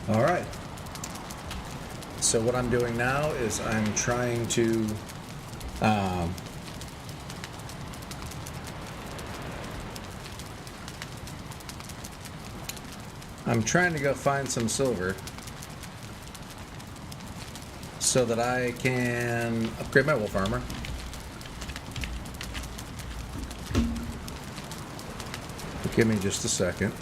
All right. So what I'm doing now is I'm trying to go find some silver so that I can upgrade my wolf armor. Give me just a second.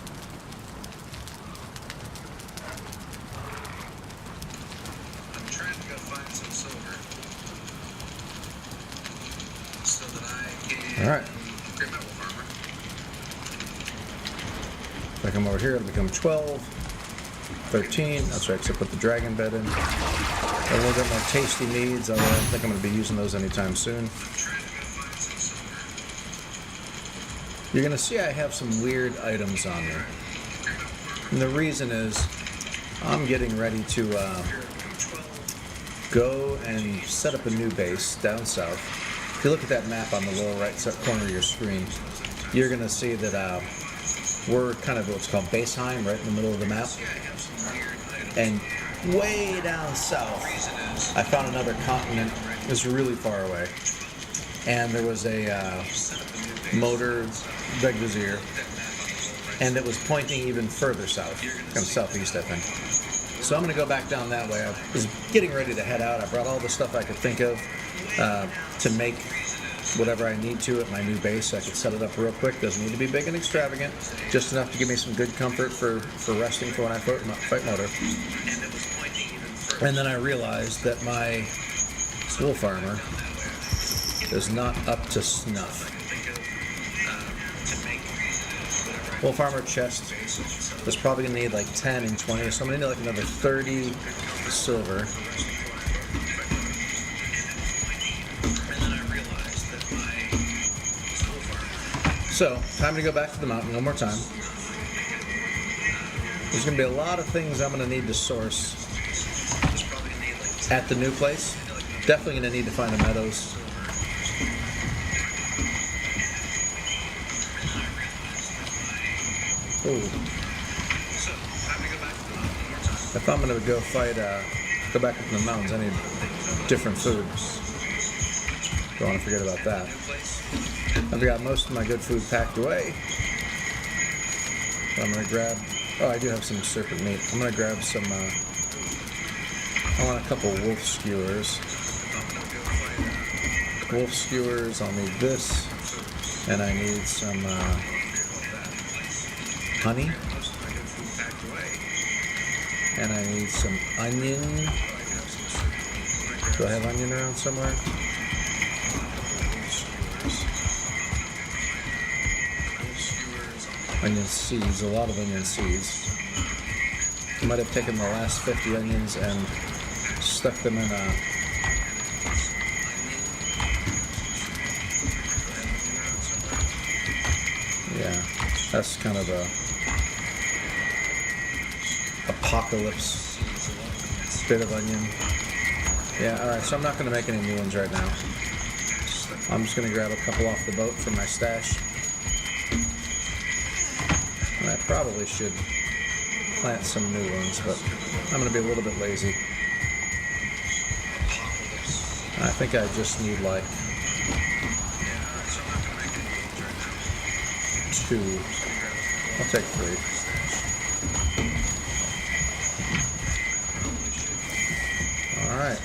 I'm trying to go find some silver so that I can upgrade my wolf armor. If I come over here, it'll become 12, 13. That's right, because I put the dragon bed in. A little bit more tasty needs, although I don't think I'm going to be using those anytime soon. You're going to see I have some weird items on me. And the reason is I'm getting ready to go and set up a new base down south. If you look at that map on the lower right corner of your screen, you're going to see that we're kind of what's called Valheim, right in the middle of the map. And way down south, I found another continent. It was really far away. And there was a motor Begvizier, and it was pointing even further south, kind of southeast, I think. So I'm going to go back down that way. I was getting ready to head out. I brought all the stuff I could think of to make whatever I need to at my new base, so I could set it up real quick. Doesn't need to be big and extravagant, just enough to give me some good comfort for resting for when I fight motor. And then I realized that my wolf armor is not up to snuff. Wolf armor chest is probably going to need like 10 and 20, so I'm going to need like another 30 silver. So, time to go back to the mountain one more time. There's going to be a lot of things I'm going to need to source at the new place. Definitely going to need to find the meadows. Ooh. If I'm going to go fight, go back up in the mountains, I need different food. Don't want to forget about that. I've got most of my good food packed away. So I'm going to grab, I do have some serpent meat. I'm going to grab some, I want a couple wolf skewers. Wolf skewers, I'll need this. And I need some, honey, and I need some onion. Do I have onion around somewhere? Onion seeds, a lot of onion seeds. I might have taken the last 50 onions and stuck them in a that's kind of a apocalypse bit of onion. Yeah, alright, so I'm not going to make any new ones right now. I'm just going to grab a couple off the boat from my stash. And I probably should plant some new ones, but I'm going to be a little bit lazy. I think I just need like 2. I'll take 3. Alright.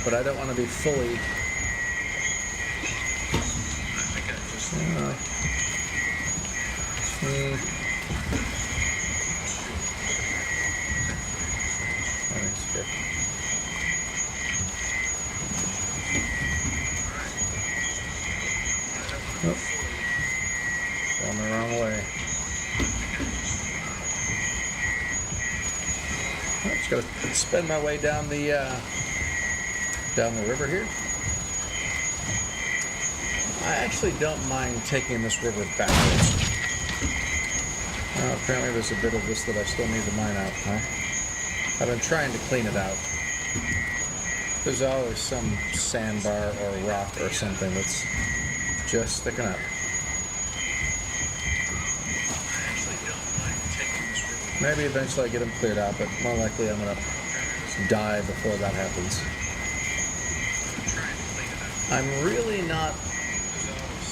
But I don't want to be fully... That's good. Oh. Going the wrong way. I'm just gonna spend my way down the river here. I actually don't mind taking this river backwards. Apparently there's a bit of this that I still need to mine out, huh? I've been trying to clean it out. There's always some sandbar or rock or something that's just sticking up. Maybe eventually I get them cleared out, but more likely I'm going to die before that happens. I'm really not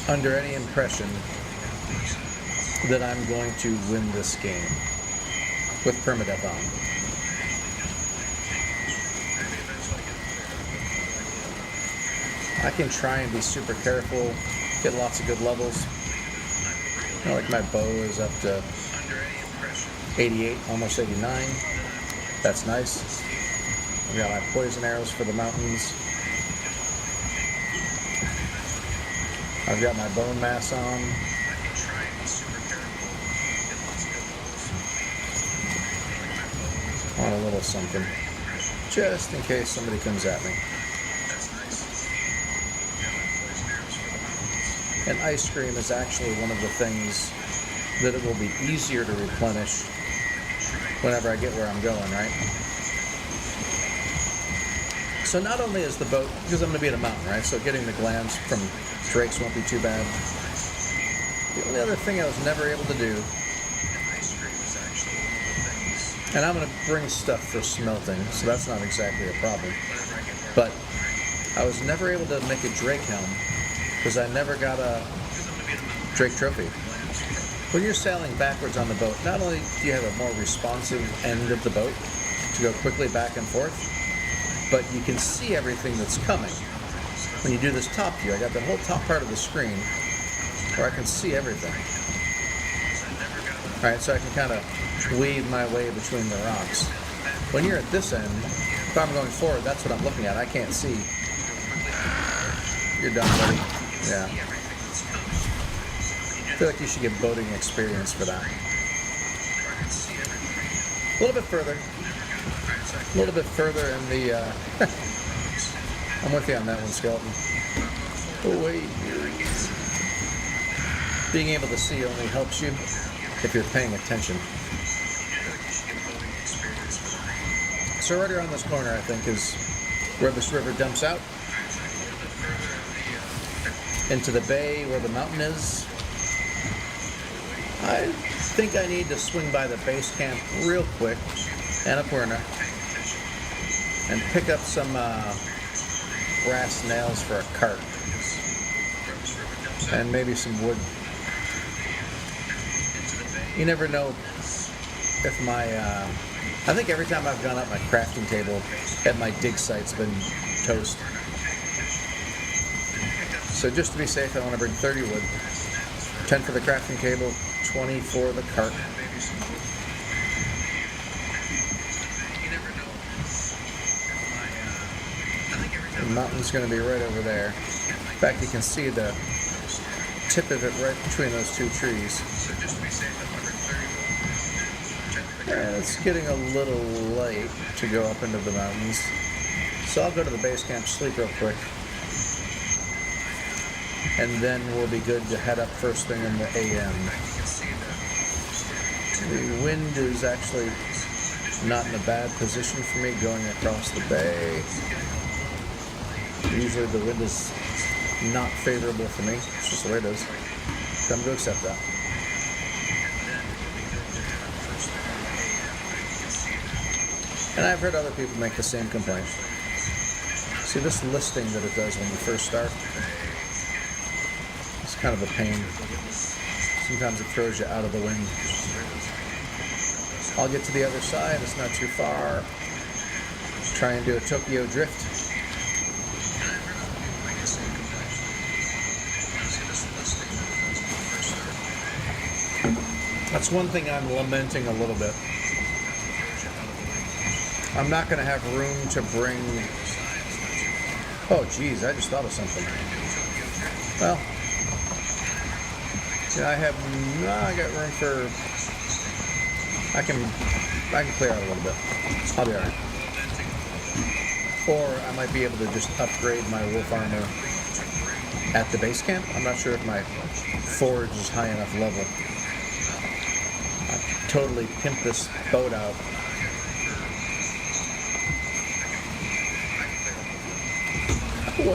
under any impression that I'm going to win this game with permadeath on. I can try and be super careful, get lots of good levels. You know, like my bow is up to 88, almost 89. That's nice. I've got my poison arrows for the mountains. I've got my bone mass on. On a little something, just in case somebody comes at me. And ice cream is actually one of the things that it will be easier to replenish whenever I get where I'm going, right? So not only is the boat, because I'm going to be in a mountain, right? So getting the glands from drakes won't be too bad. The only other thing I was never able to do, and I'm going to bring stuff for smelting, so that's not exactly a problem, but I was never able to make a drake helm because I never got a drake trophy. When you're sailing backwards on the boat, not only do you have a more responsive end of the boat to go quickly back and forth, but you can see everything that's coming. When you do this top view, I got the whole top part of the screen where I can see everything. Alright, so I can kind of weave my way between the rocks. When you're at this end, if I'm going forward, that's what I'm looking at. I can't see. You're done, buddy. Yeah. I feel like you should get boating experience for that. A little bit further. A little bit further in the... I'm with you on that one, Skeleton. Oh, wait. Being able to see only helps you if you're paying attention. So right around this corner, I think, is where this river dumps out into the bay where the mountain is. I think I need to swing by the base camp real quick, Annapurna, and pick up some brass nails for a cart and maybe some wood. You never know if my I think every time I've gone up, my crafting table at my dig site's been toast. So just to be safe, I want to bring 30 wood, 10 for the crafting table, 20 for the cart. The mountain's going to be right over there. In fact, you can see the tip of it right between those two trees. And it's getting a little late to go up into the mountains. So I'll go to the base camp, sleep real quick. And then we'll be good to head up first thing in the AM. The wind is actually not in a bad position for me going across the bay. Usually the wind is not favorable for me. It's just the way it is. Come to accept that. And I've heard other people make the same complaint. See, this listing that it does when you first start, it's kind of a pain. Sometimes it throws you out of the wind. I'll get to the other side, it's not too far. Try and do a Tokyo drift. That's one thing I'm lamenting a little bit. I'm not going to have room to bring... Oh, geez, I just thought of something. Well, yeah, I got room for... I can clear out a little bit. I'll be alright. Or I might be able to just upgrade my wolf armor at the base camp. I'm not sure if my forge is high enough level. I totally pimp this boat out. I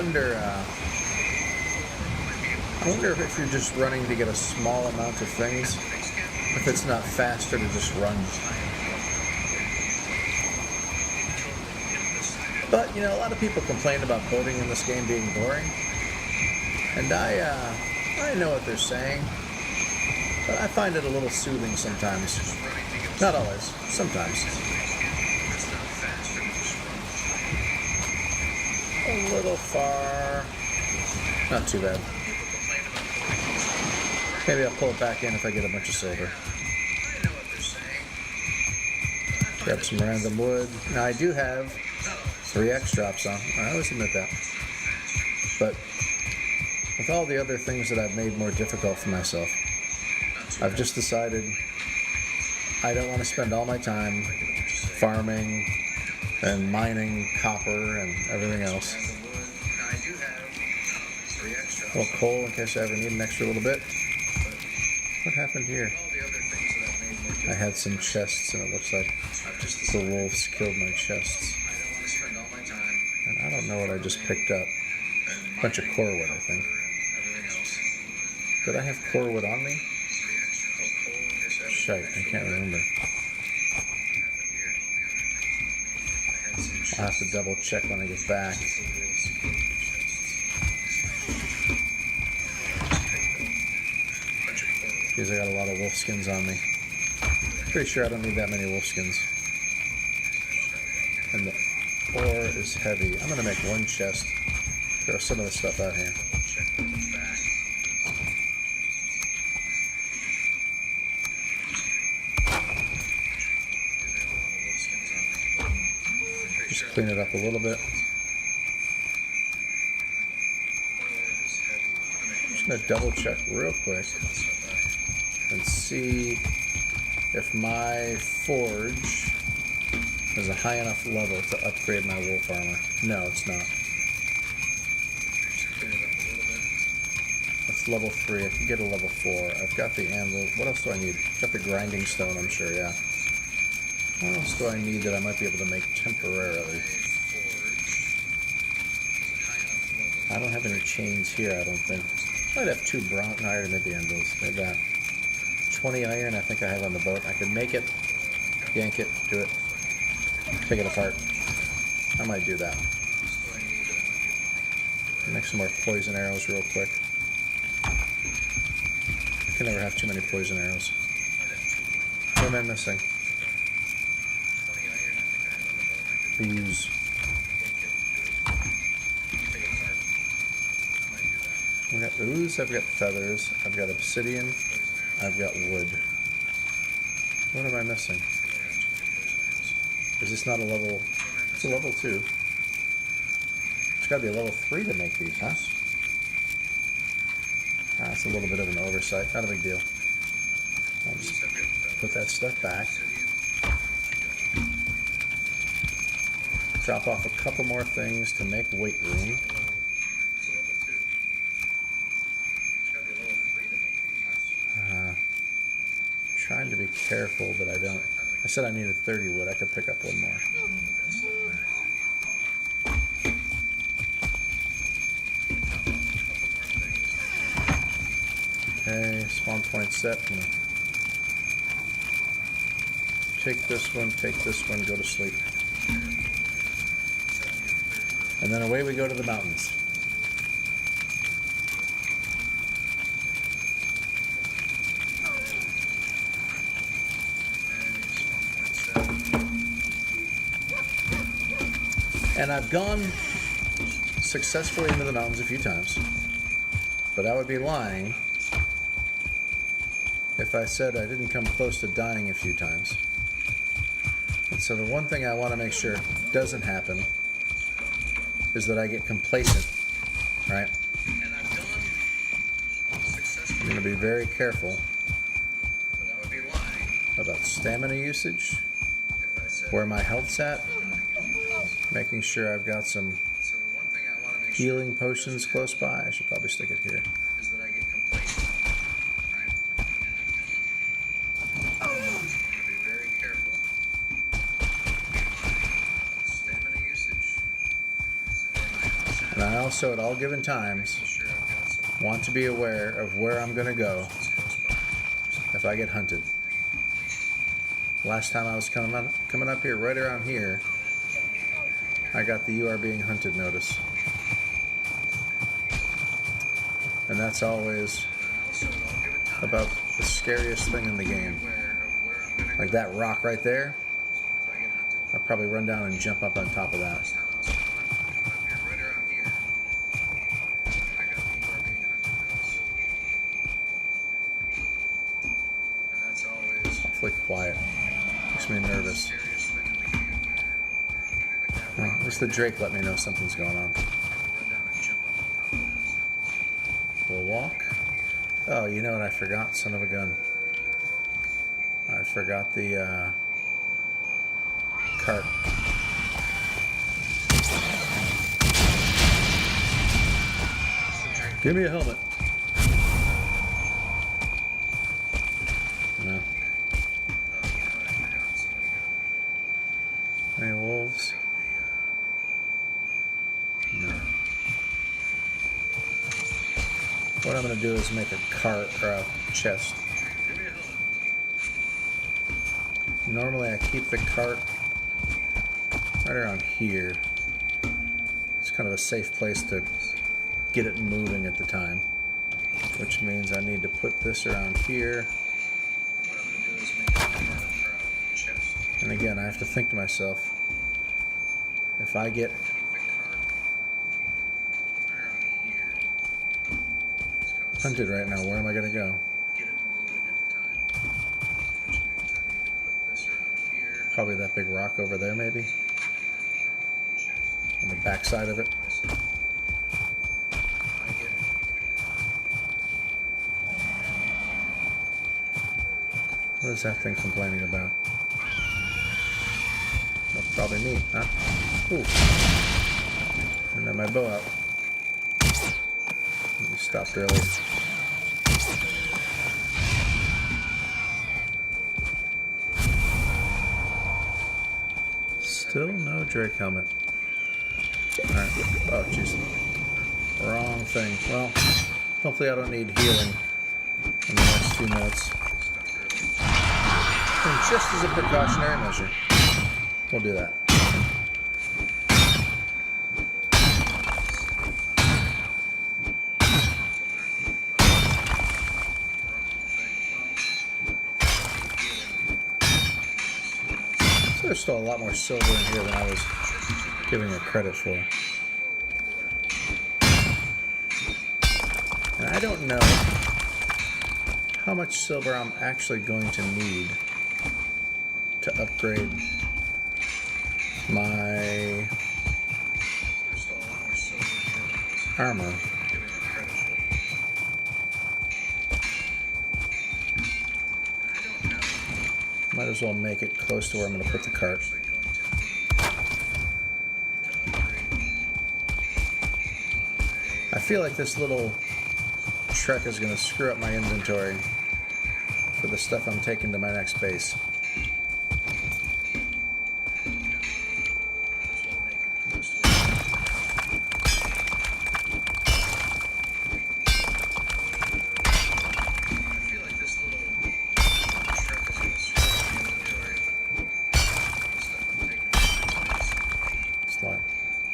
wonder if you're just running to get a small amount of things, if it's not faster to just run. But, you know, a lot of people complain about boating in this game being boring. And I know what they're saying. But I find it a little soothing sometimes. Not always. Sometimes. A little far. Not too bad. Maybe I'll pull it back in if I get a bunch of silver. Grab some random wood. Now I do have 3x drops on. I always admit that. But with all the other things that I've made more difficult for myself, I've just decided I don't want to spend all my time farming and mining copper and everything else. A little coal in case I ever need an extra little bit. What happened here? I had some chests and it looks like the wolves killed my chests. And I don't know what I just picked up. A bunch of core wood, I think. Did I have core wood on me? Shite, I can't remember. I'll have to double check when I get back. Because I got a lot of wolf skins on me. Pretty sure I don't need that many wolf skins. And the ore is heavy. I'm gonna make one chest. Throw some of the stuff out here. Just clean it up a little bit. I'm just gonna double check real quick and see if my forge is a high enough level to upgrade my wolf armor. No, it's not. That's level 3. I can get a level 4. I've got the anvil. What else do I need? Got the grinding stone, I'm sure, yeah. What else do I need that I might be able to make temporarily? I don't have any chains here, I don't think. Might have 2 brown iron, maybe anvils. Maybe that. 20 iron I think I have on the boat. I could make it, yank it, do it, take it apart. I might do that. Make some more poison arrows real quick. I can never have too many poison arrows. What am I missing? Ooze. I've got ooze, I've got feathers, I've got obsidian, I've got wood. What am I missing? Is this not a level? It's a level 2. It's got to be a level 3 to make these, huh? That's a little bit of an oversight. Not a big deal. I'll just put that stuff back. Drop off a couple more things to make weight room. Trying to be careful that I don't. I said I needed 30 wood. I could pick up one more. Okay, spawn point set. I'm gonna take this one, go to sleep. And then away we go to the mountains. And I've gone successfully into the mountains a few times, but I would be lying if I said I didn't come close to dying a few times. And so the one thing I want to make sure doesn't happen is that I get complacent, right? I'm going to be very careful about stamina usage, where my health's at, making sure I've got some healing potions close by. I should probably stick it here. And I also, at all given times, want to be aware of where I'm going to go if I get hunted. Last time I was coming up here, right around here, I got the "You are being hunted" notice. And that's always about the scariest thing in the game. Like that rock right there, I'll probably run down and jump up on top of that. Awfully quiet. Makes me nervous. Well, at least the Drake let me know something's going on. We'll walk. Oh, you know what I forgot? Son of a gun. I forgot the cart. Give me a helmet. No. Any wolves? No. What I'm going to do is make a cart or a chest. Normally I keep the cart right around here. It's kind of a safe place to get it moving at the time, which means I need to put this around here. And again, I have to think to myself, if I get hunted right now, where am I going to go? Probably that big rock over there, maybe? On the back side of it. What is that thing complaining about? Well, probably me, huh? Ooh. And then my bow out. You stopped early. Still no Drake helmet. Alright. Oh, jeez. Wrong thing. Well, hopefully I don't need healing in the next few minutes. And just as a precautionary measure, we'll do that. So there's still a lot more silver in here than I was giving it credit for. And I don't know how much silver I'm actually going to need to upgrade my armor. Might as well make it close to where I'm going to put the cart. I feel like this little trek is going to screw up my inventory for the stuff I'm taking to my next base.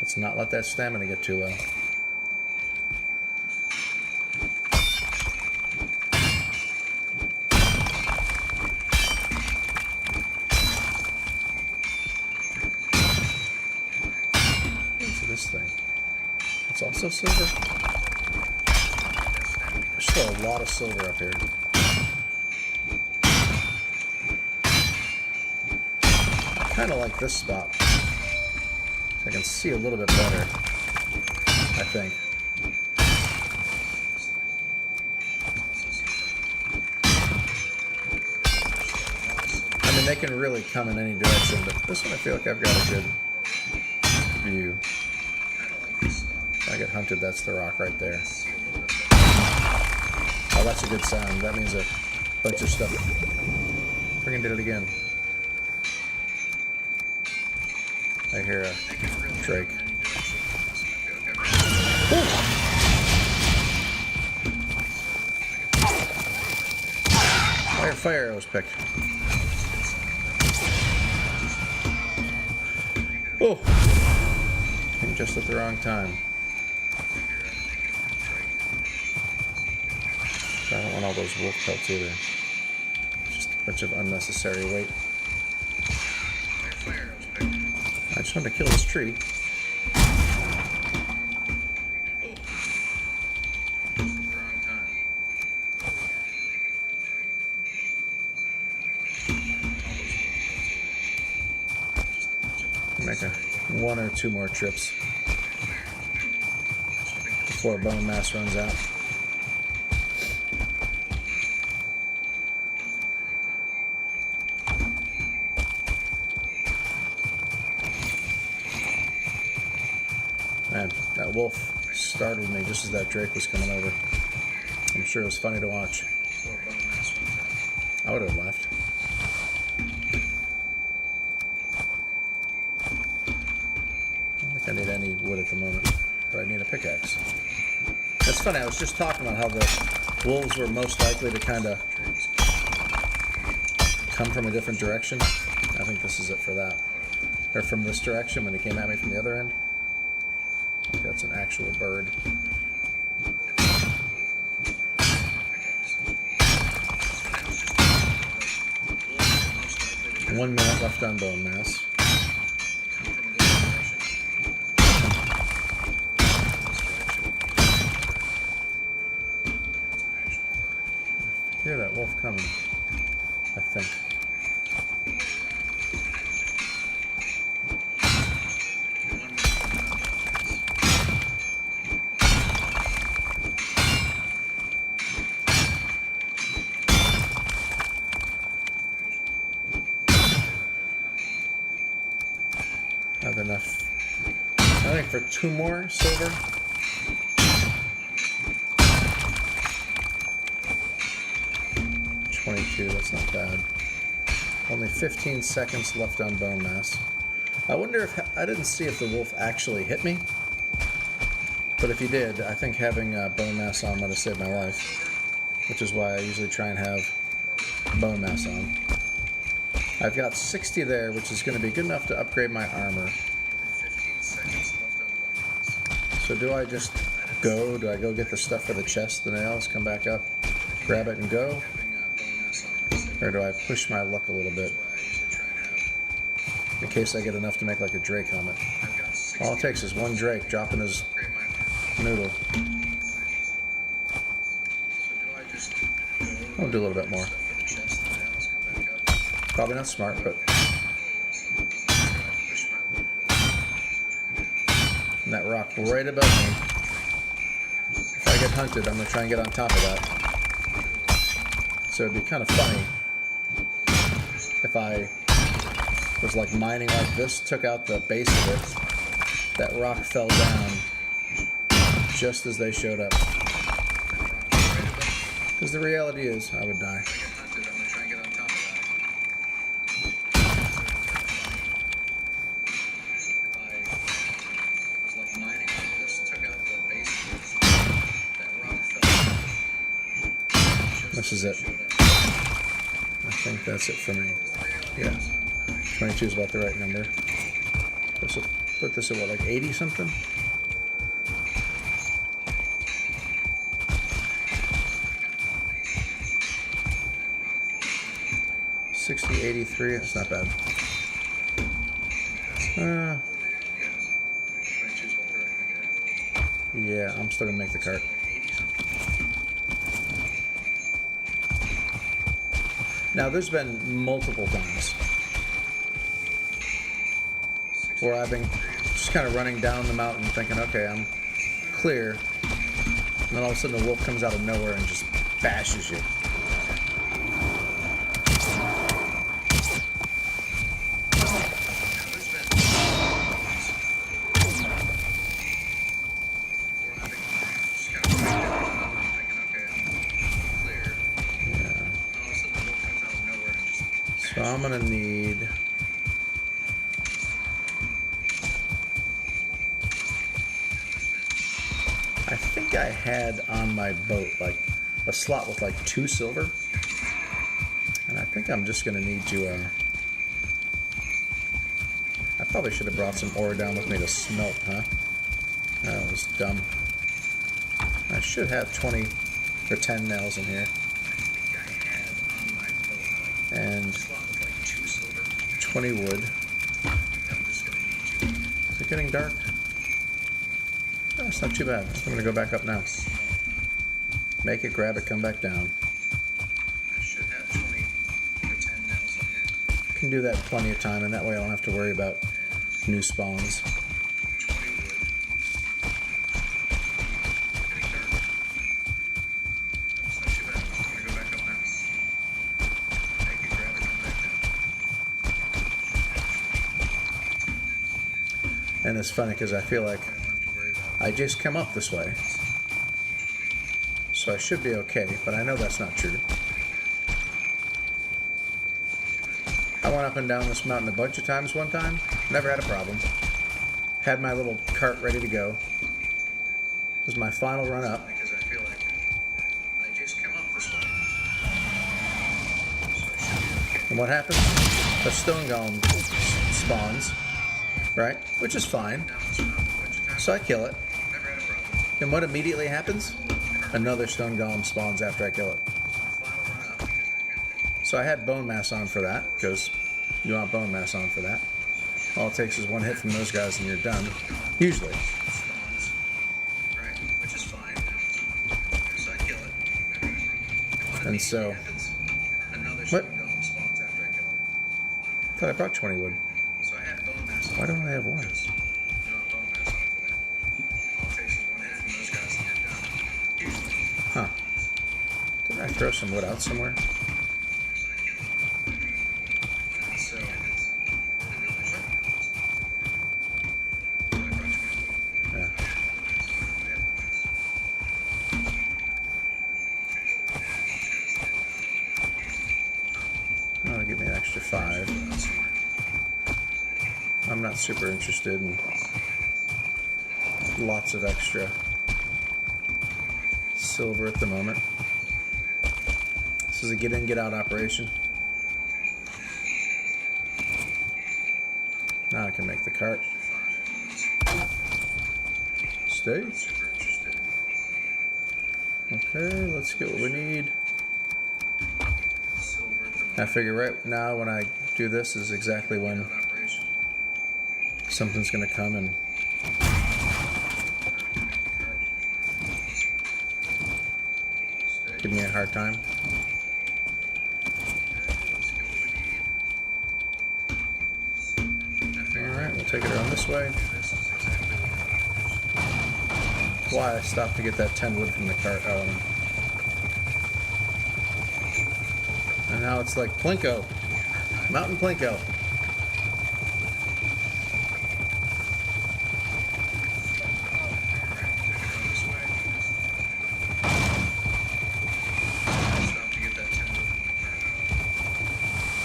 Let's not let that stamina get too low. What's this thing? It's also silver. There's still a lot of silver up here. I kind of like this spot. I can see a little bit better, I think. I mean, they can really come in any direction, but this one I feel like I've got a good view. If I get hunted, that's the rock right there. Oh, that's a good sound. That means a bunch of stuff. Freaking did it again. I hear a Drake. Ooh. Fire arrows picked. Oh. just at the wrong time. I don't want all those wolf pelts either. Just a bunch of unnecessary weight. I just wanted to kill this tree. Make one or two more trips before bone mass runs out. Man, that wolf startled me just as that drake was coming over. I'm sure it was funny to watch. I would have left. I need any wood at the moment, but I need a pickaxe. That's funny, I was just talking about how the wolves were most likely to kind of come from a different direction. I think this is it for that. Or from this direction when he came at me from the other end. I think that's an actual bird. One minute left on bone mass. I hear that wolf coming, I think. Have enough, I think, for 2 more silver. That's not bad. Only 15 seconds left on bone mass. I wonder if I didn't see if the wolf actually hit me, but if he did, I think having bone mass on might have saved my life, which is why I usually try and have bone mass on. I've got 60 there, which is going to be good enough to upgrade my armor. So do I just go? Do I go get the stuff for the chest, the nails, come back up, grab it and go? Or do I push my luck a little bit in case I get enough to make like a drake helmet? All it takes is one drake dropping his noodle. I'll do a little bit more. Probably not smart, but... And that rock right above me. If I get hunted, I'm going to try and get on top of that. So it'd be kind of funny if I was like mining like this, took out the base of it, that rock fell down just as they showed up. Because the reality is, I would die. This is it. I think that's it for me. Yeah. 22 is about the right number. Put this at what, like 80 something? $60, 83, that's not bad. Yeah, I'm still gonna make the cart. Now, there's been multiple times where I've been just kind of running down the mountain thinking, okay, I'm clear. And then all of a sudden the wolf comes out of nowhere and just bashes you. So I'm gonna need I think I had on my boat like a slot with like 2 silver, and I think I'm just gonna need to I probably should have brought some ore down with me to smelt, huh? That was dumb. I should have 20 or 10 nails in here. And 20 wood. Is it getting dark? Oh, it's not too bad. I'm going to go back up now. Make it, grab it, come back down. I should have 20 or 10 nails in here. Can do that plenty of time, and that way I don't have to worry about new spawns. And it's funny because I feel like I just come up this way. So I should be okay, but I know that's not true. I went up and down this mountain a bunch of times one time. Never had a problem. Had my little cart ready to go. It was my final run up. Because I feel like I just come up this way. And what happens? A stone golem spawns. Right? Which is fine. So I kill it. And what immediately happens? Another stone golem spawns after I kill it. So I had bone mass on for that, because you want bone mass on for that. All it takes is one hit from those guys and you're done. Usually. And so... What? I thought I brought 20 wood. Why don't I have one? Huh. Didn't I throw some wood out somewhere? Yeah. Oh, give me an extra 5. I'm not super interested in lots of extra silver at the moment. This is a get in, get out operation. Now I can make the cart. Stay. Okay, let's get what we need. I figure right now when I do this is exactly when something's gonna come and give me a hard time. Alright, we'll take it around this way. Why I stopped to get that 10 wood from the cart. And now it's like Plinko. Mountain Plinko.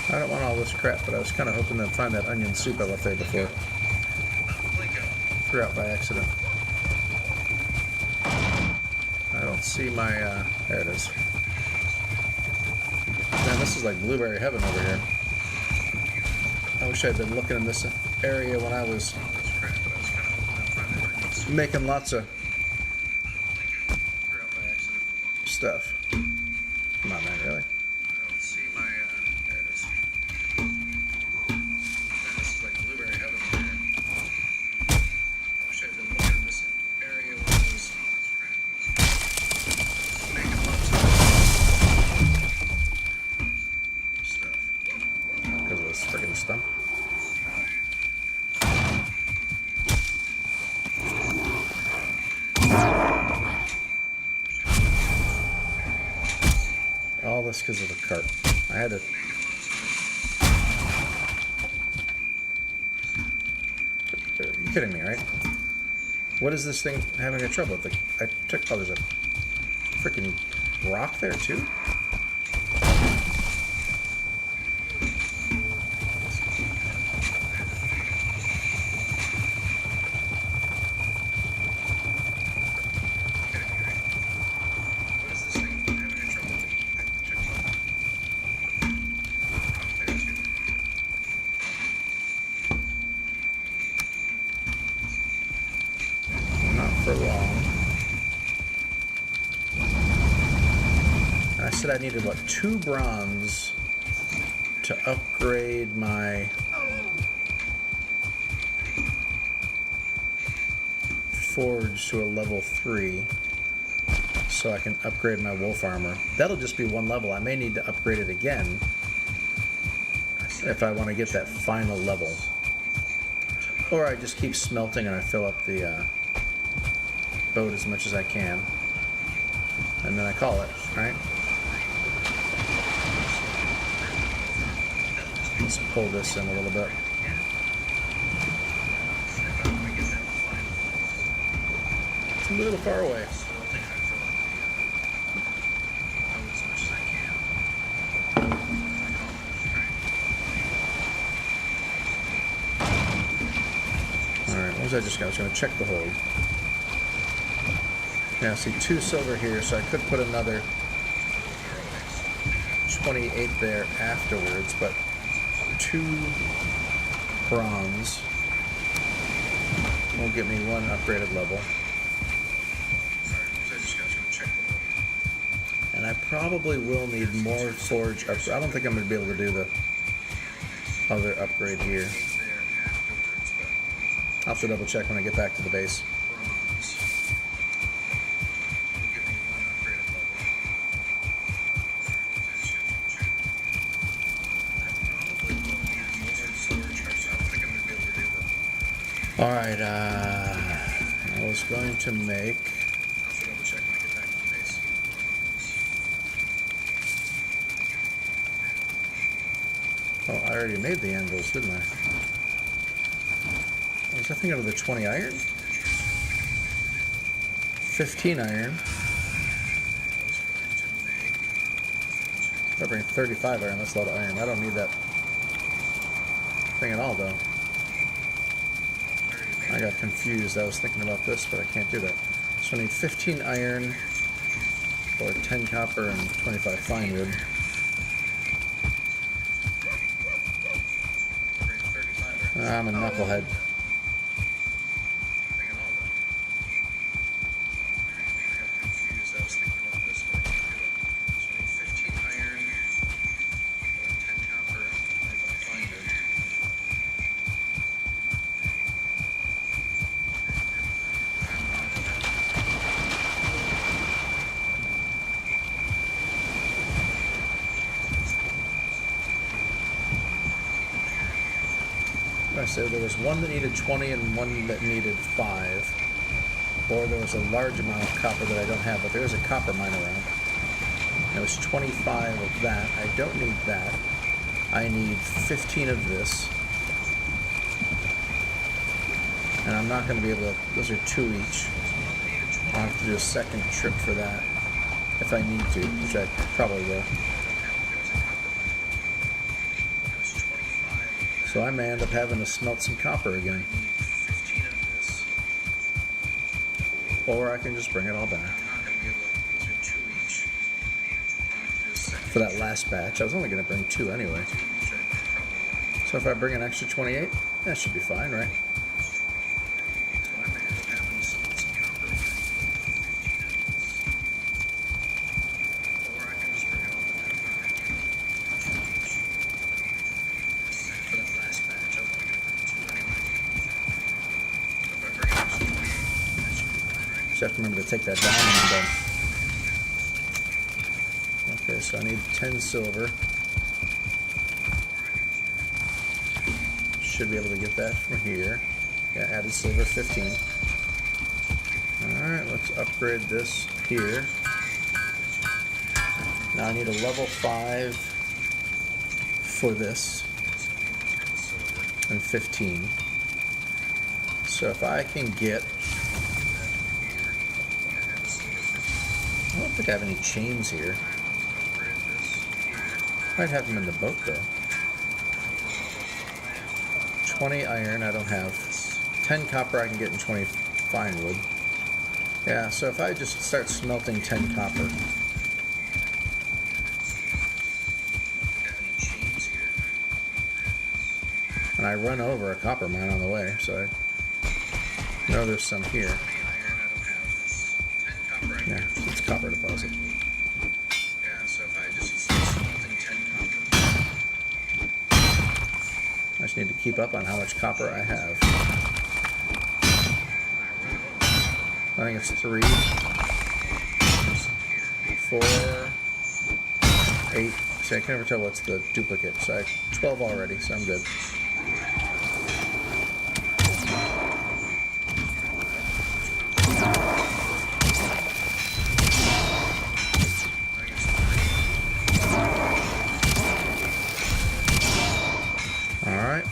I don't want all this crap, but I was kind of hoping to find that onion soup I left there before. Threw out by accident. I don't see my, there it is. Man, this is like blueberry heaven over here. I wish I'd been looking in this area when I was making lots of stuff. Come on, man, really? Friggin' stump. All this because of the cart. I had to. Are you kidding me, right? What is this thing having a trouble with? I took. Oh, there's a freaking rock there too. for long. And I said I needed, what, 2 bronze to upgrade my forge to a level 3 so I can upgrade my wolf armor. That'll just be 1 level. I may need to upgrade it again if I want to get that final level. Or I just keep smelting and I fill up the boat as much as I can. And then I call it, right? Let's pull this in a little bit. It's a little far away. Alright, what was I just going to? I was going to check the hold. Yeah, see 2 silver here, so I could put another 28 there afterwards, but 2 bronze will get me 1 upgraded level. And I probably will need more forge upgrade. I don't think I'm going to be able to do the other upgrade here. I'll have to double check when I get back to the base. Alright, I was going to make... Oh, I already made the anvils, didn't I? Was I thinking of the 20 iron? 15 iron. If I bring 35 iron, that's a lot of iron. I don't need that thing at all, though. I got confused. I was thinking about this, but I can't do that. So I need 15 iron, or 10 copper, and 25 fine wood. I'm a knucklehead. I said there was 1 that needed 20 and 1 that needed 5. Or there was a large amount of copper that I don't have, but there is a copper mine around. There was 25 of that. I don't need that. I need 15 of this. And I'm not going to be able to... Those are 2 each. I'll have to do a second trip for that if I need to, which I probably will. So I may end up having to smelt some copper again. Or I can just bring it all back. For that last batch, I was only going to bring 2 anyway. So if I bring an extra 28, that should be fine, right? I have to remember to take that down when I'm done. Okay, so I need 10 silver. Should be able to get that from here. Yeah, added silver 15. Alright, let's upgrade this here. Now I need a level 5 for this. And 15. So if I can get... I don't think I have any chains here. Might have them in the boat though. 20 iron I don't have. 10 copper I can get in 20 fine wood. Yeah, so if I just start smelting 10 copper. And I run over a copper mine on the way, so I know there's some here. Yeah, it's copper deposit. Yeah, so if I just smelting 10 copper. I just need to keep up on how much copper I have. I think it's 3, 4, 8. See, I can never tell what's the duplicate. So I 12 already, so I'm good. Alright.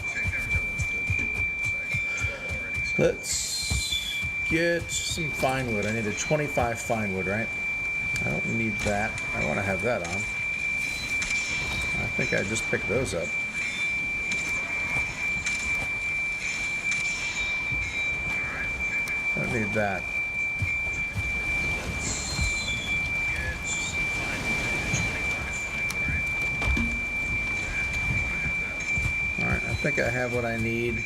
Let's get some fine wood. I needed 25 fine wood, right? I don't need that. I want to have that on. I think I just picked those up. I don't need that. Alright, I think I have what I need.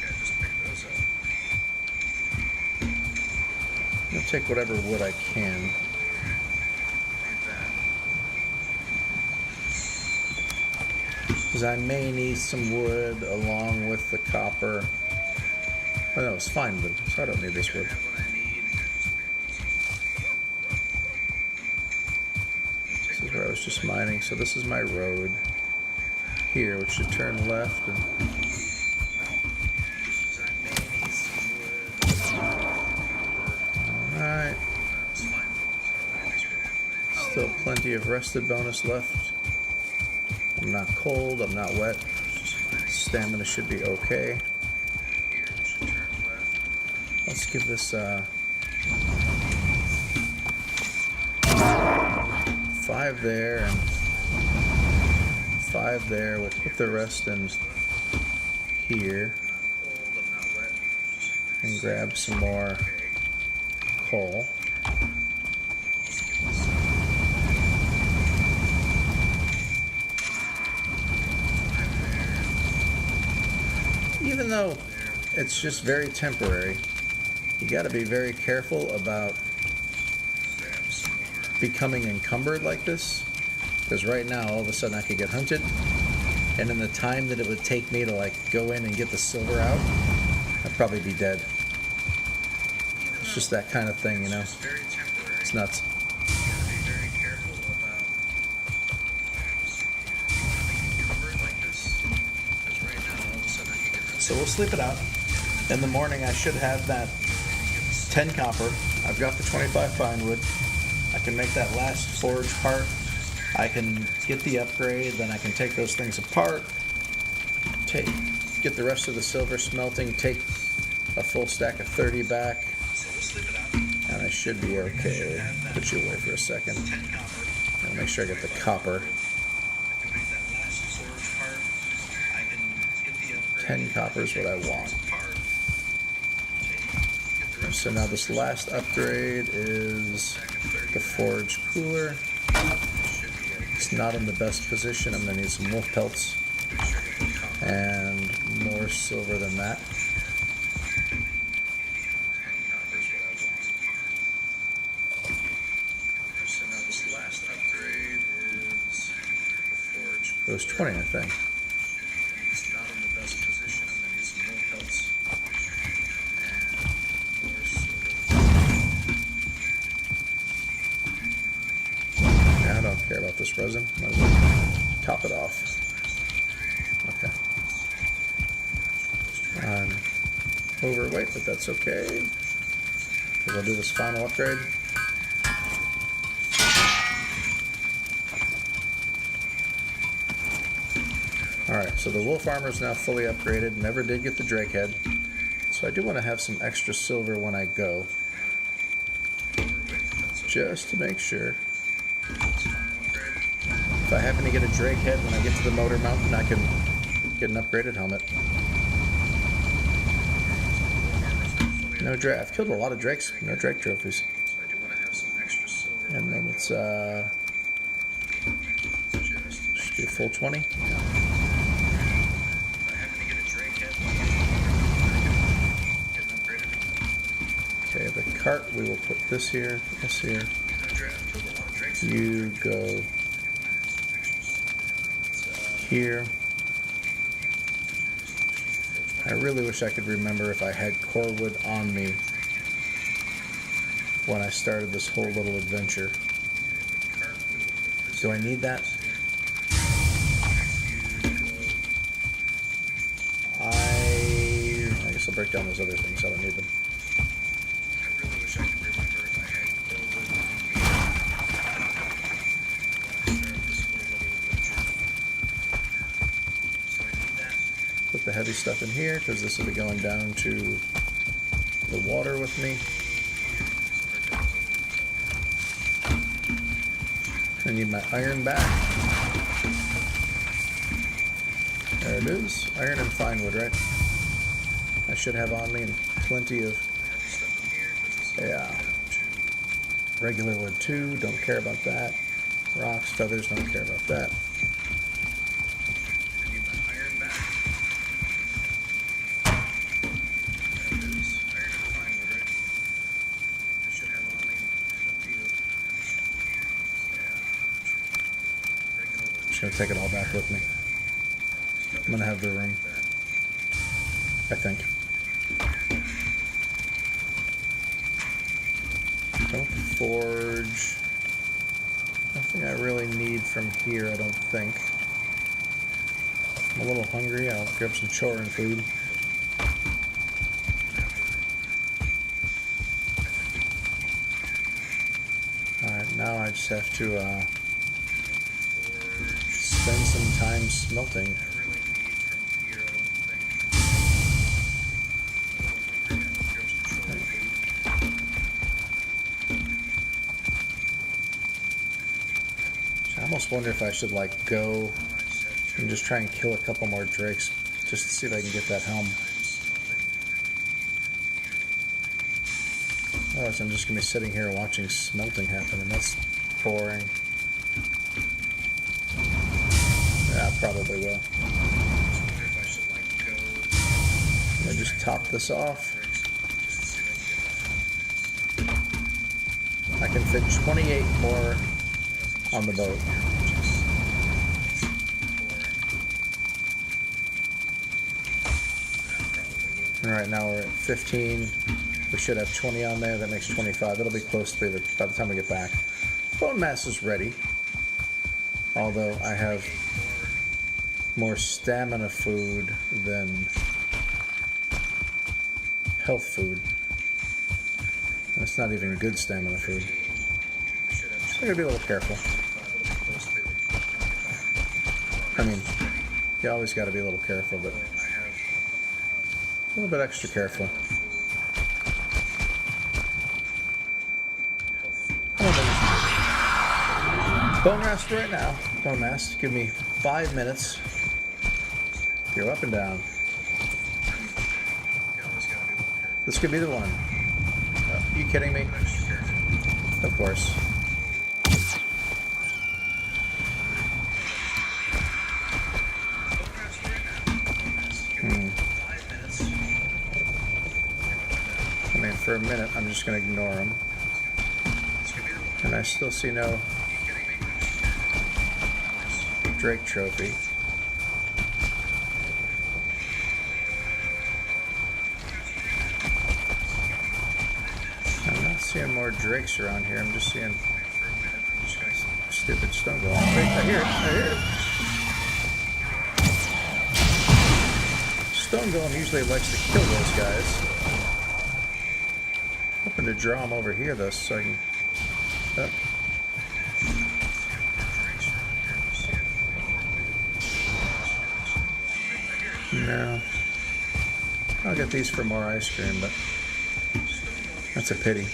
I'll take whatever wood I can. Because I may need some wood along with the copper. Oh no, it's fine wood, so I don't need this wood. This is where I was just mining, so this is my road here, which should turn left. Alright. Still plenty of rested bonus left. I'm not cold, I'm not wet. Stamina should be okay. Let's give this 5 there and 5 there. We'll put the rest in here and grab some more coal. Even though it's just very temporary, you got to be very careful about becoming encumbered like this, because right now all of a sudden I could get hunted, and in the time that it would take me to like go in and get the silver out, I'd probably be dead. It's just that kind of thing, you know. It's nuts. So we'll sleep it out. In the morning I should have that 10 copper. I've got the 25 fine wood. I can make that last forge part. I can get the upgrade, then I can take those things apart, get the rest of the silver smelting, take a full stack of 30 back, and I should be okay. Put you away for a second. I'll make sure I get the copper. 10 copper is what I want. So now this last upgrade is the forge cooler. It's not in the best position. I'm going to need some wolf pelts and more silver than that. It was 20, I think. I don't care about this resin. Might as well top it off. Okay. I'm overweight, but that's okay. Because I'll do this final upgrade. Alright, so the wolf armor is now fully upgraded. Never did get the drake head. So I do want to have some extra silver when I go. Just to make sure. If I happen to get a drake head when I get to the motor mountain, I can get an upgraded helmet. No drake. I've killed a lot of drakes. No drake trophies. And then it's should be a full 20. Okay, the cart, we will put this here, You go here. I really wish I could remember if I had core wood on me when I started this whole little adventure. Do I need that? I guess I'll break down those other things. I don't need them. I really wish I could remember if I had core wood on me when I started this whole little adventure. So I need that. Put the heavy stuff in here because this will be going down to the water with me. I need my iron back. There it is. Iron and fine wood, right? I should have on me and plenty of, yeah. Regular wood too, don't care about that. Rocks, feathers, don't care about that. I need my iron back. There it is. Iron and fine wood, right? I should have on me plenty of, regular wood. Just gonna take it all back with me. I'm gonna have the room, I think. Don't forge. Nothing I really need from here, I don't think. I'm a little hungry. I'll grab some chorin food. Alright, now I just have to spend some time smelting. I almost wonder if I should like go and just try and kill a couple more drakes just to see if I can get that helm. Otherwise I'm just gonna be sitting here watching smelting happen, and that's boring. Yeah, I probably will. I just top this off. I can fit 28 more on the boat. Alright, now we're at 15. We should have 20 on there. That makes 25. That'll be close to by the time we get back. Bone mass is ready. Although I have more stamina food than health food. That's not even good stamina food. So I gotta be a little careful. I mean, you always gotta be a little careful, but a little bit extra careful. Bone rest right now. Bone rest. Give me 5 minutes. Go up and down. This could be the one. Are you kidding me? Of course. I mean, for a minute, I'm just going to ignore them. And I still see no Drake trophy. I'm not seeing more drakes around here. I'm just seeing stupid stone golem. Wait, I hear it. I hear it. Stone golem usually likes to kill those guys. Hoping to draw them over here though, so I can. Oh. No. I'll get these for more ice cream, but that's a pity.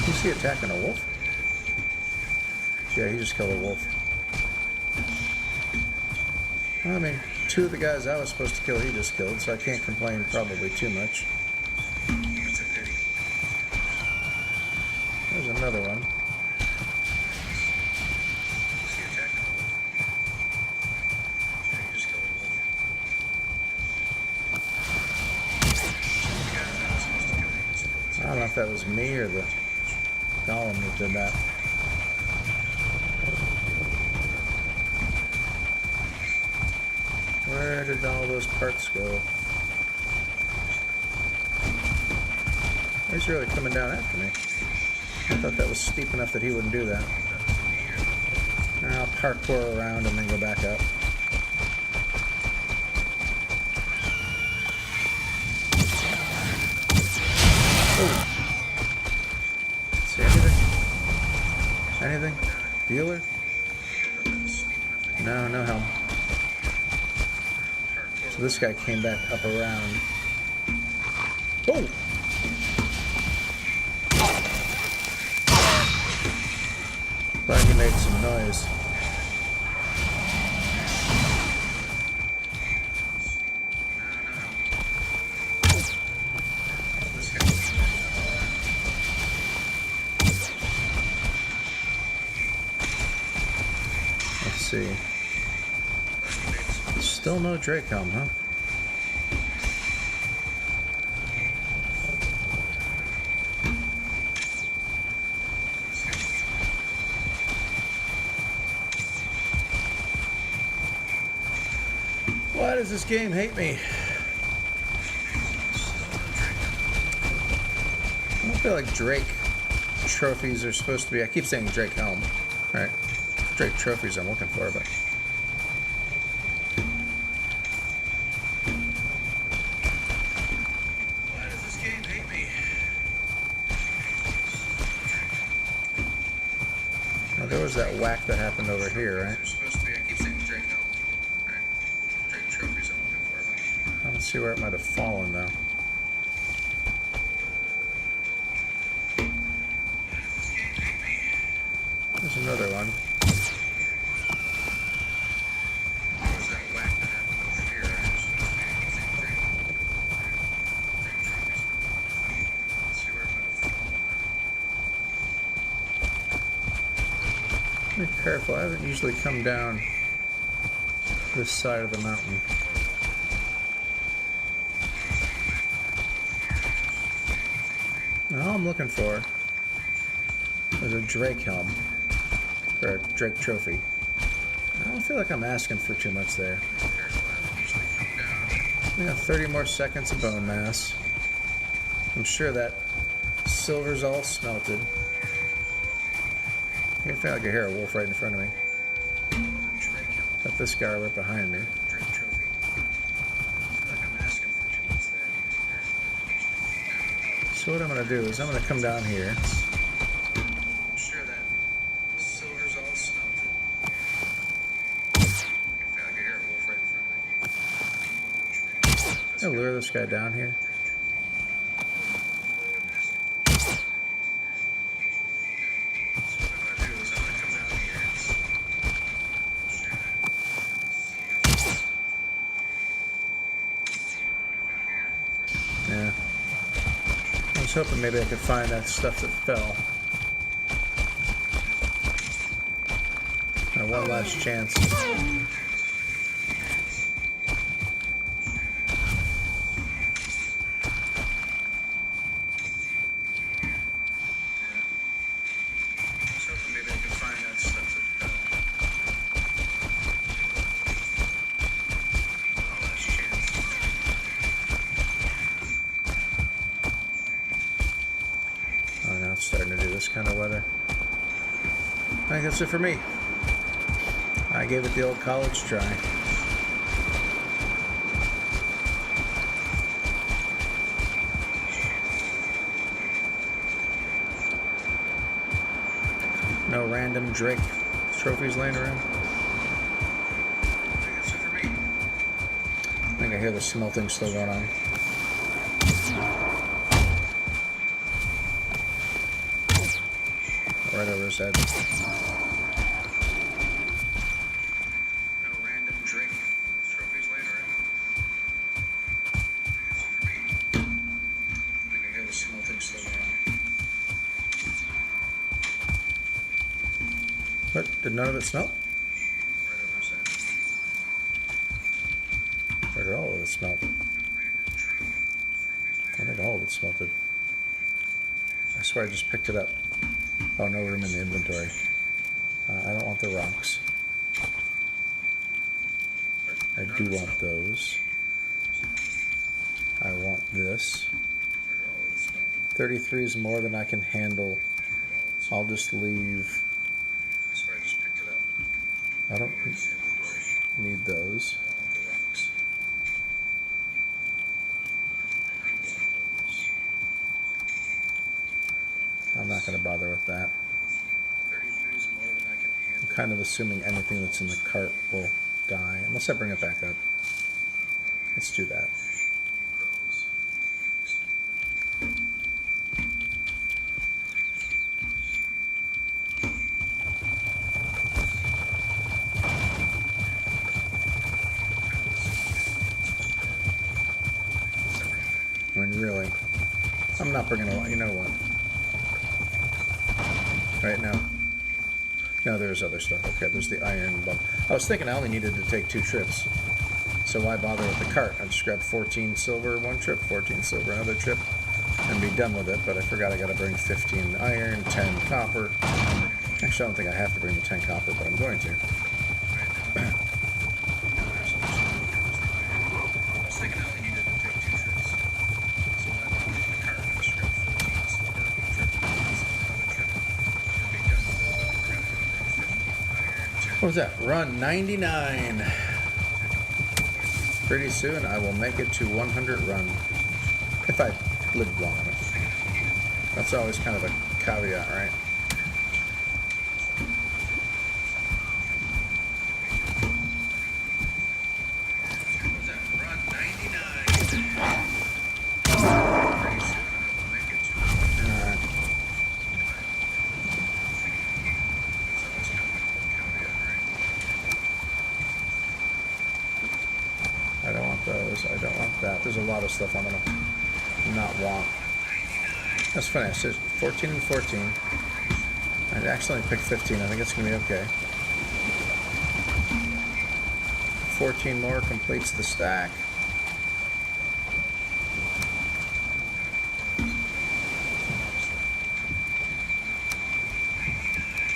Is he attacking a wolf? Yeah, he just killed a wolf. Well, I mean, 2 of the guys I was supposed to kill, he just killed, so I can't complain probably too much. There's another one. if that was me or the golem that did that. Where did all those parts go? He's really coming down after me. I thought that was steep enough that he wouldn't do that. I'll parkour around and then go back up. Oh. See anything? Anything? Healer? No, no helm. So this guy came back up around. Oh! Glad he made some noise. Let's see. Still no Drake helm, huh? Why does this game hate me? I don't feel like Drake trophies are supposed to be. I keep saying Drake helm, right? Drake trophies I'm looking for, but. Why does this game hate me? Well, there was that whack that happened over here, right? Supposed to be. I keep saying Drake helm. I don't see where it might have fallen though. There's another one. Be careful, I haven't usually come down this side of the mountain. All I'm looking for is a Drake helm, or a Drake trophy. I don't feel like I'm asking for too much there. We got 30 more seconds of bone mass. I'm sure that silver's all smelted. I feel like I hear a wolf right in front of me. Got this guy right behind me. So what I'm going to do is I'm going to come down here. I'm sure that silver's all smelted. I feel like I hear a wolf right in front of me. I'll lure this guy down here. Yeah. I was hoping maybe I could find that stuff that fell. One last chance. Maybe I could find that stuff that fell. One last chance. Oh, now it's starting to do this kind of weather. I think that's it for me. I gave it the old college try. No random Drake trophies laying around. I think that's it for me. I think I hear the smelting still going on. Right over his head. No random Drake trophies laying around. I think I hear the smelting still going on. What? Did none of it smelt? Right over his head. Where did all of it smelt? I think all of it smelted. I swear I just picked it up. Oh, no room in the inventory. I don't want the rocks. I do want those. I want this. 33 is more than I can handle. I'll just leave. I swear I just picked it up. I don't need those. I'm not going to bother with that. 33 is more than I can I'm handle. kind of assuming anything that's in the cart will die, unless I bring it back up. Let's do that. I mean, really, I'm not bringing a lot. You know what? Right now. No, there's other stuff. Okay, there's the iron bump. I was thinking I only needed to take 2 trips. So why bother with the cart? I'll just grab 14 silver one trip, 14 silver another trip, and be done with it. But I forgot I got to bring 15 iron, 10 copper. Actually, I don't think I have to bring the 10 copper, but I'm going to. I was thinking I only needed to take 2 trips. So I went with the cart and just grabbed 14 silver, one trip, another trip, and be done with it. But I forgot to bring 15 iron, 10. What was that? Run 99. Pretty soon I will make it to 100 run. If I live long enough. That's always kind of a caveat, right? What was that? Run 99. Pretty soon I will make it to 100. Alright. That's always kind of a caveat, right? I don't want those. I don't want that. There's a lot of stuff I'm going to not want. That's funny. I said 14 and 14. I accidentally picked 15. I think it's going to be okay. 14 more completes the stack.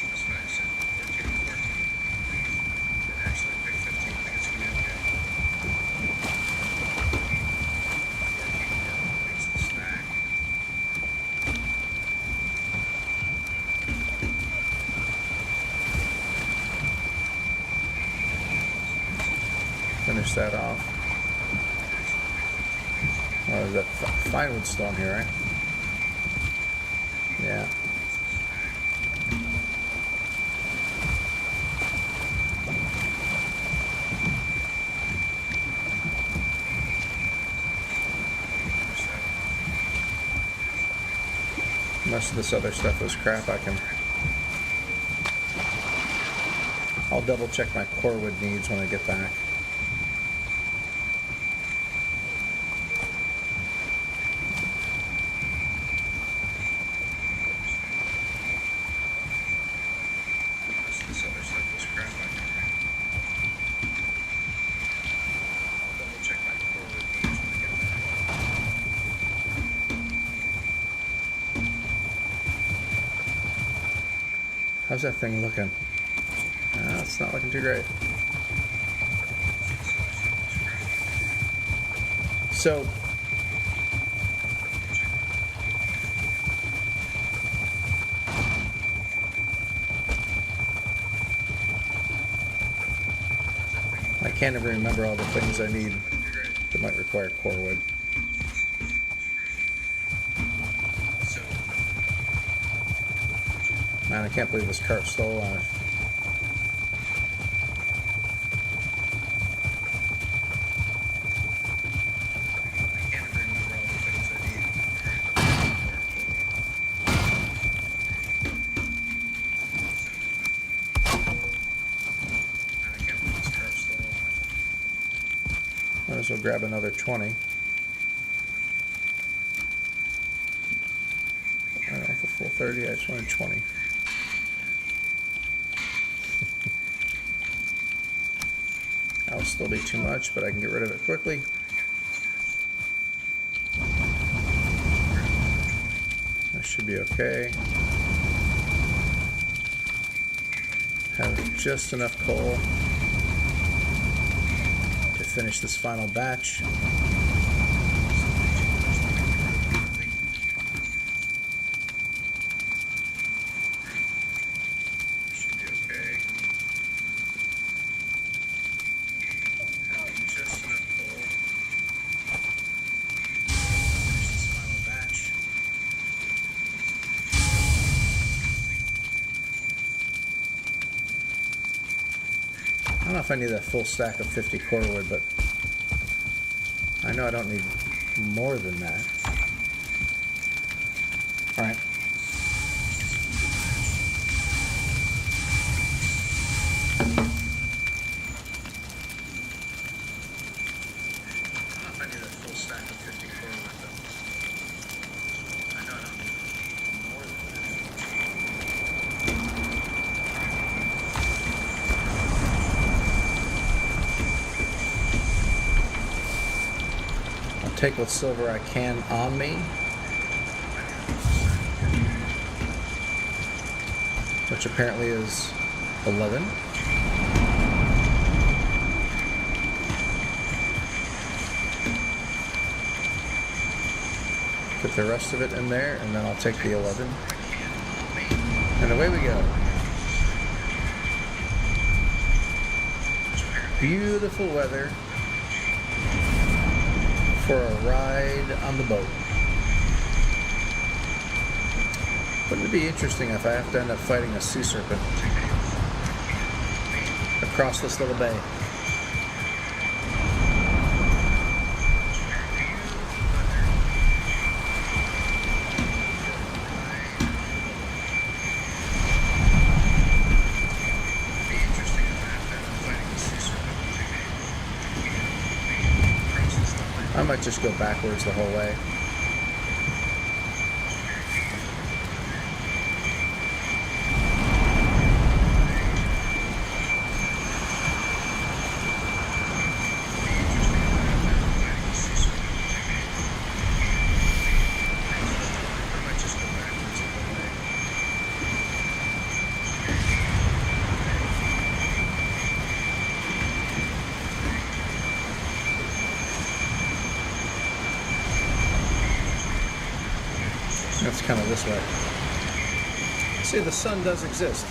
That's what I said. 14 and 14. And actually pick 15. I think it's going to be okay. 14 more completes the stack. Finish that off. Oh, is that Finewood still in here, right? Yeah. Most of this other stuff was crap. I'll double check my core wood needs when I get back. This other stuff was crap. I'll double check my core with needs when I get back. How's that thing looking? It's not looking too great. So, I can't even remember all the things I need that might require core wood. So, Man, I can't believe this cart's still alive. I can't even remember all the things I need. And I can't believe this cart's still alive. Might as well grab another 20. I don't know if a full 30, I just wanted 20. That'll still be too much, but I can get rid of it quickly. I should be okay. Have just enough coal to finish this final batch. Should be okay. Have just enough coal. Finish this final batch. I don't know if I need that full stack of 50 core wood, but I know I don't need more than that. Alright. I need a full stack of 50 core wood, though. I know I don't need more than I'll take what silver I can on me, which apparently is 11. Get the rest of it in there, and then I'll take the 11. And away we go. Beautiful weather for a ride on the boat. Wouldn't it be interesting if I have to end up fighting a sea serpent across this little bay? I might just go backwards the whole way. That's kind of this way. See, the sun does exist.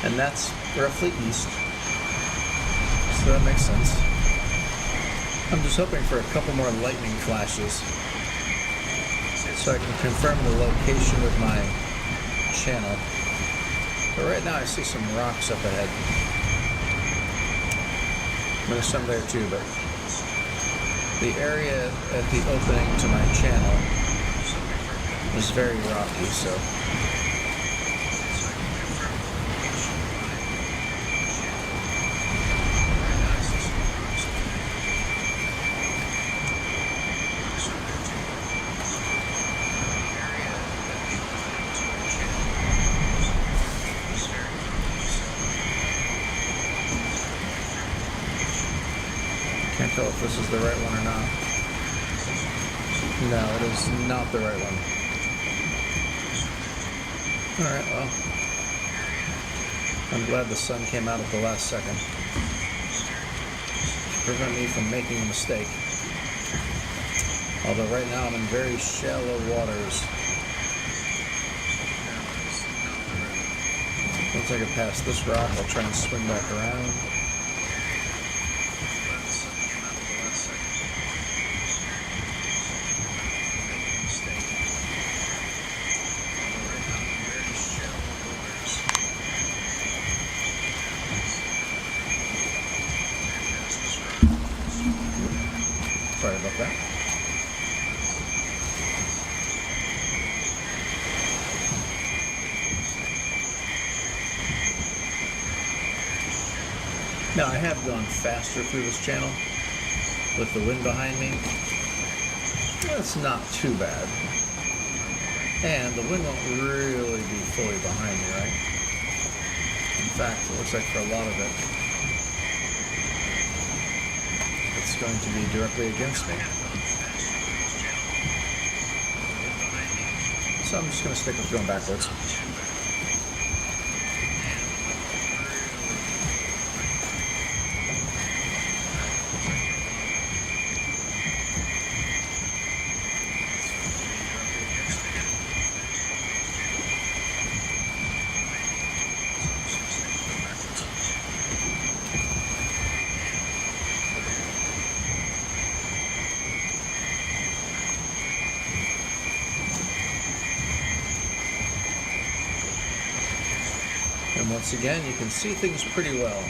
And that's roughly east. So that makes sense. I'm just hoping for a couple more lightning flashes so I can confirm the location with my channel. But right now I see some rocks up ahead. There's some there too, but the area at the opening to my channel is very rocky, so can't tell if this is the right one or not. No, it is not the right one. Alright, well, I'm glad the sun came out at the last second to prevent me from making a mistake. Although right now I'm in very shallow waters. Once I get past this rock, I'll try and swing back around. Sorry about that. Now I have gone faster through this channel with the wind behind me. That's not too bad. And the wind won't really be fully behind me, right? In fact, it looks like for a lot of it, going to be directly against me. So I'm just going to stick with going backwards. And once again, you can see things pretty well.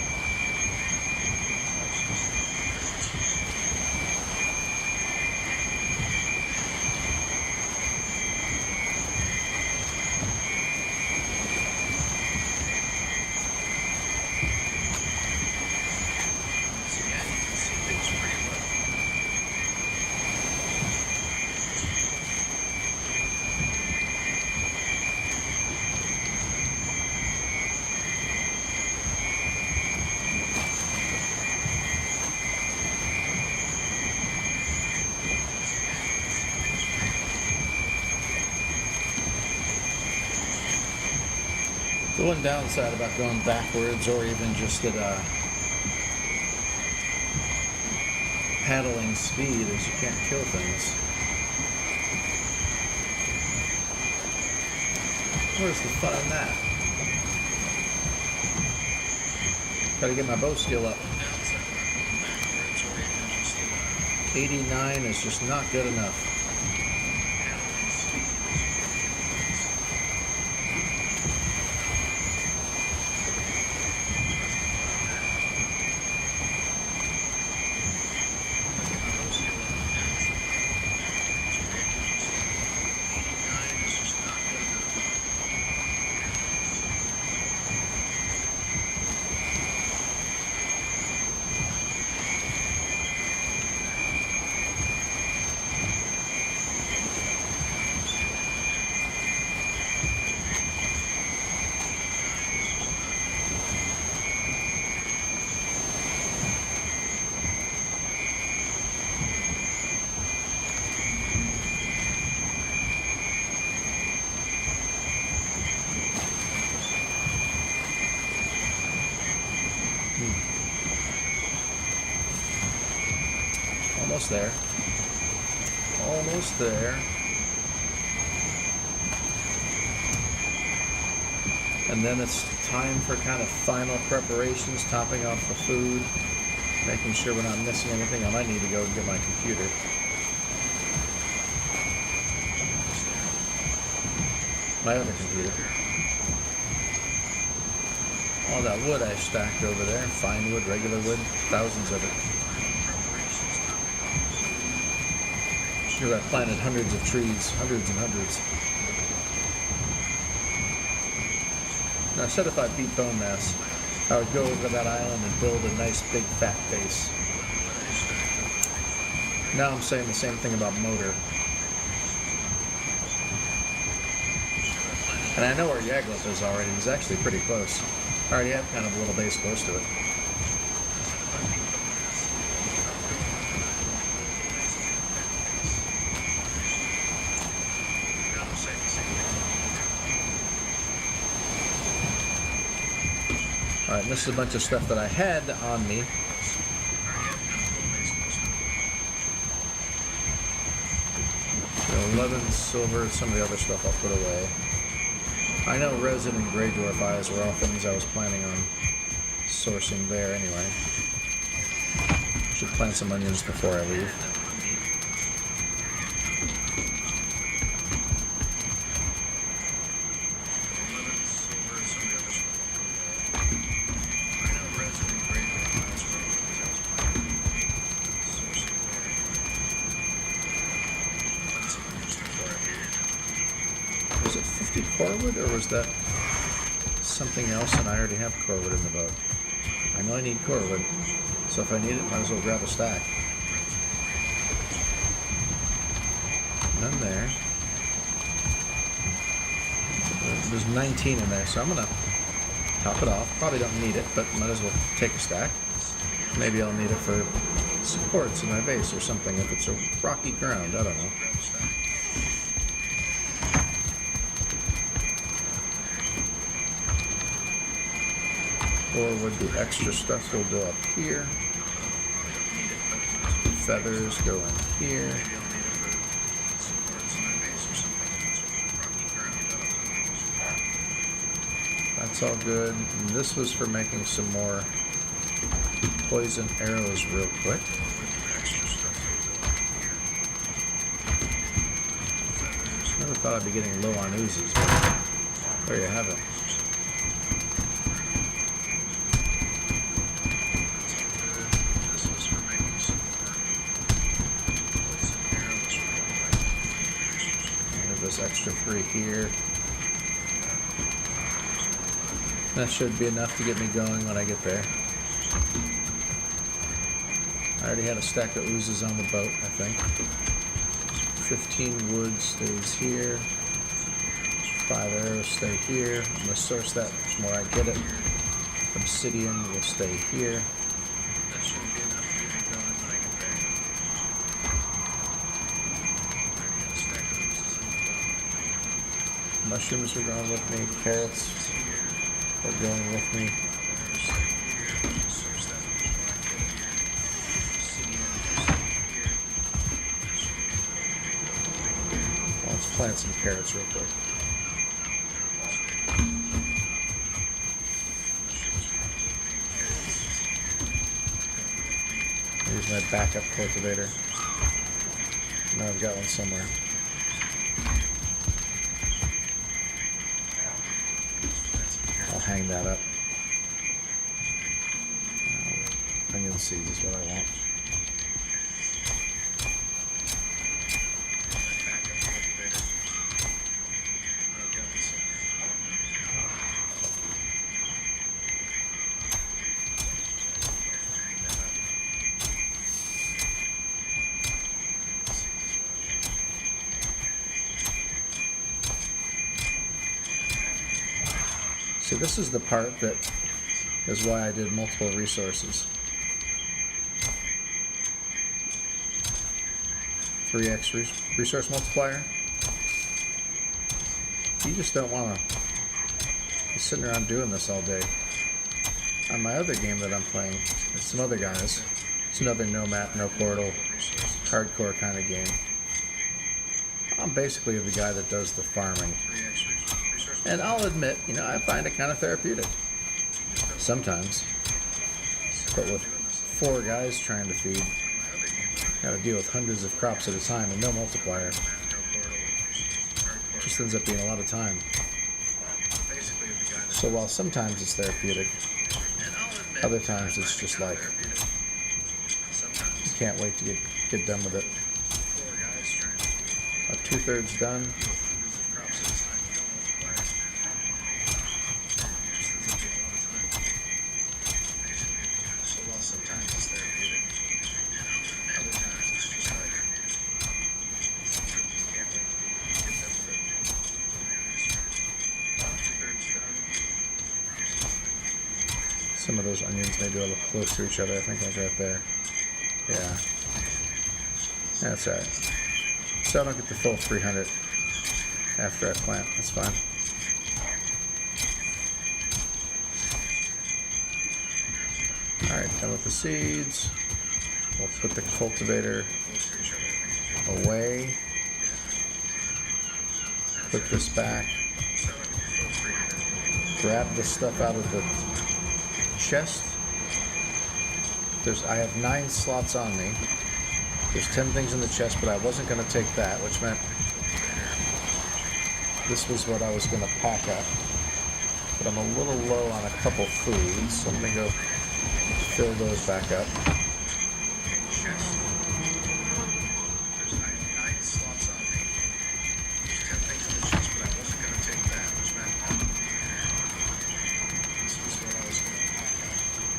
The one downside about going backwards or even just at paddling speed is you can't kill things. Where's the fun in that? Gotta get my bow skill up. 89 is just not good enough. Almost there. Almost there. And then it's time for kind of final preparations, topping off the food, making sure we're not missing anything. I might need to go and get my computer. My other computer. All that wood I stacked over there, fine wood, regular wood, thousands of it. Sure, I planted hundreds of trees, hundreds and hundreds. Now, I said if I beat bone mass, I would go over to that island and build a nice big fat base. Now I'm saying the same thing about motor. And I know where Yaglip is already. He's actually pretty close. I already have kind of a little base close to it. Alright, this is a bunch of stuff that I had on me. So 11 silver, some of the other stuff I'll put away. I know resin and gray dwarf eyes were all things I was planning on sourcing there anyway. Should plant some onions before I leave. Was it 50 corewood, or was that something else and I already have corewood in the boat? I know I need corewood, so if I need it, might as well grab a stack. None there. There's 19 in there, so I'm gonna top it off. Probably don't need it, but might as well take a stack. Maybe I'll need it for supports in my base or something if it's a rocky ground. I don't know. Or would the extra stuff will go up here? Feathers go in here. That's all good. And this was for making some more poison arrows real quick. Never thought I'd be getting low on oozes, but there you have it. This extra 3 here. That should be enough to get me going when I get there. I already had a stack of oozes on the boat, I think. 15 wood stays here. 5 arrows stay here. I'm going to source that from where I get it. Obsidian will stay here. That should be enough to get me going when I get there. Mushrooms are going with me. Carrots are going with me. Let's plant some carrots real quick. Here's my backup cultivator. Now I've got one somewhere. Hang that up. Onion seeds is what I want. So this is the part that is why I did multiple resources. 3x resource multiplier. You just don't want to be sitting around doing this all day. On my other game that I'm playing, with some other guys, it's another no map, no portal, hardcore kind of game. I'm basically the guy that does the farming. And I'll admit, I find it kind of therapeutic. Sometimes. But with 4 guys trying to feed, got to deal with hundreds of crops at a time and no multiplier. Just ends up being a lot of time. So while sometimes it's therapeutic, other times it's just like, you can't wait to get done with it. About 2/3 done. Some of those onions may be a little close to each other, I think, like right there. Yeah. That's alright. So I don't get the full 300 after I plant. That's fine. Alright, done with the seeds. We'll put the cultivator away. Put this back. Grab the stuff out of the chest. I have 9 slots on me. There's 10 things in the chest, but I wasn't going to take that, which meant this was what I was going to pack up. But I'm a little low on a couple foods, so I'm going to go fill those back up.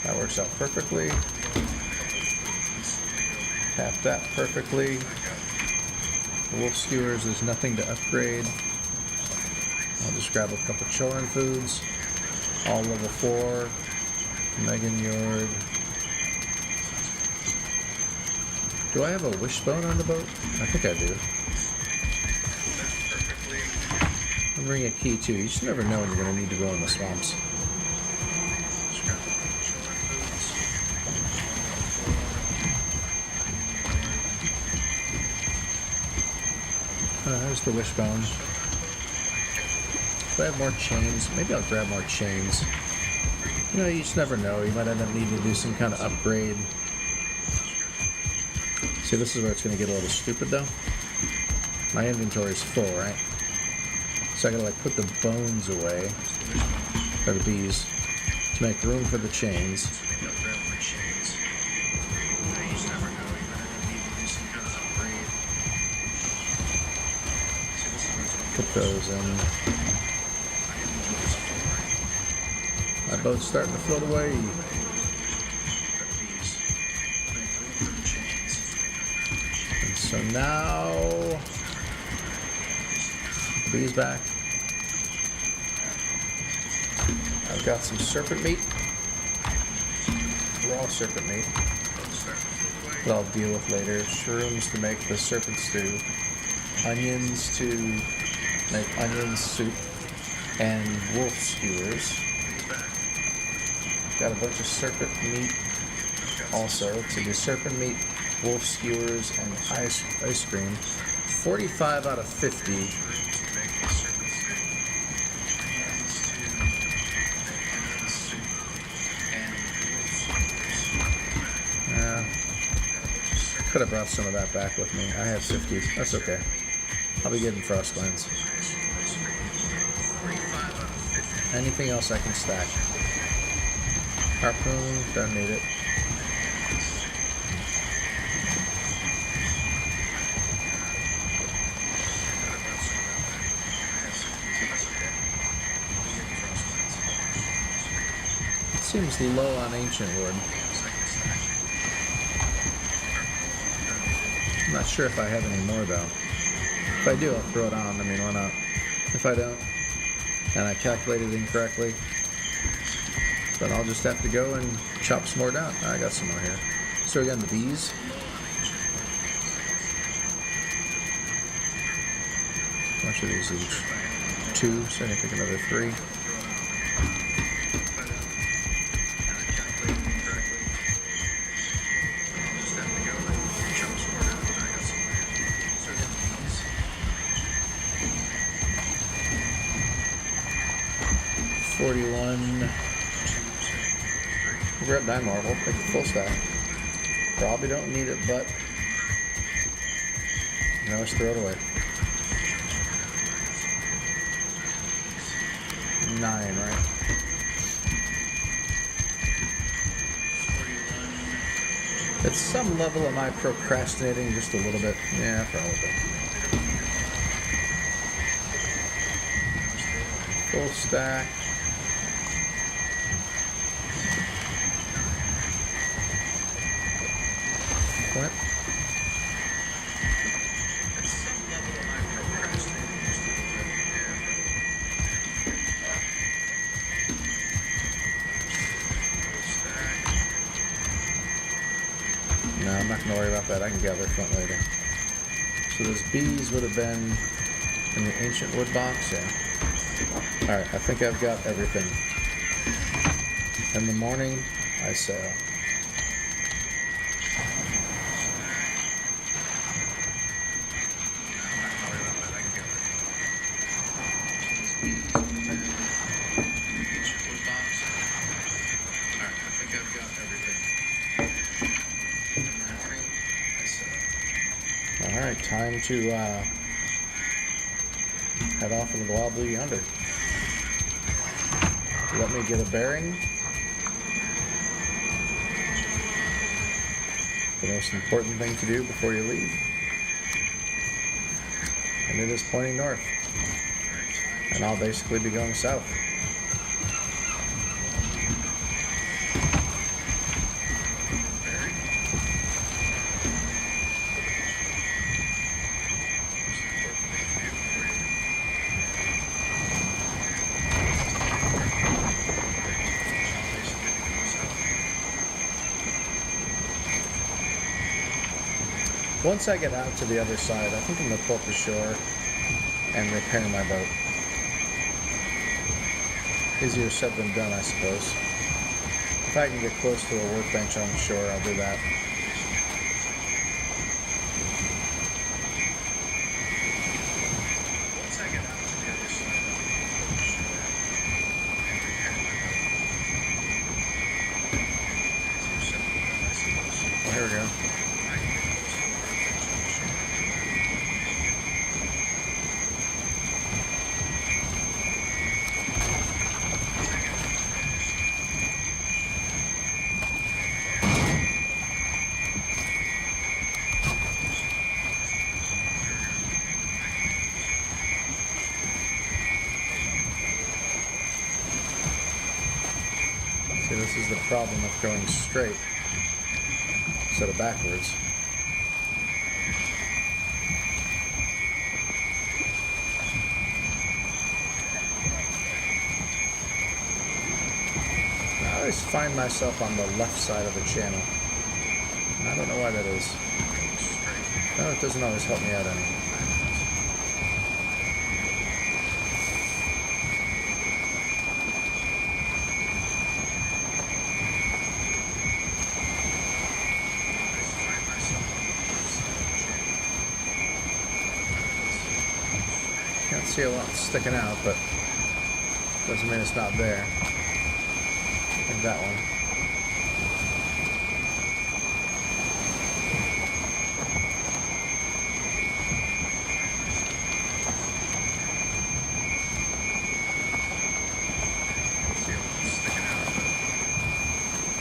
That works out perfectly. Tap that perfectly. The wolf skewers, there's nothing to upgrade. I'll just grab a couple children foods. All level 4. Megan Yord. Do I have a wishbone on the boat? I think I do. That's perfectly. I'm bringing a key too. You just never know when you're going to need to go in the swamps. Just grab the shoulder boots. There's the wishbone. If I have more chains, maybe I'll grab more chains. You know, you just never know. You might end up needing to do some kind of upgrade. See, this is where it's going to get a little stupid, though. My inventory is full, right? So I got to, like, put the bones away, or the bees, to make room for the chains. Maybe I'll grab more chains. You just never know. You might end up needing to do some kind of upgrade. So this is where it's going to Put those in. My boat's starting to float away. And so now, bees back. I've got some serpent meat, raw serpent meat, that I'll deal with later. Shrooms to make the serpent stew, onions to make onion soup, and wolf skewers. Got a bunch of serpent meat also to do serpent meat, wolf skewers, and ice cream. 45 out of 50. Could have brought some of that back with me. I have 50. That's okay. I'll be getting frost glands. Anything else I can stack? Harpoon, don't need it. Seems low on ancient wood. I'm not sure if I have any more though. If I do, I'll throw it on. I mean, why not? If I don't, and I calculated incorrectly, then I'll just have to go and chop some more down. I got some more here. So again, the bees. How much are these each? 2, so I can pick another 3. We'll grab 9 more. We'll pick the full stack. Probably don't need it, but now let's throw it away. 9, right? At some level, am I procrastinating just a little bit? Yeah, probably. Full stack. What? No, I'm not going to worry about that. I can gather front later. So those bees would have been in the ancient wood box, yeah. Alright, I think I've got everything. In the morning, I sail. Alright, time to head off into the wild blue yonder. Let me get a bearing. The most important thing to do before you leave. And it is pointing north. And I'll basically be going south. Once I get out to the other side, I think I'm going to pull up the shore and repair my boat. Easier said than done, I suppose. If I can get close to a workbench on the shore, I'll do that. Once I get out to the other side, I'll pull up the shore and repair my boat. Easier said than done, I suppose. Oh, here we go. I can get close to a workbench on the shore. See, this is the problem with going straight instead of backwards. I always find myself on the left side of the channel. I don't know why that is. No, it doesn't always help me out any. Can't see a lot sticking out, but doesn't mean it's not there. Like that one. See what's sticking out, but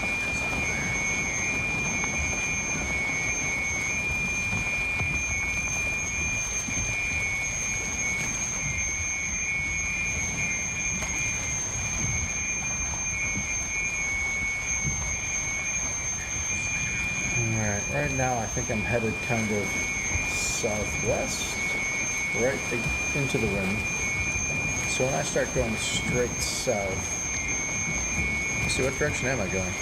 it's not there. Alright, right now I think I'm headed kind of southwest, right into the wind. So when I start going straight south, let's see, what direction am I going?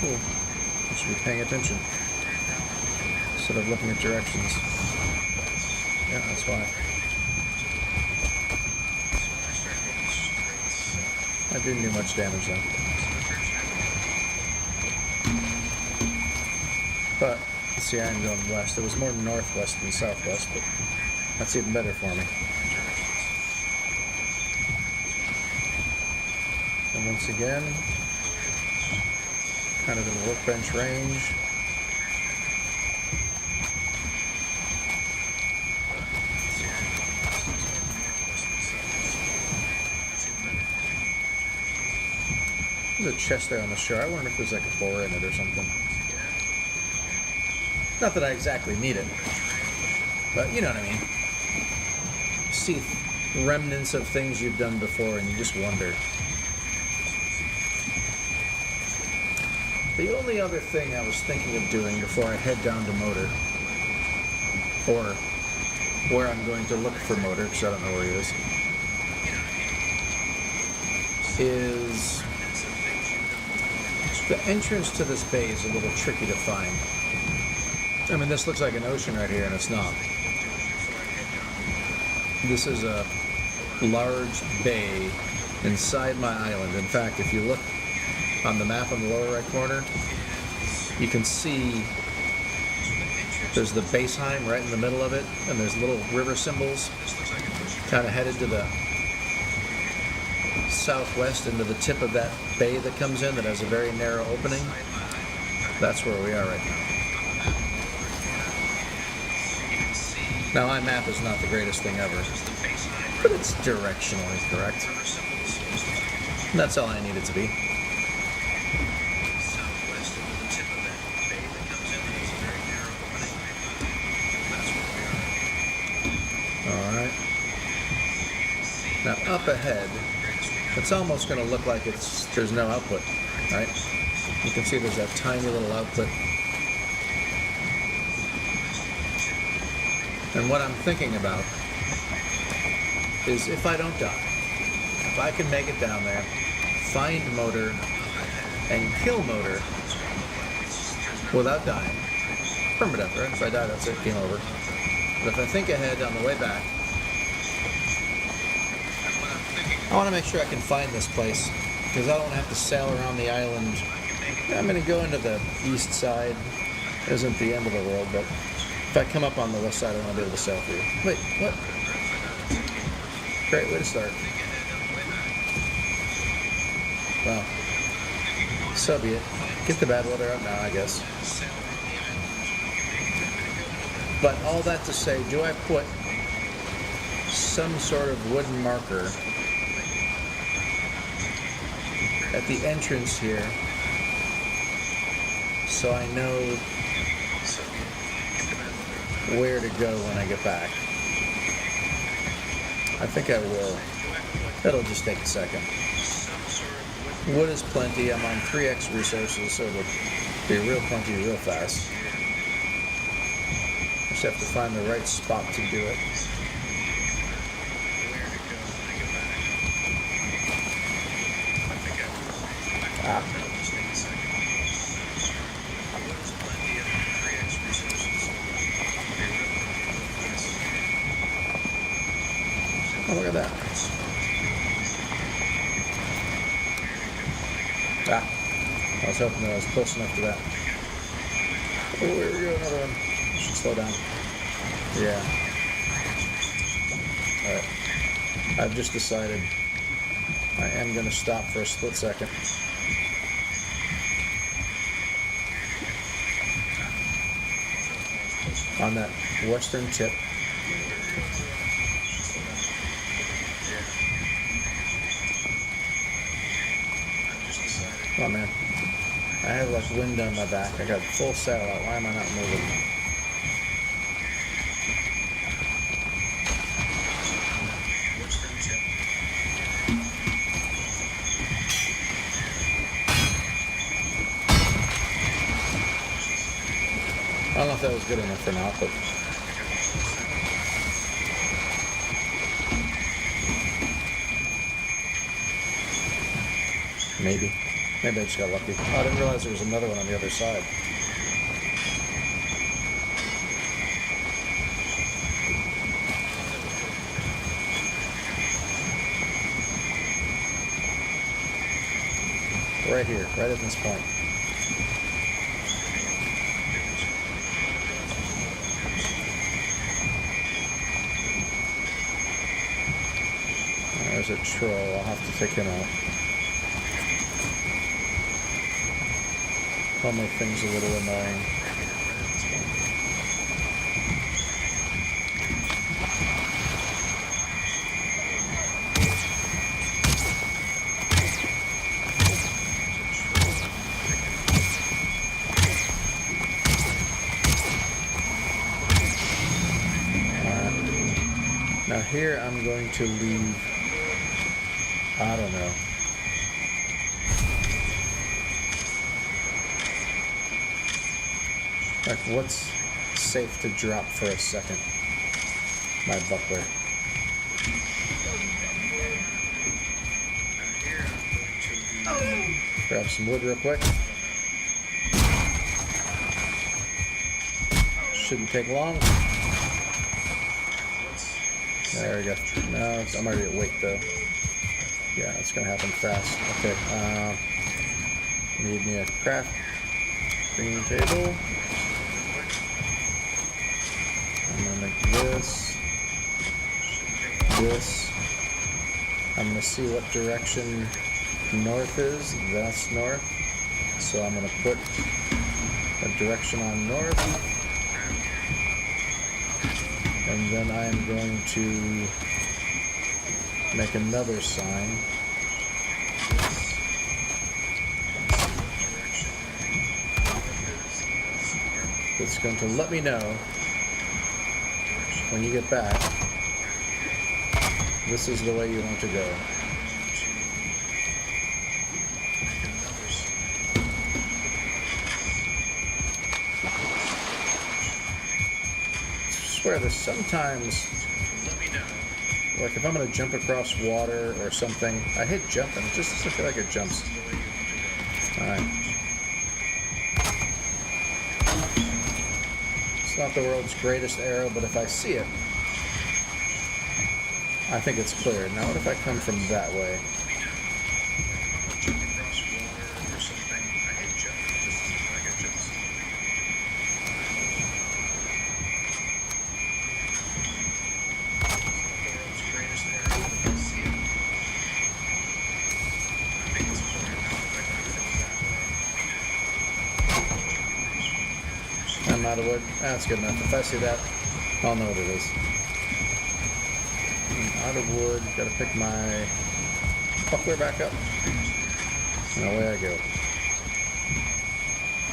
Cool. I should be paying attention instead of looking at directions. Yeah, that's why. I didn't do much damage though. But, see, I am going west. It was more northwest than southwest, but that's even better for me. And once again, kind of in workbench range. There's a chest there on the shore. I wonder if there's like a boar in it or something. Not that I exactly need it, but you know what I mean. See remnants of things you've done before and you just wonder. The only other thing I was thinking of doing before I head down to motor, or where I'm going to look for motor, because I don't know where he is the entrance to this bay is a little tricky to find. I mean, this looks like an ocean right here, and it's not. This is a large bay inside my island. In fact, if you look on the map on the lower right corner, you can see there's the Valheim right in the middle of it, and there's little river symbols kind of headed to the southwest into the tip of that bay that comes in that has a very narrow opening. That's where we are right now. Now, my map is not the greatest thing ever, but it's directionally correct. And that's all I need it to be. Alright. Now, up ahead, it's almost going to look like there's no output, right? You can see there's that tiny little output. And what I'm thinking about is if I don't die, if I can make it down there, find motor, and kill motor, without dying. Permadeath, right? If I die, that's it, game over. But if I think ahead on the way back, I want to make sure I can find this place, because I don't have to sail around the island. I'm going to go into the east side. It isn't the end of the world, but if I come up on the west side, I want to be able to sail through. Wait, what? Great way to start. Well, so be it. Get the bad weather out now, I guess. But all that to say, do I put some sort of wooden marker at the entrance here so I know where to go when I get back? I think I will. It'll just take a second. Wood is plenty. I'm on 3x resources, so it'll be real plenty real fast. Just have to find the right spot to do it. Ah. Oh, look at that. Ah. I was hoping that I was close enough to that. Oh, here we go, another one. I should slow down. Yeah. Alright. I've just decided I am going to stop for a split second. On that western tip. Come on, man. I have like wind on my back. I got full sail out. Why am I not moving? I don't know if that was good enough or not, but maybe. Maybe I just got lucky. Oh, I didn't realize there was another one on the other side. Right here, right at this point. There's a troll. I'll have to take him out. I'll make things a little annoying. Alright. Now here I'm going to leave, I don't know. Like, what's safe to drop for a second? My buckler. Grab some wood real quick. Shouldn't take long. There we go. No, I'm already at weight though. Yeah, it's gonna happen fast. Okay. Need me a crafting table. I'm gonna make this. I'm gonna see what direction north is. That's north. So I'm gonna put a direction on north. And then I'm going to make another sign. That's going to let me know when you get back, this is the way you want to go. I swear there's sometimes, like if I'm going to jump across water or something, I hit jump and it just doesn't feel like it jumps. Alright. It's not the world's greatest arrow, but if I see it, I think it's clear. Now what if I come from that way? Jump across water or something. I hate jump. Just I get jumps. The world's greatest area. If I see it, I think it's clear. Now if I come from that way. I'm out of wood. That's good enough. If I see that, I'll know what it is. I'm out of wood. Gotta pick my buckler back up. And away I go.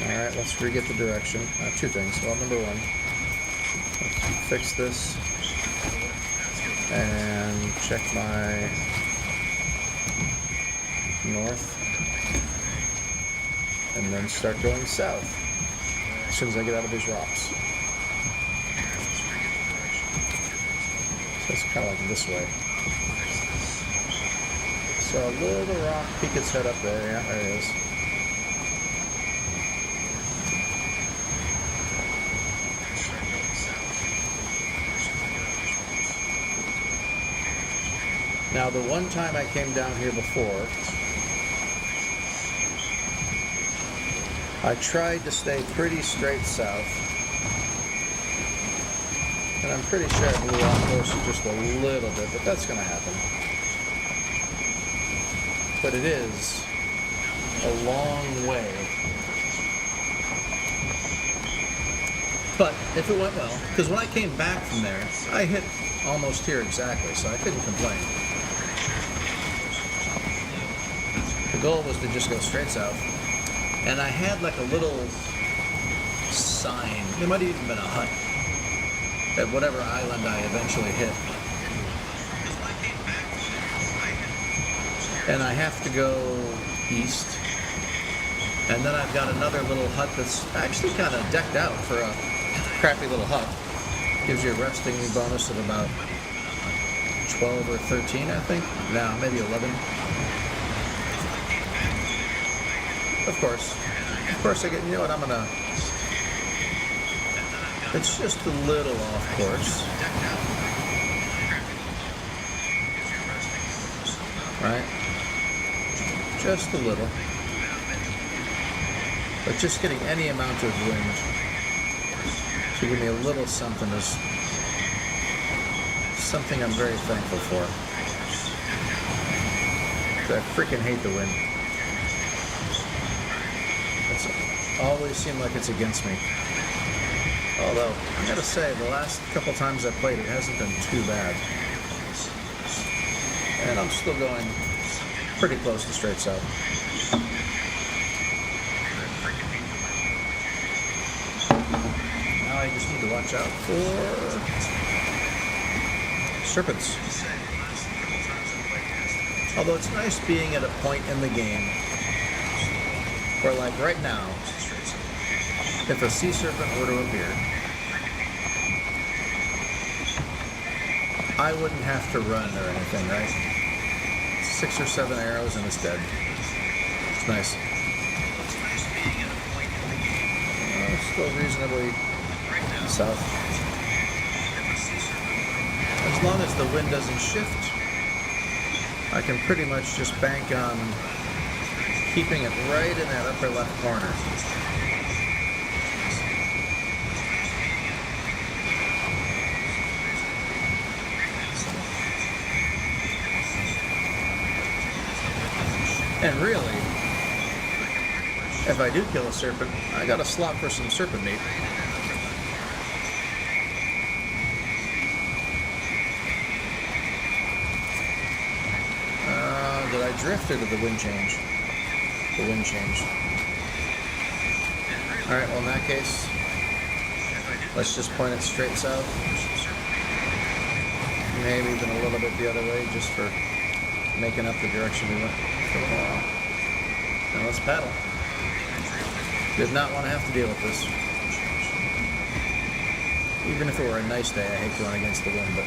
Alright, let's re-get the direction. Two things. Well, number one, let's fix this. And check my north. And then start going south. As soon as I get out of these rocks. So it's kind of like this way. So a little rock peek its head up there. Yeah, there it is. Now the one time I came down here before, I tried to stay pretty straight south. And I'm pretty sure I blew off course just a little bit, but that's going to happen. But it is a long way. But if it went well, because when I came back from there, I hit almost here exactly, so I couldn't complain. The goal was to just go straight south. And I had like a little sign, there might have even been a hut, at whatever island I eventually hit. And I have to go east. And then I've got another little hut that's actually kind of decked out for a crappy little hut. Gives you a resting bonus of about 12 or 13, I think. No, maybe 11. Of course I get, you know what, I'm gonna, it's just a little off course. Right? Just a little. But just getting any amount of wind to give me a little something is something I'm very thankful for. I freaking hate the wind. It's always seemed like it's against me. Although, I gotta say, the last couple times I played, it hasn't been too bad. And I'm still going pretty close to straight south. Now I just need to watch out for serpents. Although it's nice being at a point in the game where, like right now, if a sea serpent were to appear, I wouldn't have to run or anything, right? 6 or 7 arrows and it's dead. It's nice. Still reasonably south. As long as the wind doesn't shift, I can pretty much just bank on keeping it right in that upper left corner. And really, if I do kill a serpent, I got a slot for some serpent meat. Did I drift or did the wind change? The wind changed. Alright, well in that case, let's just point it straight south. Maybe even a little bit the other way, just for making up the direction we went for a while. Now let's paddle. Did not want to have to deal with this. Even if it were a nice day, I hate going against the wind, but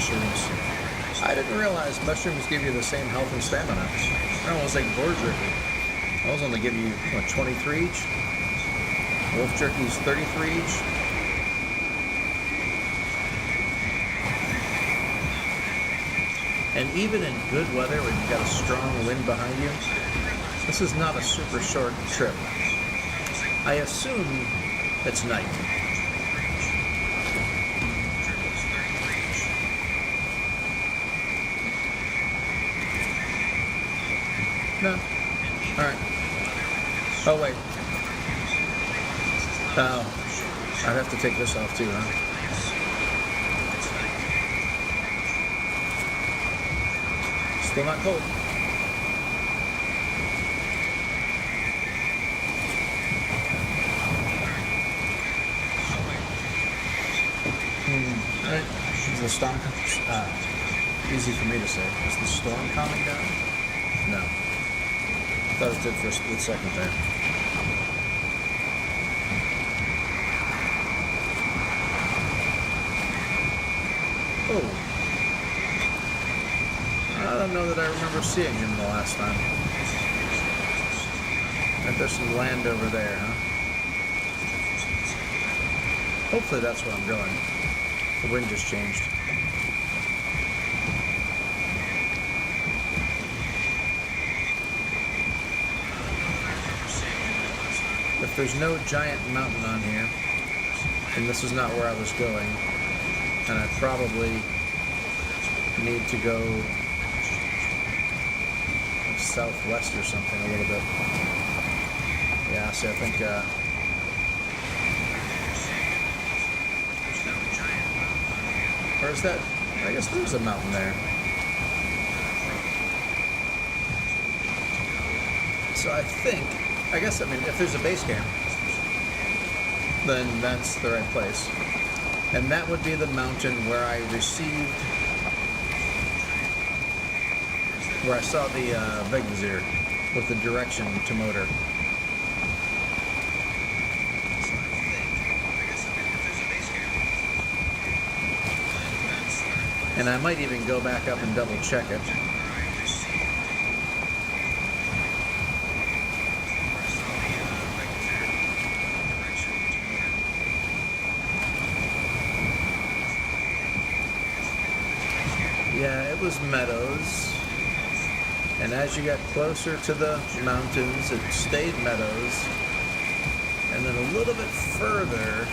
mushrooms. I didn't realize mushrooms give you the same health and stamina. I almost like boar jerky. Those only give you, what, 23 each? Wolf jerky's 33 each. And even in good weather, when you've got a strong wind behind you, this is not a super short trip. I assume it's night. No. Alright. Oh, wait. Oh. I'd have to take this off too, huh? Still not cold. Alright. Is the storm easy for me to say? Is the storm calming down? No. I thought it did for a split second there. Oh. I don't know that I remember seeing him the last time. I think there's some land over there, huh? Hopefully that's where I'm going. The wind just changed. If there's no giant mountain on here, and this is not where I was going, and I probably need to go southwest or something a little bit. Yeah, see, I think, where's that? I guess there's a mountain there. So I guess, if there's a base camp, then that's the right place. And that would be the mountain where I saw the Vegvizir with the direction to motor. And I might even go back up and double check it. Yeah, it was meadows. And as you got closer to the mountains, it stayed meadows. And then a little bit further,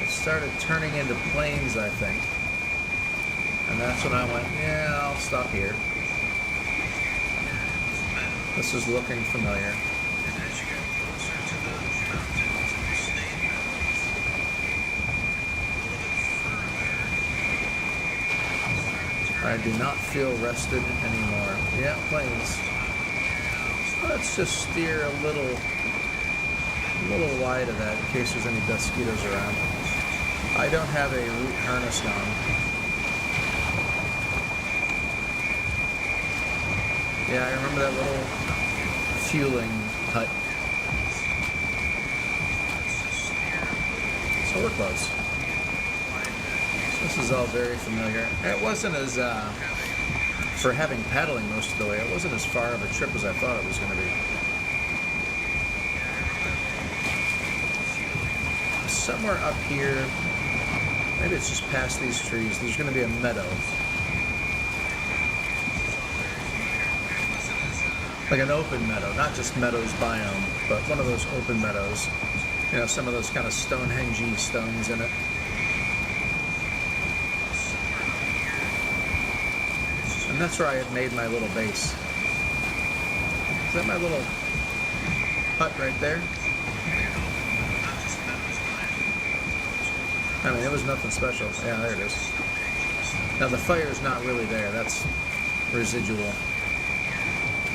it started turning into plains, I think. And that's when I went, yeah, I'll stop here. This is looking familiar. I do not feel rested anymore. Yeah, plains. Let's just steer a little wide of that in case there's any mosquitoes around. I don't have a root harness on. Yeah, I remember that little fueling hut. So we're close. This is all very familiar. It wasn't as, for having paddling most of the way, it wasn't as far of a trip as I thought it was going to be. Somewhere up here, maybe it's just past these trees, there's going to be a meadow. Like an open meadow, not just meadows biome, but one of those open meadows. You know, some of those kind of Stonehenge-y stones in it. And that's where I had made my little base. Is that my little hut right there? I mean, it was nothing special. Yeah, there it is. Now the fire's not really there, that's residual.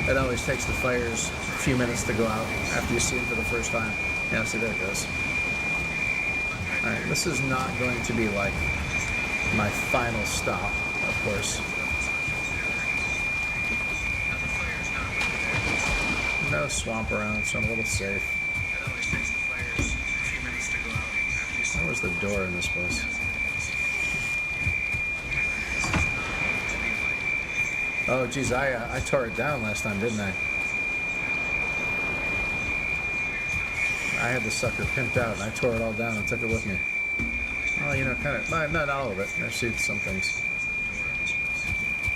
It always takes the fires a few minutes to go out after you see them for the first time. Yeah, see, there it goes. Alright, this is not going to be like my final stop, of course. No swamp around, so I'm a little safe. Where was the door in this place? Oh, geez, I tore it down last time, didn't I? I had the sucker pimped out, and I tore it all down and took it with me. Well, you know, kind of, not all of it. I've seen some things.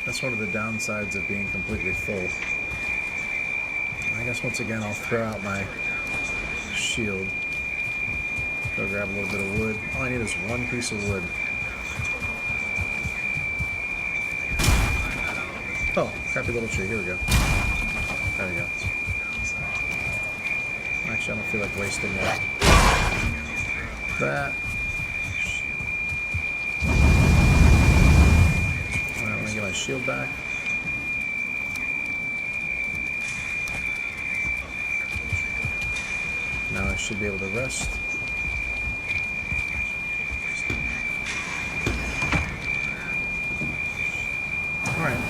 That's one of the downsides of being completely full. I guess once again I'll throw out my shield. Go grab a little bit of wood. All I need is one piece of wood. Oh, crappy little tree. Here we go. There we go. Actually, I don't feel like wasting that. Alright, I'm gonna get my shield back. Now I should be able to rest. Alright.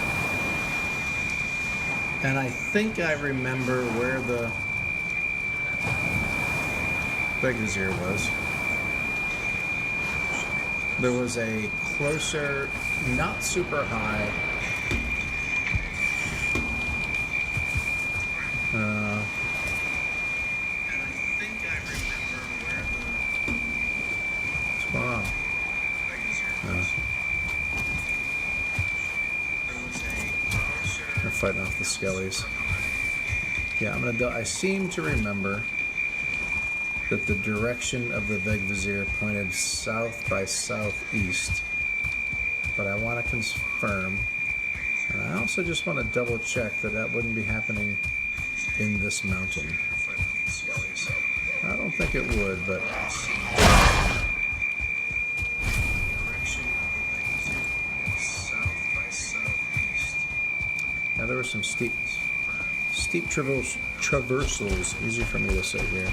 And I think I remember where the big vizier was. There was a closer, not super high, and I think I remember where the... What's going on? They're fighting off the skellies. Yeah, I seem to remember that the direction of the Vegvizir pointed south by southeast, but I want to confirm, and I also just want to double check that that wouldn't be happening in this mountain. I don't think it would, but now there were some steep traversals, easy for me to say here.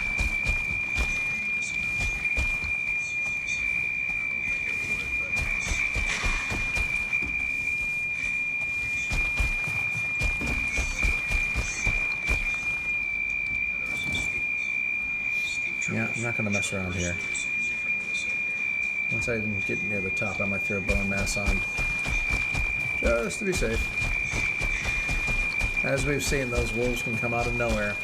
Yeah, I'm not going to mess around here. Once I get near the top, I might throw bone mass on, just to be safe. As we've seen, those wolves can come out of nowhere,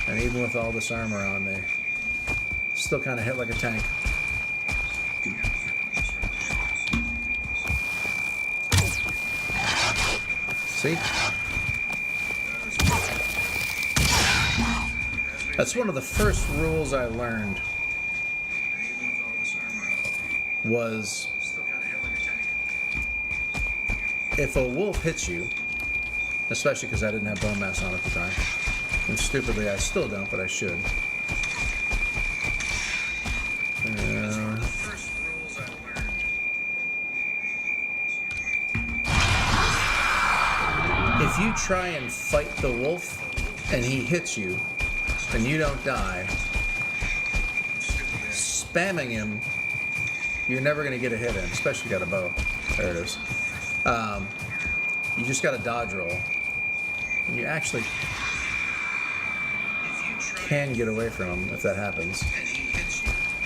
and even with all this armor on, they still kind of hit like a tank. See? That's one of the first rules I learned, was if a wolf hits you, especially because I didn't have bone mass on at the time, and stupidly I still don't, but I should. If you try and fight the wolf and he hits you and you don't die, spamming him, you're never going to get a hit in, especially if you got a bow. There it is. You just got a dodge roll. And you actually can get away from him if that happens.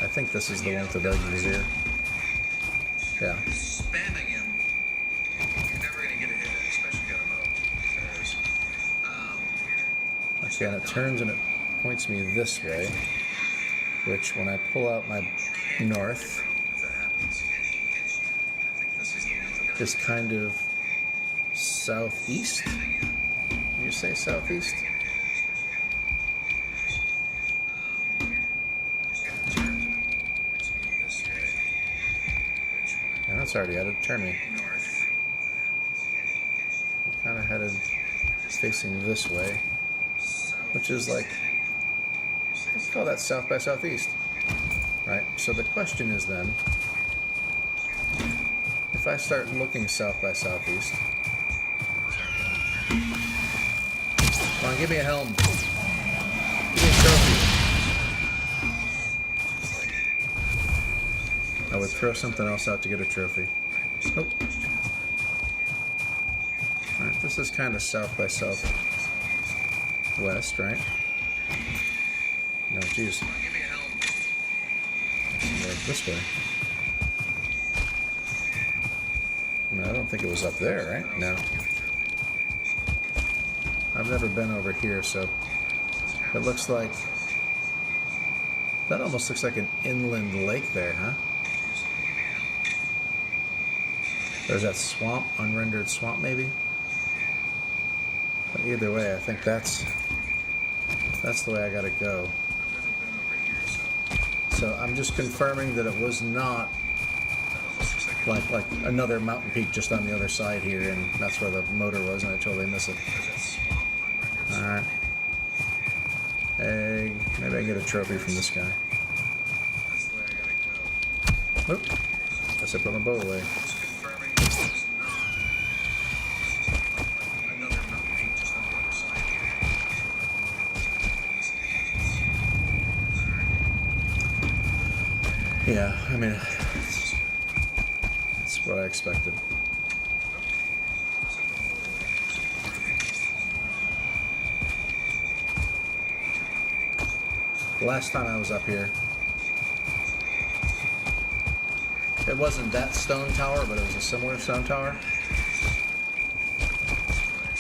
I think this is the one with the Belgian Vizier. Yeah. Spamming him, you're never going to get a hit in, especially if you got a bow. Okay, and it turns and it points me this way, which when I pull out my north is kind of southeast. You say southeast? And it's already headed. Turn me. I'm kind of headed facing this way, which is like, let's call that south by southeast. Right? So the question is then, if I start looking south by southeast, come on, give me a helm. Give me a trophy. I would throw something else out to get a trophy. Oh. Alright, this is kind of south by southwest, right? No, geez. This way. No, I don't think it was up there, right? No. I've never been over here, so it looks like... That almost looks like an inland lake there, huh? There's that swamp, unrendered swamp maybe? But either way, I think that's the way I gotta go. So I'm just confirming that it was not like another mountain peak just on the other side here, and that's where the motor was, and I totally missed it. Alright. Egg. Maybe I can get a trophy from this guy. Oop. Guess I put my bow away. Yeah, I mean, that's what I expected. The last time I was up here, it wasn't that stone tower, but it was a similar stone tower.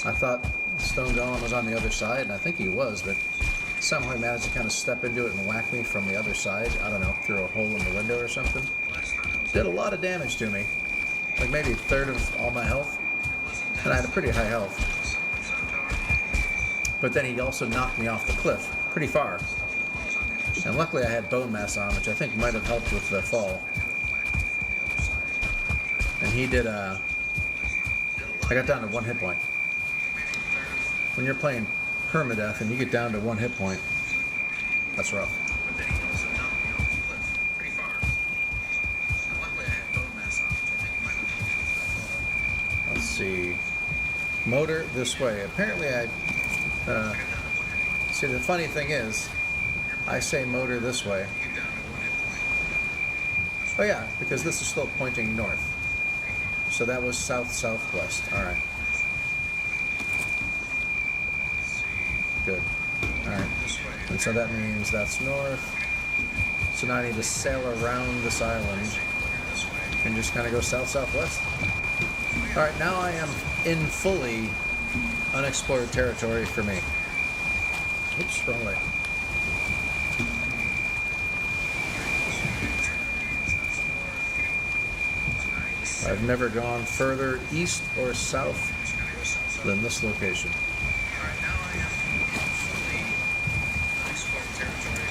I thought Stone Golem was on the other side, and I think he was, but somehow he managed to kind of step into it and whack me from the other side. I don't know, through a hole in the window or something. Did a lot of damage to me. Like maybe a third of all my health. And I had a pretty high health. But then he also knocked me off the cliff pretty far. And luckily I had bone mass on, which I think might have helped with the fall. And he did, I got down to 1 hit point. When you're playing permadeath and you get down to 1 hit point, that's rough. Let's see. Motor this way. Apparently see, the funny thing is, I say motor this way. Oh yeah, because this is still pointing north. So that was south-southwest. Alright. Good. Alright. And so that means that's north. So now I need to sail around this island and just kind of go south-southwest. Alright, now I am in fully unexplored territory for me. Oops, wrong way. I've never gone further east or south than this location.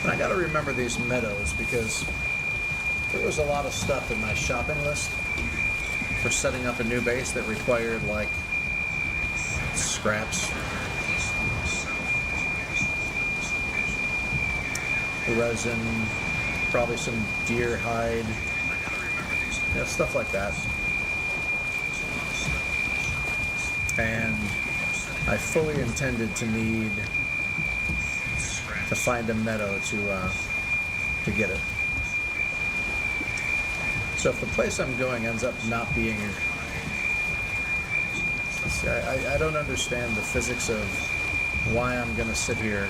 And I gotta remember these meadows because there was a lot of stuff in my shopping list for setting up a new base that required like scraps, resin, probably some deer hide, stuff like that. And I fully intended to need to find a meadow to get it. So if the place I'm going ends up not being, see, I don't understand the physics of why I'm going to sit here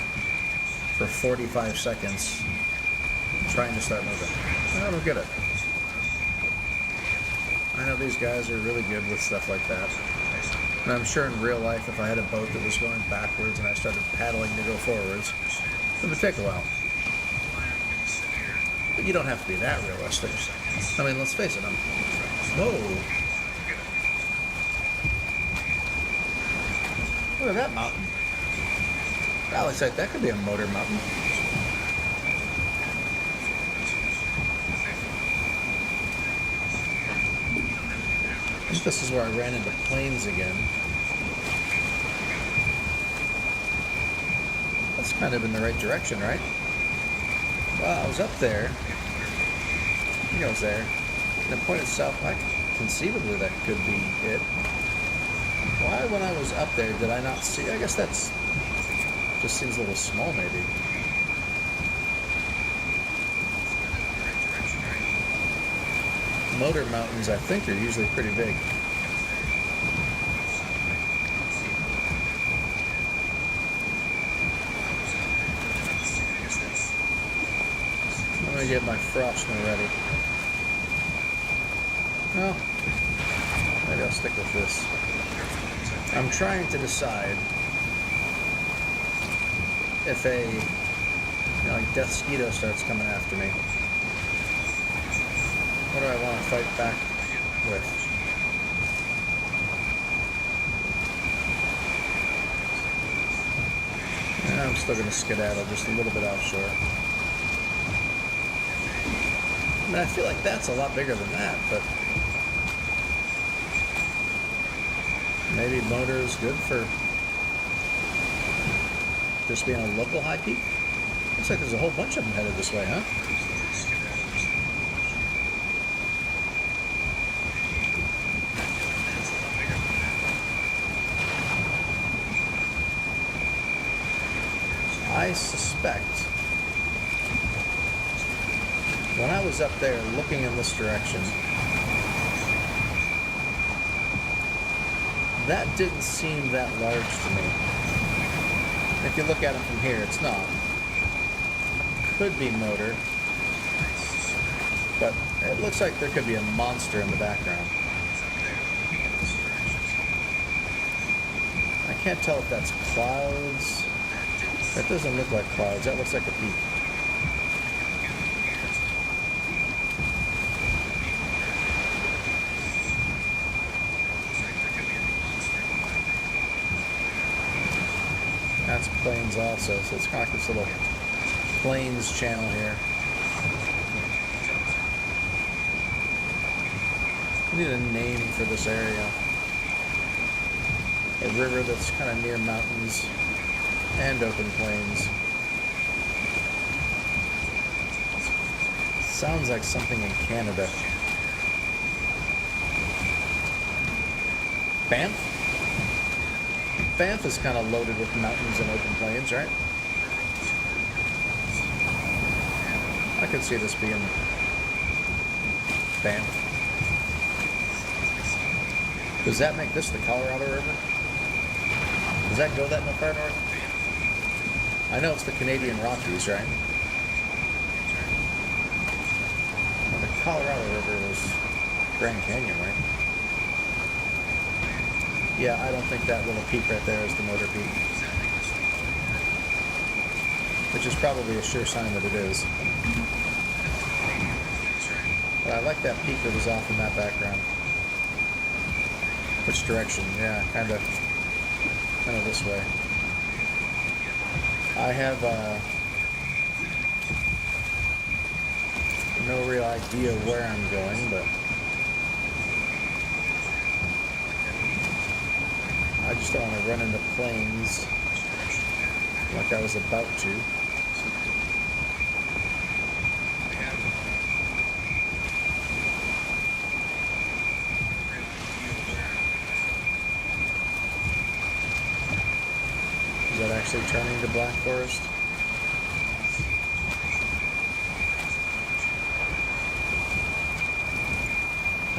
for 45 seconds trying to start moving. I don't get it. I know these guys are really good with stuff like that. And I'm sure in real life, if I had a boat that was going backwards and I started paddling to go forwards, it would take a while. But you don't have to be that realistic. I mean, let's face it, Whoa! Look at that mountain. Alex, that could be a motor mountain. I think this is where I ran into planes again. That's kind of in the right direction, right? Well, I was up there. I think I was there. And it pointed south. Conceivably, that could be it. Why, when I was up there, did I not see? I guess that's just seems a little small, maybe. Motor mountains, I think, are usually pretty big. I'm gonna get my Frostner ready. Well, maybe I'll stick with this. I'm trying to decide if a like Death Skeeto starts coming after me. What do I want to fight back with? I'm still going to skedaddle just a little bit offshore. I mean, I feel like that's a lot bigger than that, but maybe motor is good for just being a local high peak. Looks like there's a whole bunch of them headed this way, huh? I suspect when I was up there looking in this direction, that didn't seem that large to me. If you look at it from here, it's not. Could be motor, but it looks like there could be a monster in the background. I can't tell if that's clouds. That doesn't look like clouds. That looks like a peak. That's plains also, so it's kind of like this little plains channel here. We need a name for this area. A river that's kind of near mountains and open plains. Sounds like something in Canada. Banff? Banff is kind of loaded with mountains and open plains, right? I could see this being Banff. Does that make this the Colorado River? Does that go that far north? I know it's the Canadian Rockies, right? Well, the Colorado River was Grand Canyon, right? Yeah, I don't think that little peak right there is the motor peak. Which is probably a sure sign that it is. But I like that peak that was off in that background. Which direction? Yeah, kind of this way. I have no real idea where I'm going, but I just don't want to run into planes like I was about to. Is that actually turning to Black Forest?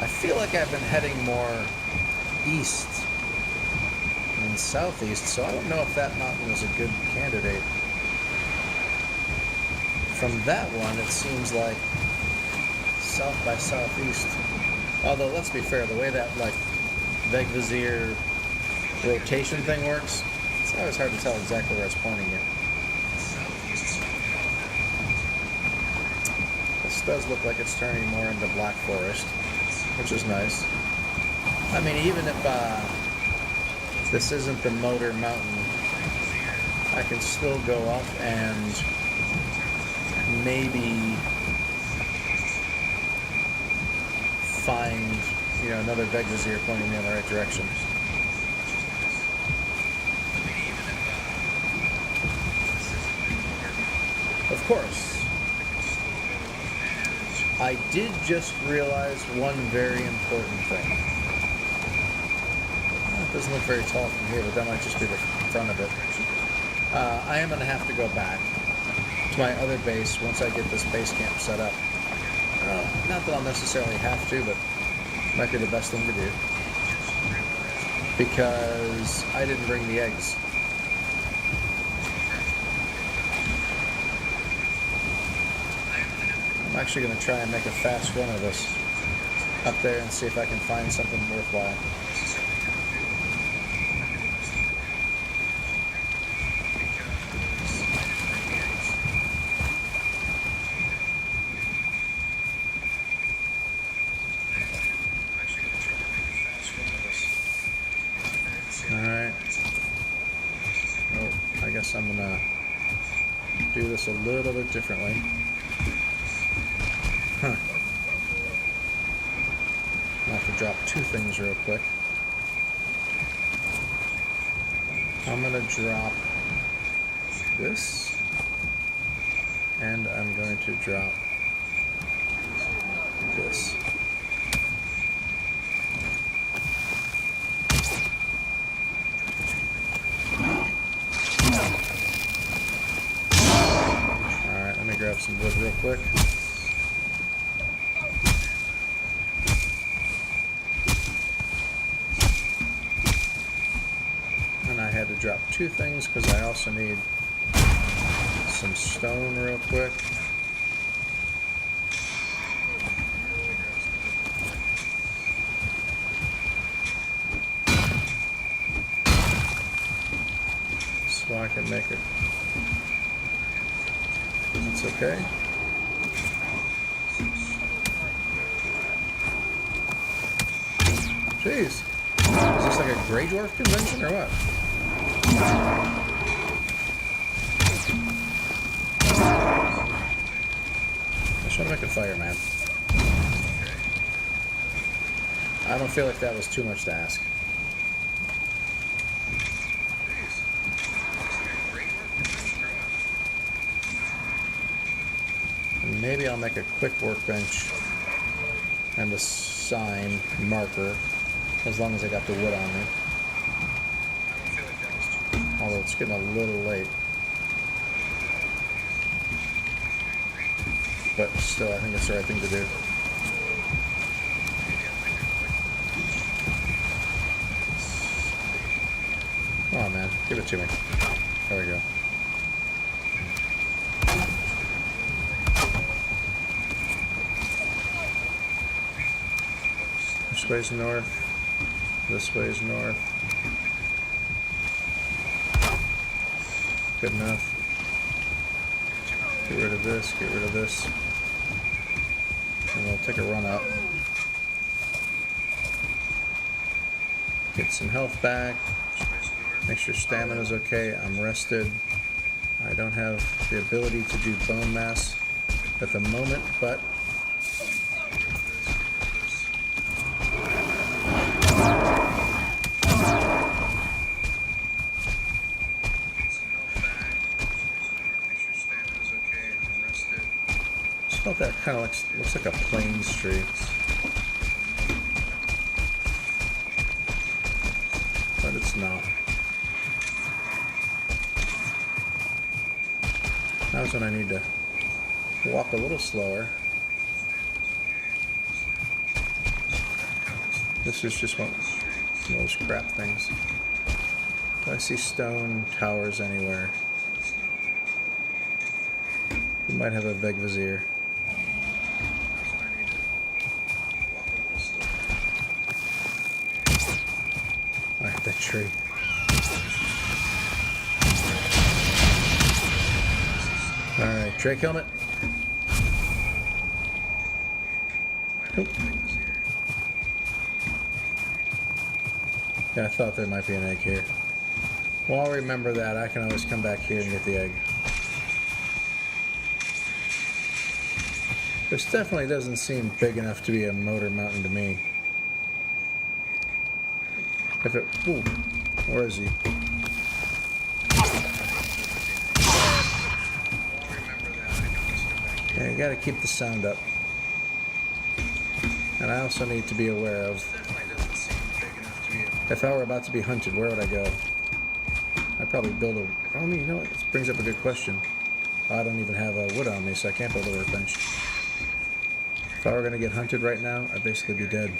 I feel like I've been heading more east than southeast, so I don't know if that mountain is a good candidate. From that one, it seems like south by southeast. Although, let's be fair, the way that like Vegvizier rotation thing works, it's always hard to tell exactly where it's pointing you. This does look like it's turning more into Black Forest, which is nice. I mean, even if this isn't the motor mountain, I can still go up and maybe find, another Vegvizier pointing me in the right direction. Of course, I did just realize one very important thing. It doesn't look very tall from here, but that might just be the front of it. I am going to have to go back to my other base once I get this base camp set up. Not that I'll necessarily have to, but it might be the best thing to do. Because I didn't bring the eggs. I'm actually going to try and make a fast run of this up there and see if I can find something worthwhile. do this a little bit differently. Huh. I'll have to drop two things real quick. I'm gonna drop this, and I'm going to drop this. Alright, let me grab some wood real quick. And I had to drop two things because I also need some stone real quick. So I can make it. It's okay. Jeez. Is this like a Grey Dwarf convention or what? I just want to make a fire, man. I don't feel like that was too much to ask. And maybe I'll make a quick workbench and a sign marker as long as I got the wood on me. Although it's getting a little late. But still, I think it's the right thing to do. Come on, man. Give it to me. There we go. This way's north. This way's north. Good enough. Get rid of this, get rid of this. And we'll take a run up. Get some health back. Make sure stamina's okay. I'm rested. I don't have the ability to do bone mass at the moment, but that kind of looks like a plain street. But it's not. Now's when I need to walk a little slower. This is just one of those crap things. Do I see stone towers anywhere? We might have a Vegvizier. Alright, that tree. Alright, Drake helmet. Nope. Yeah, I thought there might be an egg here. Well, I'll remember that. I can always come back here and get the egg. This definitely doesn't seem big enough to be a motor mountain to me. If it... Ooh, where is he? Yeah, you gotta keep the sound up. And I also need to be aware of... If I were about to be hunted, where would I go? I'd probably build a... I mean, you know what? This brings up a good question. I don't even have a wood on me, so I can't build a workbench. If I were gonna get hunted right now, I'd basically be dead.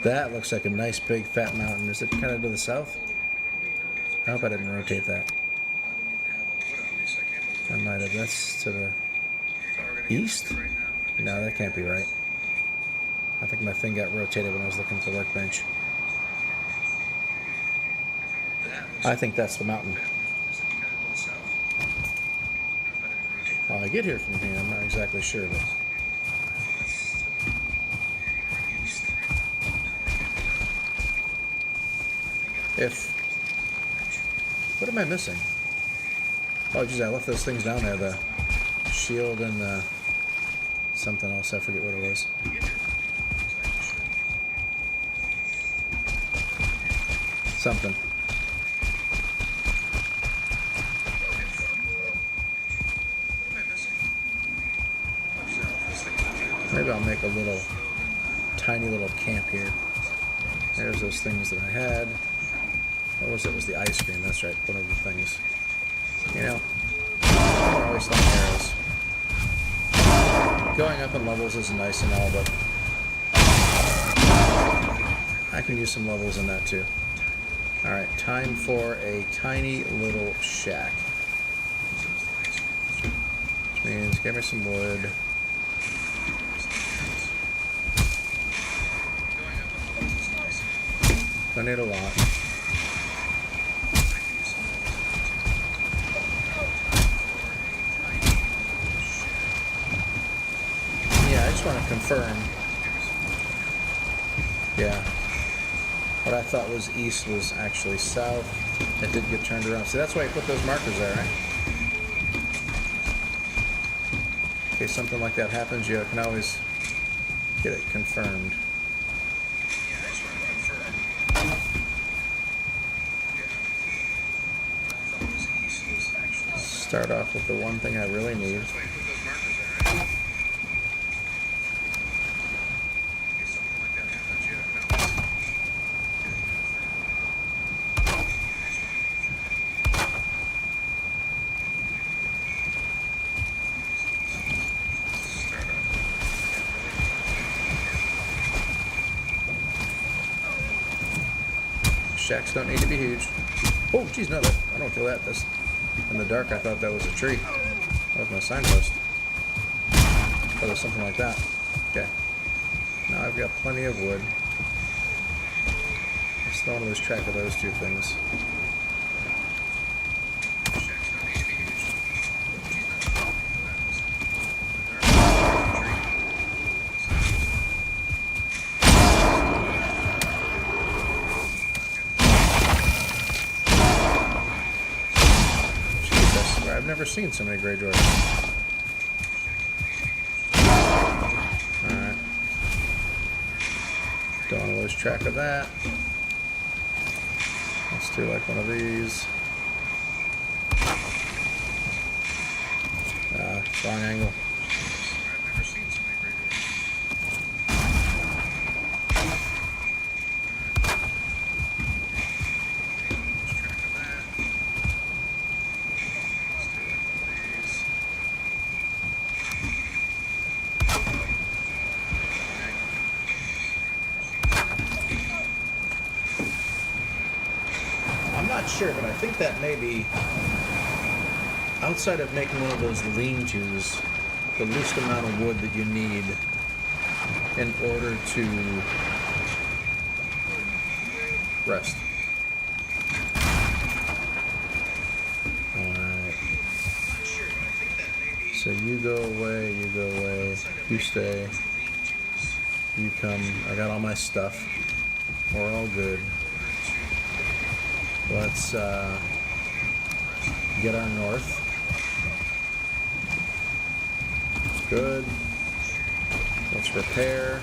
That looks like a nice big fat mountain. Is it kind of to the south? I hope I didn't rotate that. I might have. That's to the east? No, that can't be right. I think my thing got rotated when I was looking for the workbench. I think that's the mountain. Well, I get here from here. I'm not exactly sure, but... if... What am I missing? Oh, geez, I left those things down there. The shield and the... something else. I forget what it was. Something. Maybe I'll make a little, tiny little camp here. There's those things that I had. What was it? It was the ice cream. That's right. One of the things. You know, I always thought arrows. Going up in levels is nice and all, but I can use some levels in that too. Alright, time for a tiny little shack. Which means give me some wood. Don't need a lot. Yeah, I just want to confirm. Yeah. What I thought was east was actually south. It did get turned around. See, that's why I put those markers there, right? In case something like that happens, you can always get it confirmed. Start off with the one thing I really need. Shacks don't need to be huge. Oh, geez, no, I don't feel that. That's, in the dark, I thought that was a tree. That was my signpost. Or there's something like that. Okay. Now I've got plenty of wood. I still want to lose track of those two things. I've never seen so many Grey Jordans. Alright. Don't want to lose track of that. Let's do like one of these. Wrong angle. I'm not sure, but I think that may be, outside of making one of those lean-tos, the least amount of wood that you need in order to rest. Alright. So you go away, you stay, you come. I got all my stuff. We're all good. Let's get our north. Good. Let's repair.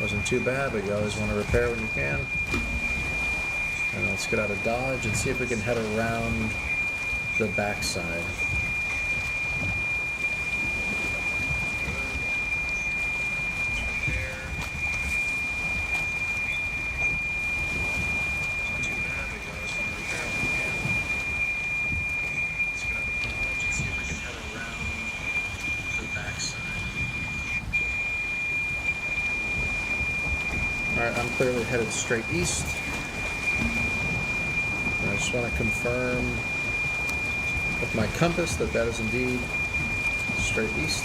Wasn't too bad, but you always want to repair when you can. And let's get out of Dodge and see if we can head around the backside. Alright, I'm clearly headed straight east. And I just want to confirm with my compass that that is indeed straight east.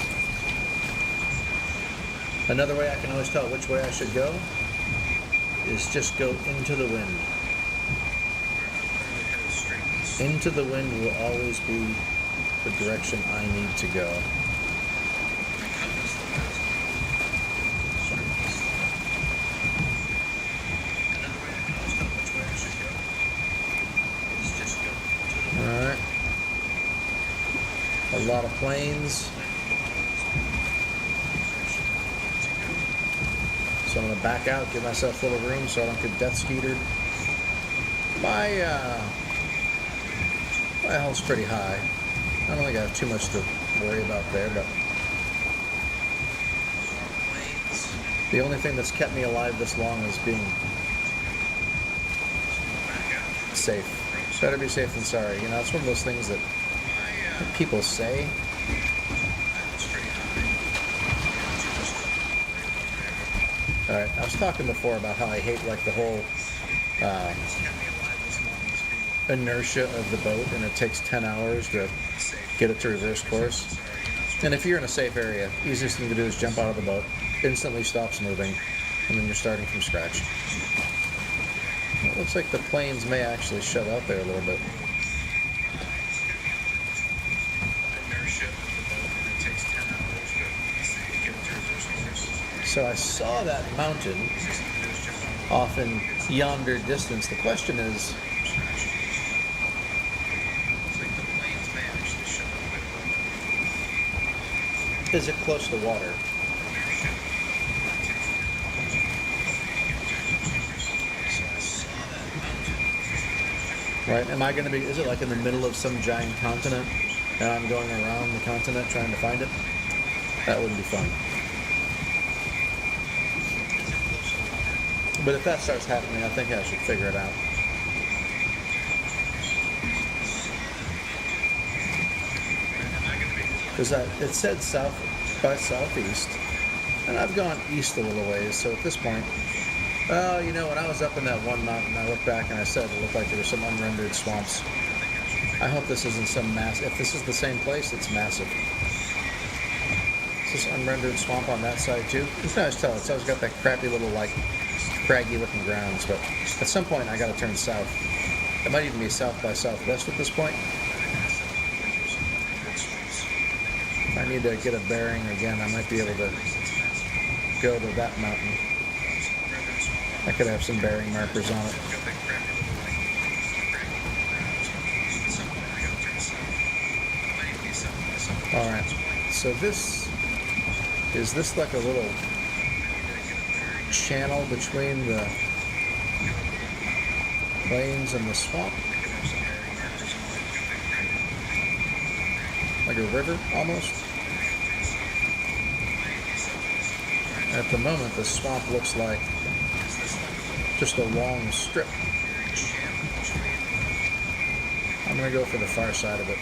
Another way I can always tell which way I should go is just go into the wind. Into the wind will always be the direction I need to go. A lot of planes. So I'm going to back out, give myself a little room so I don't get death skeetered. My health's pretty high. I don't think I have too much to worry about there, but the only thing that's kept me alive this long is being safe. Better be safe than sorry. You know, it's one of those things that people say. Alright, I was talking before about how I hate like the whole inertia of the boat, and it takes 10 hours to get it to reverse course. And if you're in a safe area, easiest thing to do is jump out of the boat, instantly stops moving, and then you're starting from scratch. It looks like the planes may actually shut out there a little bit. So I saw that mountain off in yonder distance. The question is, is it close to water? Right? Am I going to be, is it like in the middle of some giant continent and I'm going around the continent trying to find it? That wouldn't be fun. But if that starts happening, I think I should figure it out. Because it said south by southeast, and I've gone east a little ways, so at this point, well, you know, when I was up in that one mountain, I looked back and I said it looked like there were some unrendered swamps. I hope this isn't some mass. If this is the same place, it's massive. Is this unrendered swamp on that side too? You can always tell. It's always got that crappy little, like, craggy looking grounds, but at some point I gotta turn south. It might even be south by southwest at this point. If I need to get a bearing again, I might be able to go to that mountain. I could have some bearing markers on it. Alright, so is this like a little channel between the plains and the swamp? Like a river, almost? At the moment, the swamp looks like just a long strip. I'm going to go for the far side of it.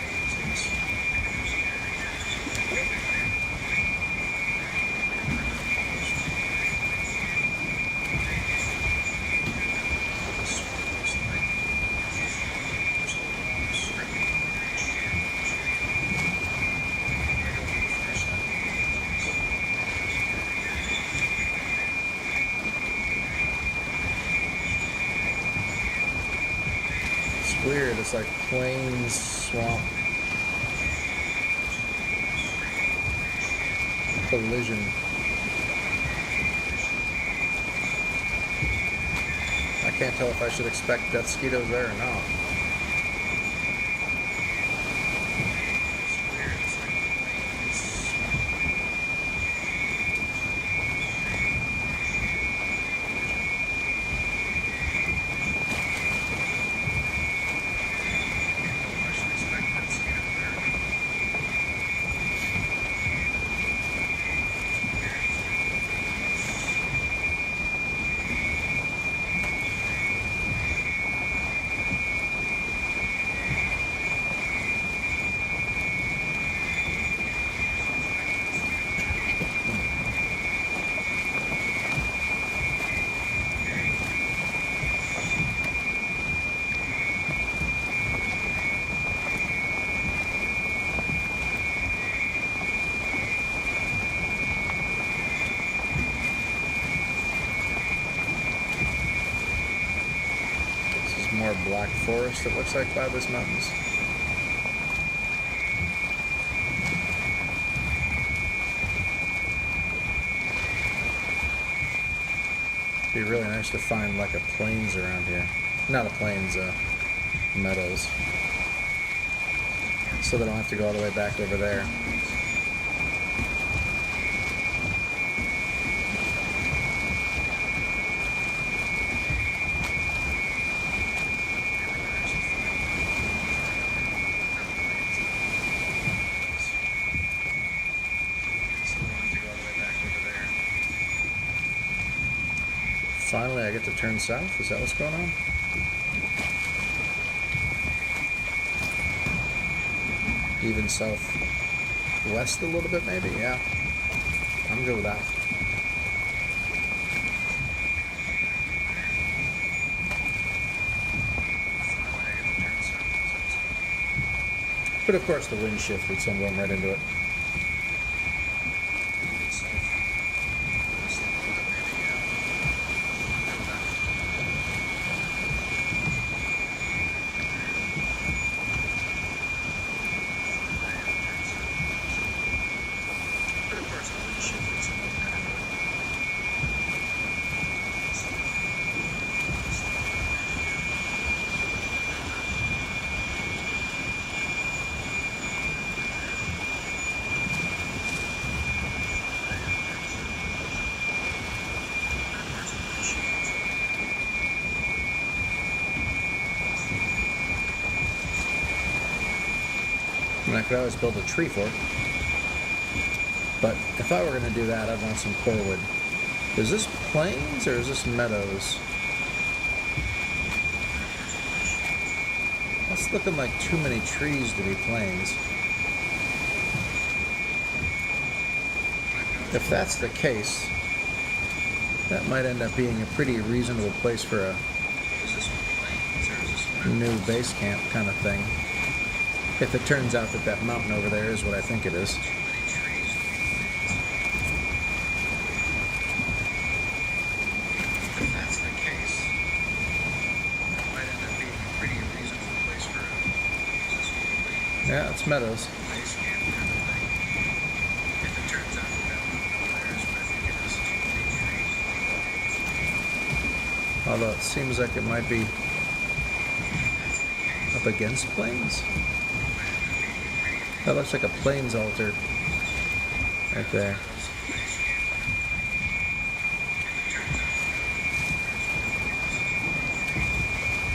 Weird, it's like plains, swamp, collision. I can't tell if I should expect death mosquitoes there or not. More black forest, it looks like, by these mountains. It'd be really nice to find like a plains around here. Not a plains, meadows. so they don't have to go all the way back over there. Finally, I get to turn south. Is that what's going on? Even southwest a little bit, maybe? Yeah. I'm good with that. But of course, the wind shift would send one right into it. I mean, I could always build a tree fort. But if I were going to do that, I'd want some core wood. Is this plains or is this meadows? That's looking like too many trees to be plains. If that's the case, that might end up being a pretty reasonable place for a new base camp kind of thing. If it turns out that that mountain over there is what I think it is. If that's the case, it might end up being a pretty reasonable place for a... Yeah, it's meadows. Base camp kind of thing. If it turns out that that mountain over there is what I think it is. Although it seems like it might be up against plains. That looks like a plains altar right there.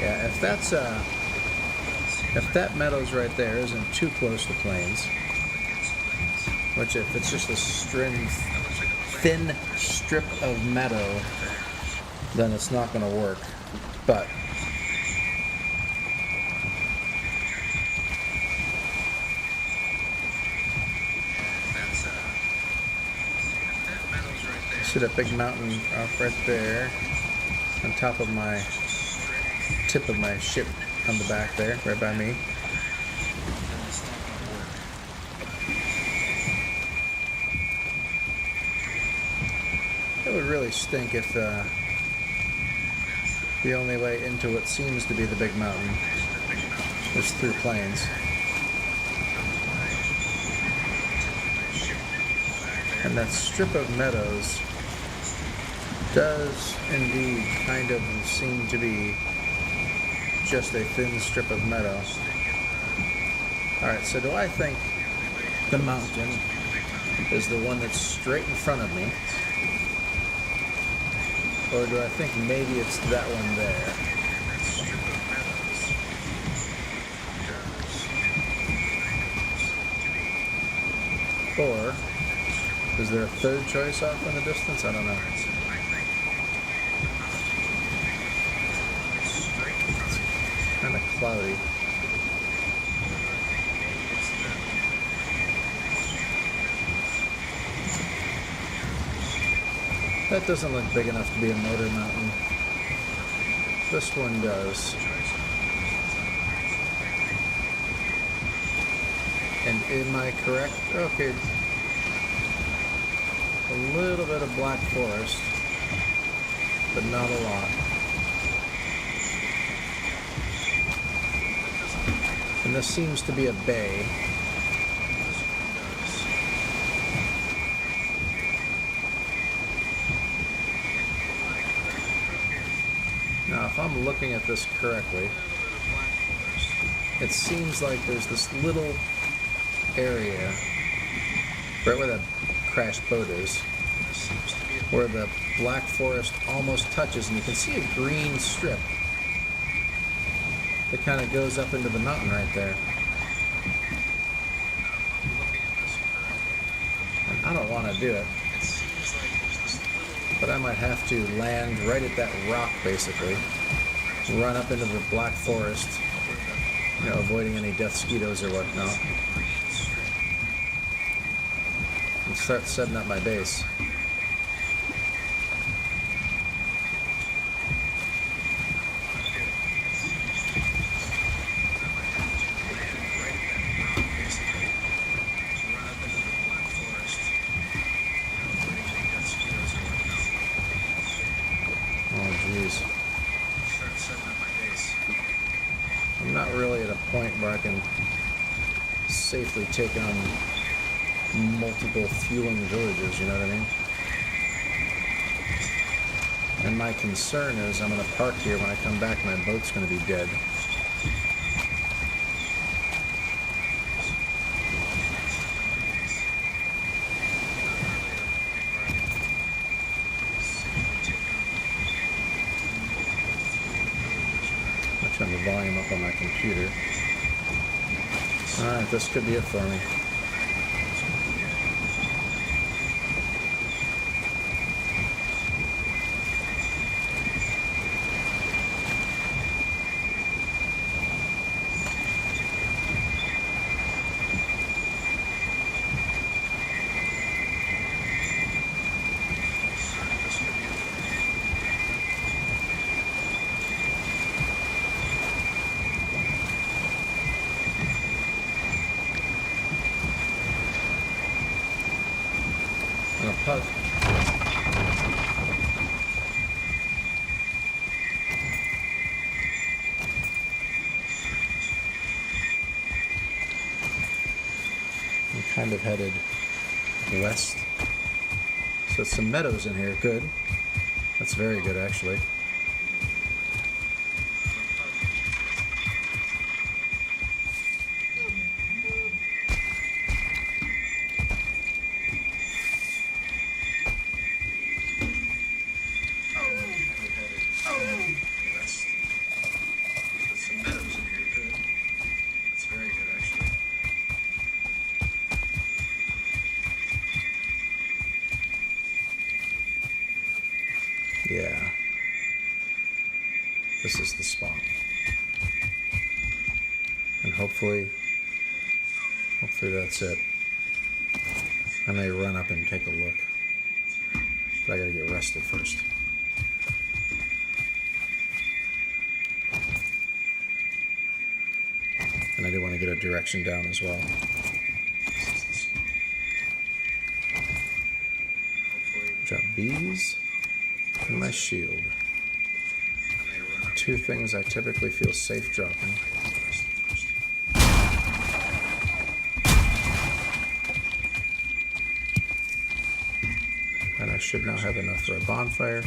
Yeah, if that meadows right there isn't too close to plains, which if it's just a thin strip of meadow, then it's not going to work. But see that big mountain off right there on top of my tip of my ship on the back there, right by me. It would really stink if the only way into what seems to be the big mountain was through plains. And that strip of meadows does indeed kind of seem to be just a thin strip of meadow. Alright, so do I think the mountain is the one that's straight in front of me? Or do I think maybe it's that one there? Or is there a third choice off in the distance? I don't know. It's kind of cloudy. That doesn't look big enough to be a motor mountain. This one does. And am I correct? Okay. A little bit of black forest, but not a lot. And this seems to be a bay. Now, if I'm looking at this correctly, it seems like there's this little area right where that crashed boat is, where the black forest almost touches, and you can see a green strip that kind of goes up into the mountain right there. And I don't want to do it, but I might have to land right at that rock, basically, run up into the black forest, you know, avoiding any death mosquitoes or whatnot, and start setting up my base. Oh, jeez. I'm not really at a point where I can safely take on multiple fueling villages, you know what I mean? And my concern is I'm going to park here. When I come back, my boat's going to be dead. Turn the volume up on my computer. Alright, this could be it for me. And a putt. I'm kind of headed west. So some meadows in here. Good. That's very good, actually. Yeah. This is the spot. And hopefully that's it. I may run up and take a look. But I gotta get rested first. And I do want to get a direction down as well. Drop bees and my shield. Two things I typically feel safe dropping. And I should now have enough for a bonfire.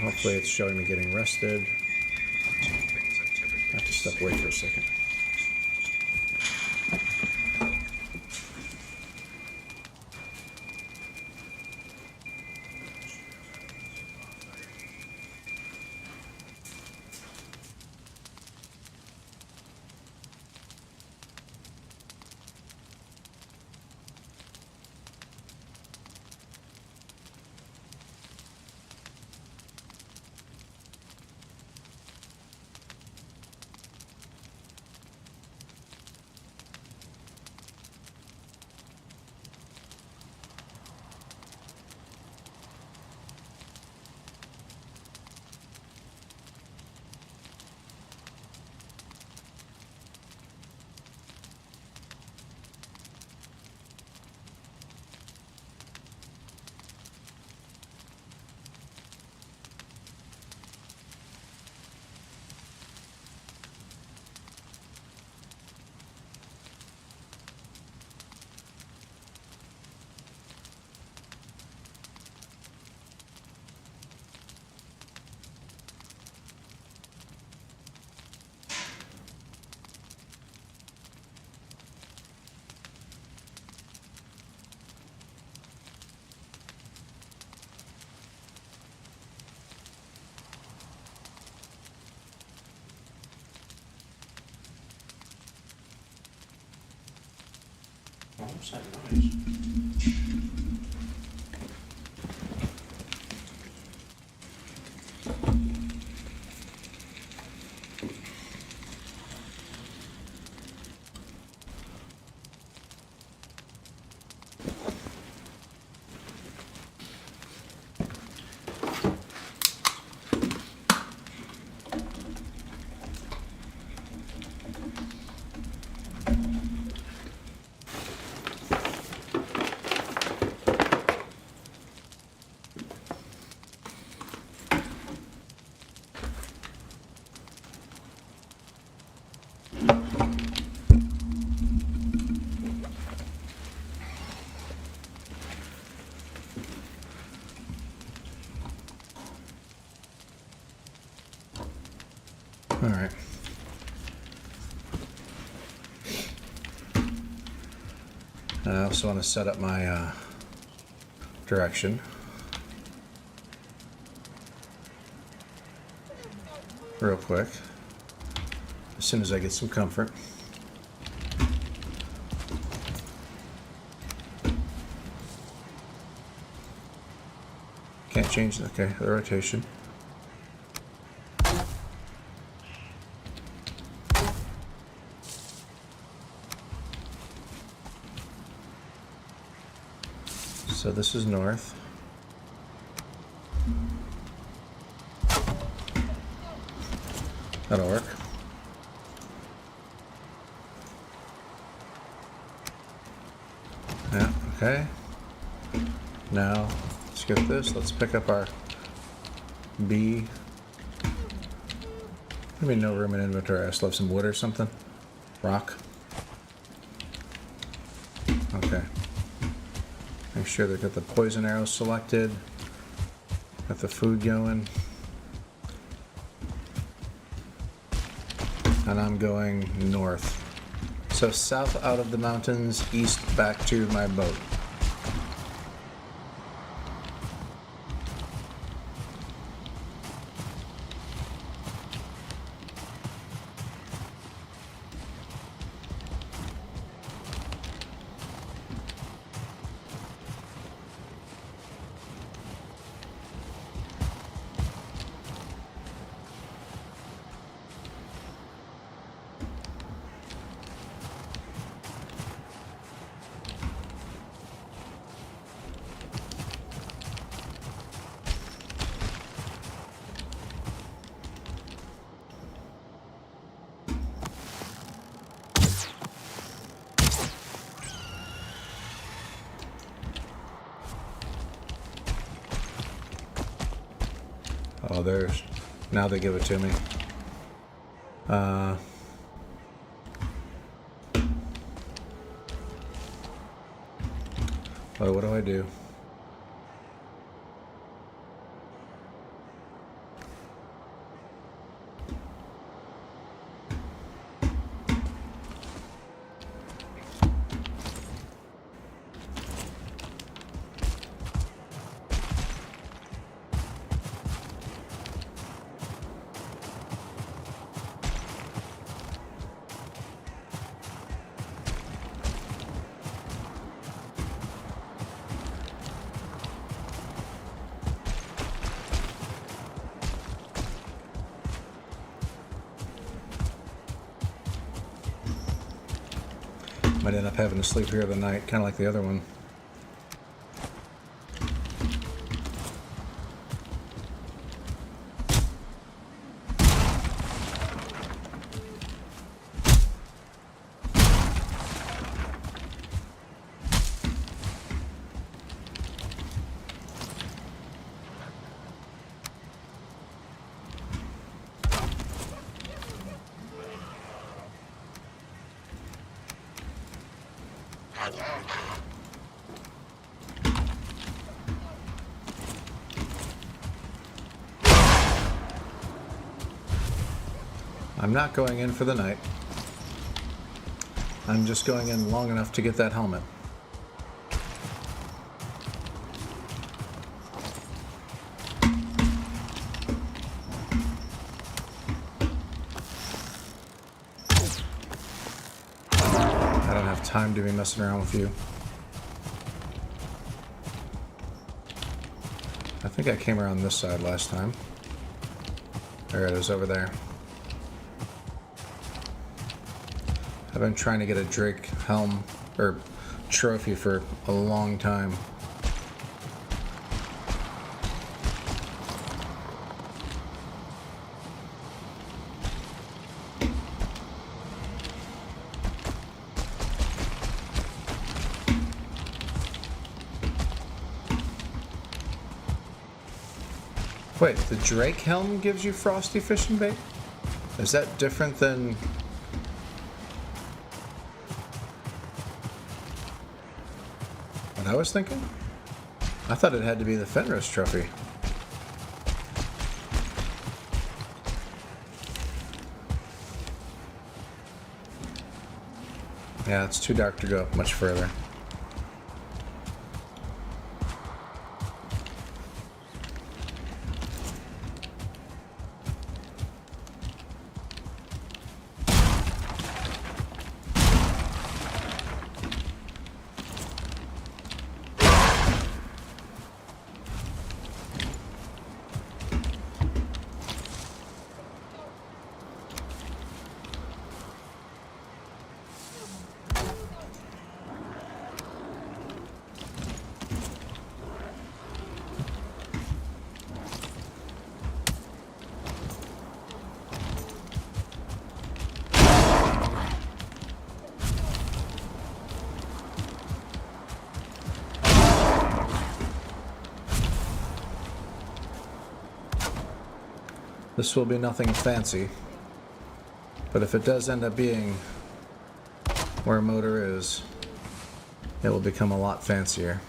Hopefully it's showing me getting rested. I have to step away for a second. What's that noise? All right. I also want to set up my direction. Real quick. As soon as I get some comfort. Can't change, okay, the rotation. So this is north. That'll work. Yeah, okay. Now, let's get this. Let's pick up our B. Maybe no room in inventory. I still have some wood or something. Rock. Okay. Make sure they got the poison arrows selected. Got the food going. And I'm going north. So south out of the mountains, east back to my boat. Oh, there's... Now they give it to me. Well, what do I do? Might end up having to sleep here the night, kind of like the other one. I'm not going in for the night. I'm just going in long enough to get that helmet. I don't have time to be messing around with you. I think I came around this side last time. There it is over there. I've been trying to get a Drake helm or trophy for a long time. Wait, the Drake helm gives you frosty fishing bait? Is that different than... what I was thinking? I thought it had to be the Fenris trophy. Yeah, it's too dark to go much further. This will be nothing fancy, but if it does end up being where motor is, it will become a lot fancier.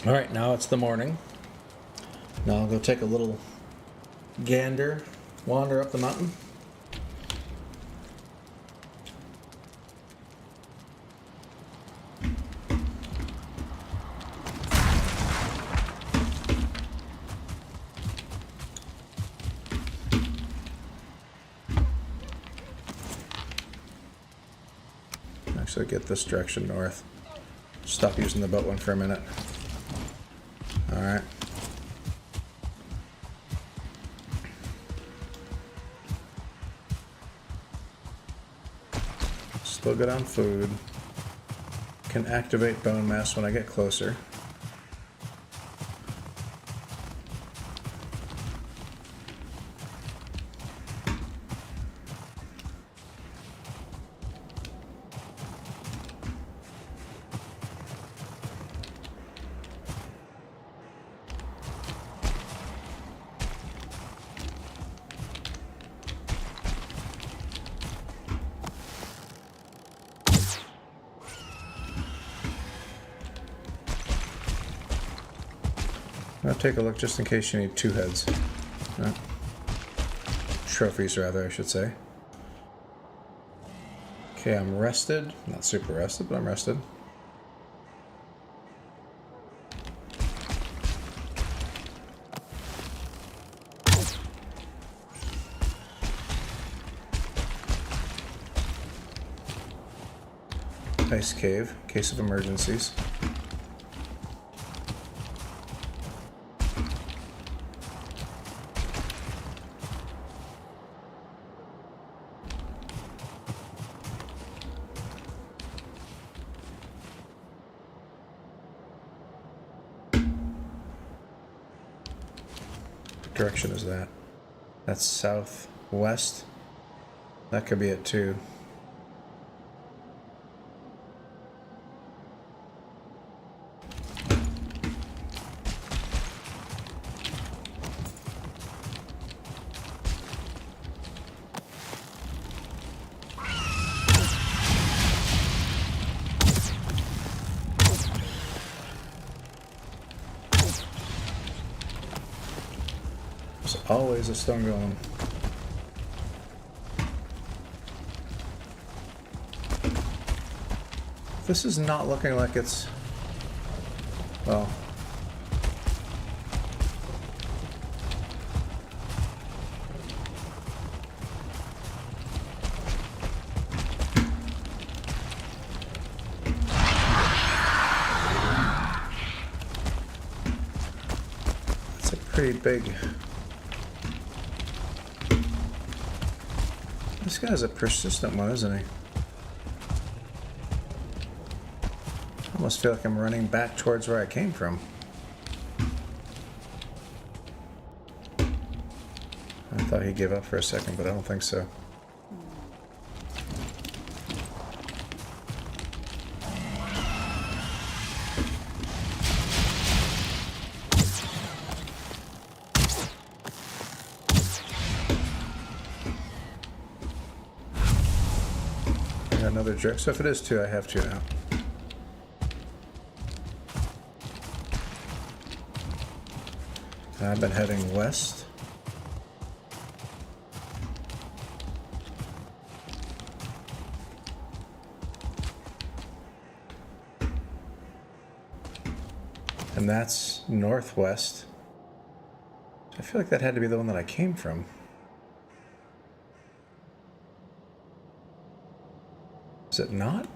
Alright, now it's the morning. Now I'll go take a little wander up the mountain. Actually get this direction north. Stop using the boat one for a minute. Alright. Still good on food. Can activate bone mass when I get closer. I'll take a look just in case you need two heads. Trophies, rather, I should say. Okay, I'm rested. Not super rested, but I'm rested. Ice cave, case of emergencies. What direction is that? That's southwest. That could be it too. There's always a stone golem. This is not looking like it's... well... it's a pretty big... this guy's a persistent one, isn't he? I almost feel like I'm running back towards where I came from. I thought he'd give up for a second, but I don't think so. I got another jerk. So if it is two, I have two now. I've been heading west. And that's northwest. I feel like that had to be the one that I came from. Is it not?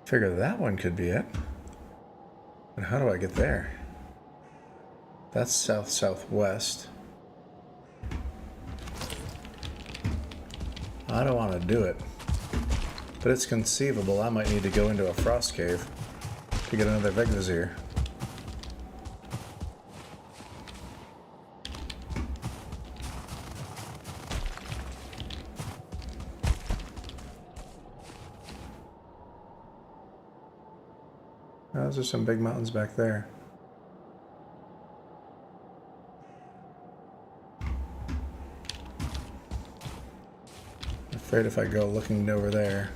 Figure that one could be it. But how do I get there? That's south-southwest. I don't want to do it. But it's conceivable I might need to go into a frost cave to get another Vegvizir. Those are some big mountains back there. I'm afraid if I go looking over there,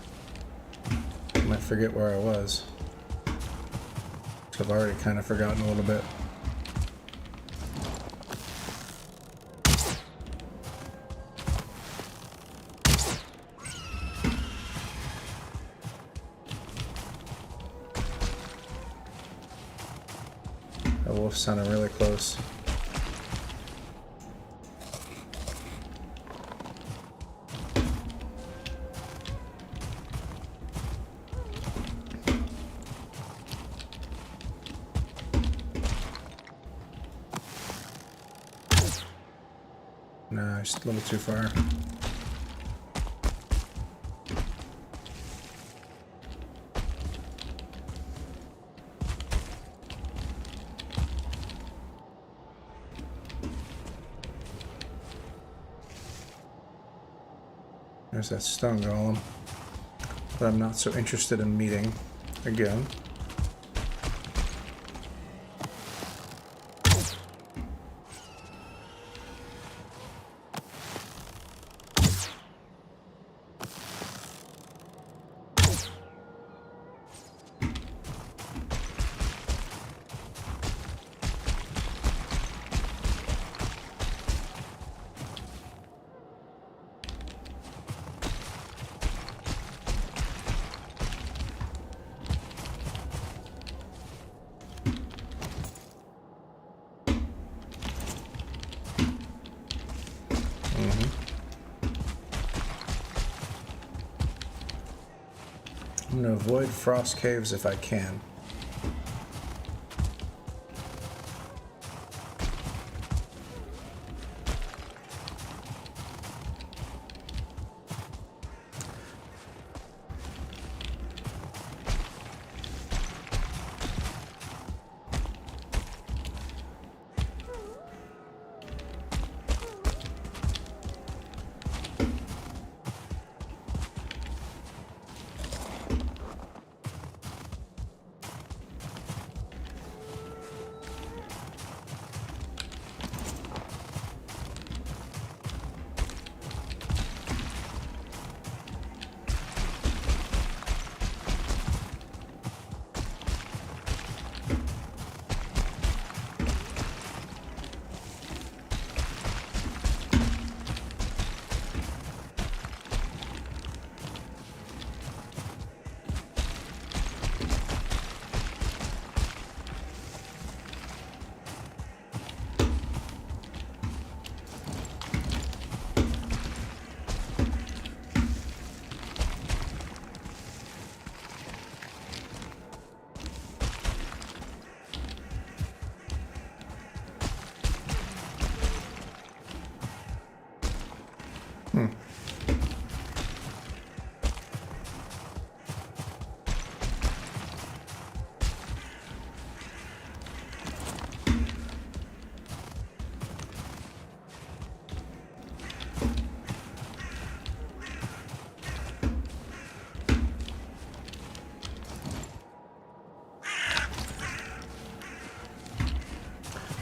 I might forget where I was. So I've already kind of forgotten a little bit. That wolf sounded really close. No, just a little too far. There's that stone golem that I'm not so interested in meeting again. I'm going to avoid frost caves if I can.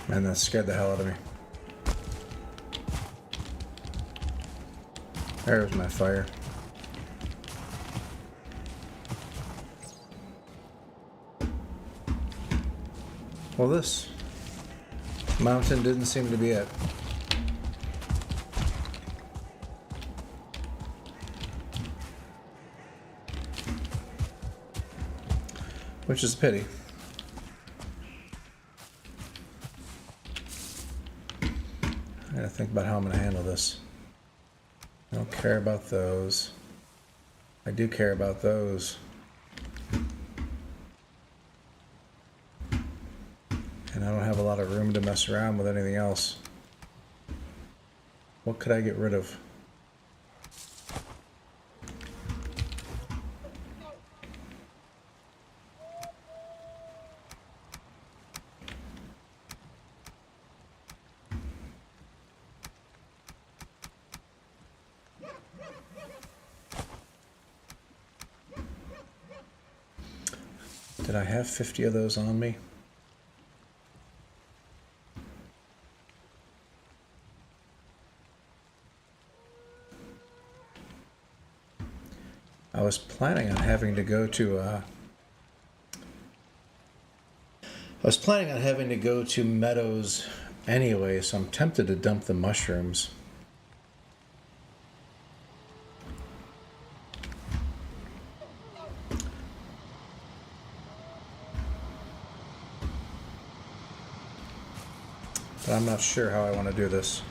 Man, that scared the hell out of me. There's my fire. Well, this mountain didn't seem to be it. Which is a pity. I gotta think about how I'm gonna handle this. I don't care about those. I do care about those. And I don't have a lot of room to mess around with anything else. What could I get rid of? Did I have 50 of those on me? I was planning on having to go to Meadows anyway, so I'm tempted to dump the mushrooms. But I'm not sure how I want to do this.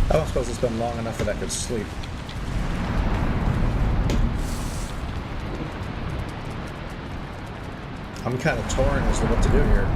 I don't suppose it's been long enough that I could sleep. I'm kind of torn as to what to do here.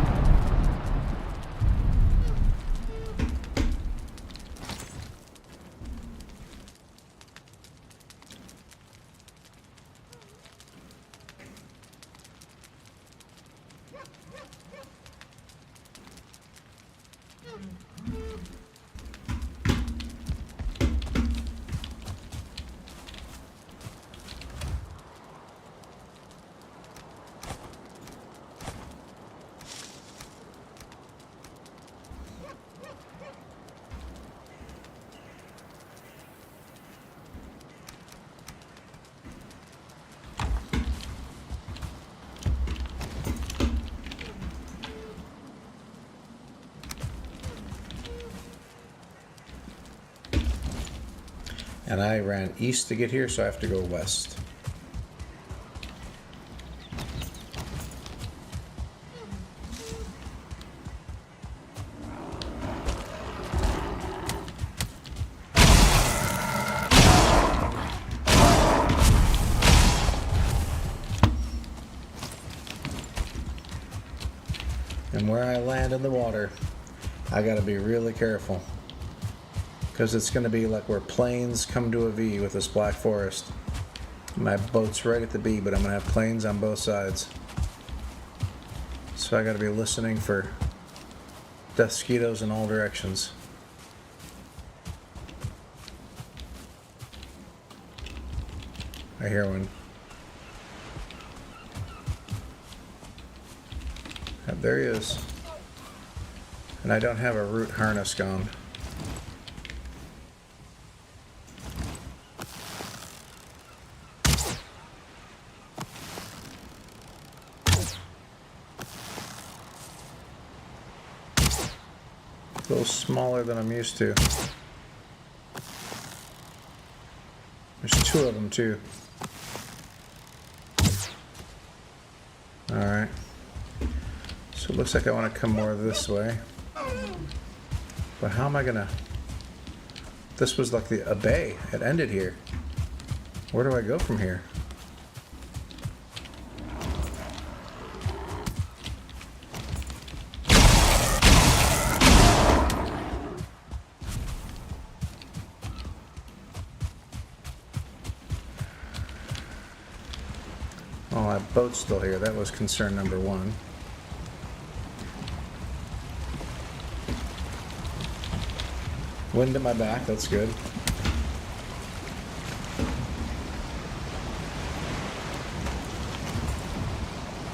And I ran east to get here, so I have to go west. And where I land in the water, I gotta be really careful. Because it's going to be like where plains come to a V with this black forest. My boat's right at the B, but I'm going to have plains on both sides. So I got to be listening for mosquitoes in all directions. I hear one. Yep, there he is. And I don't have a root harness gone. A little smaller than I'm used to. There's two of them too. Alright. So it looks like I want to come more this way. But how am I gonna... This was like a bay. It ended here. Where do I go from here? Oh, that boat's still here. That was concern number one. Wind at my back, that's good.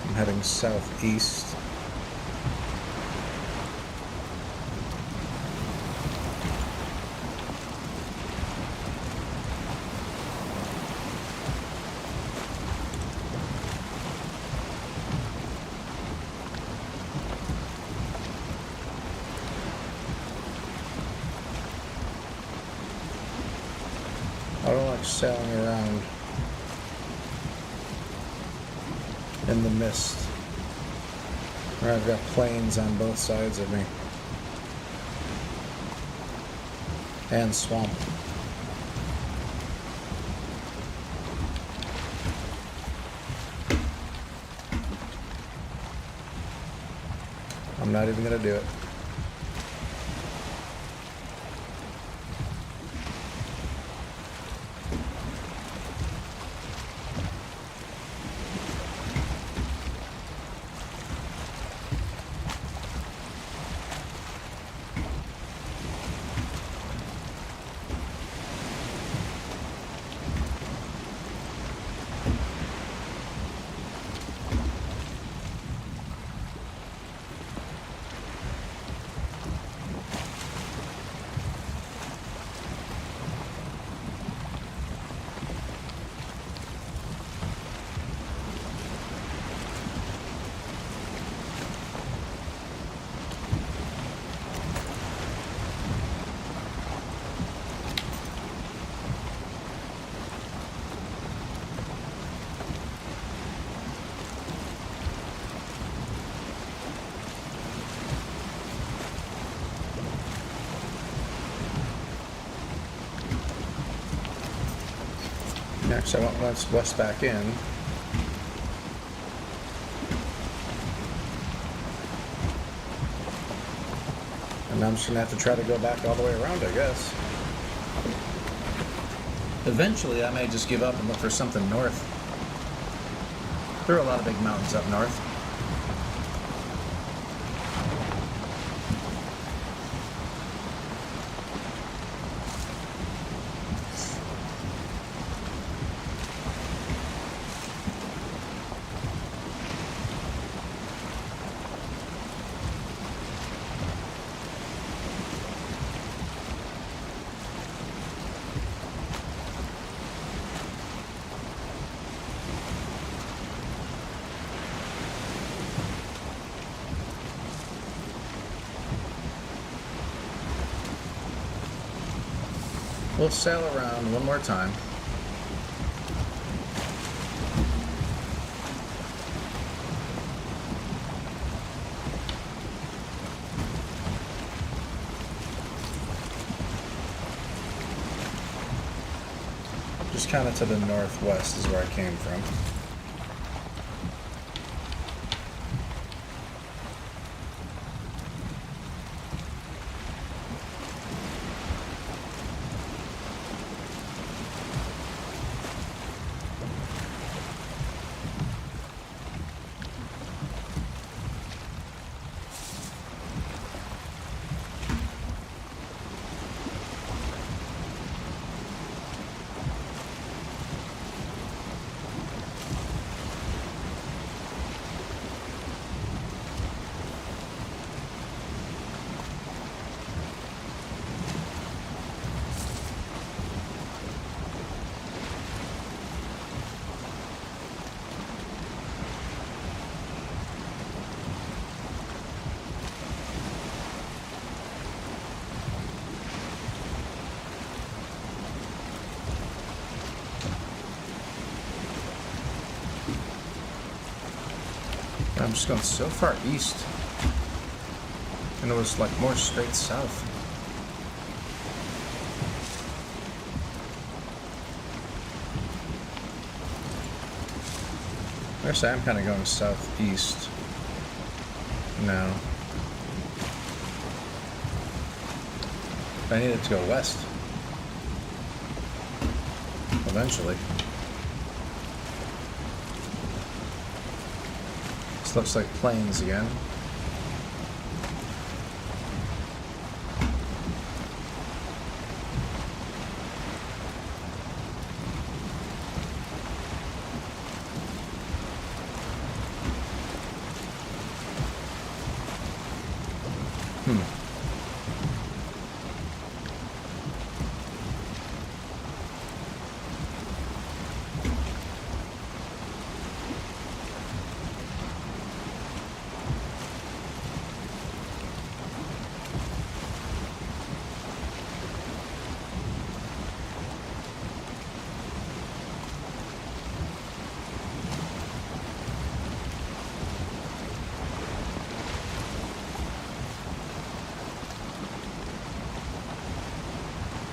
I'm heading southeast. I don't like sailing around in the mist where I've got plains on both sides of me and swamp. I'm not even gonna do it. Next, I want west back in. And I'm just gonna have to try to go back all the way around, I guess. Eventually, I may just give up and look for something north. There are a lot of big mountains up north. We'll sail around one more time. Just kind of to the northwest is where I came from. I'm just going so far east, and it was like more straight south. Actually, I'm kind of going southeast now. I need it to go west eventually. This looks like plains again.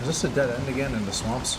Is this a dead end again in the swamps?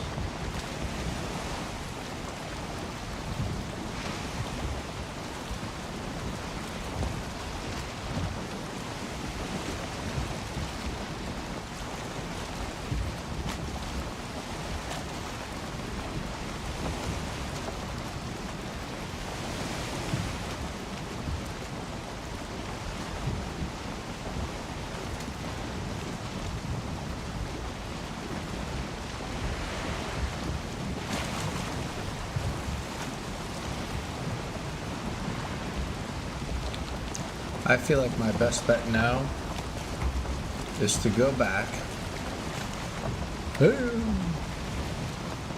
I feel like my best bet now is to go back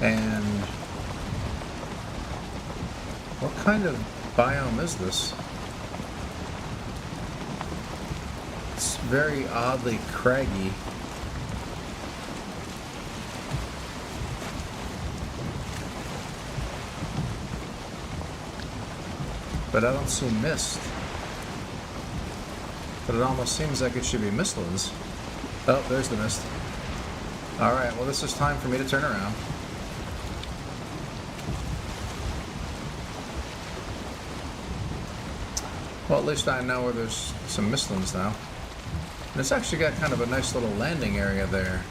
and what kind of biome is this? It's very oddly craggy. But I don't see mist. But it almost seems like it should be mistlands. Oh, there's the mist. Alright, well this is time for me to turn around. Well, at least I know where there's some mistlands now. And it's actually got kind of a nice little landing area there.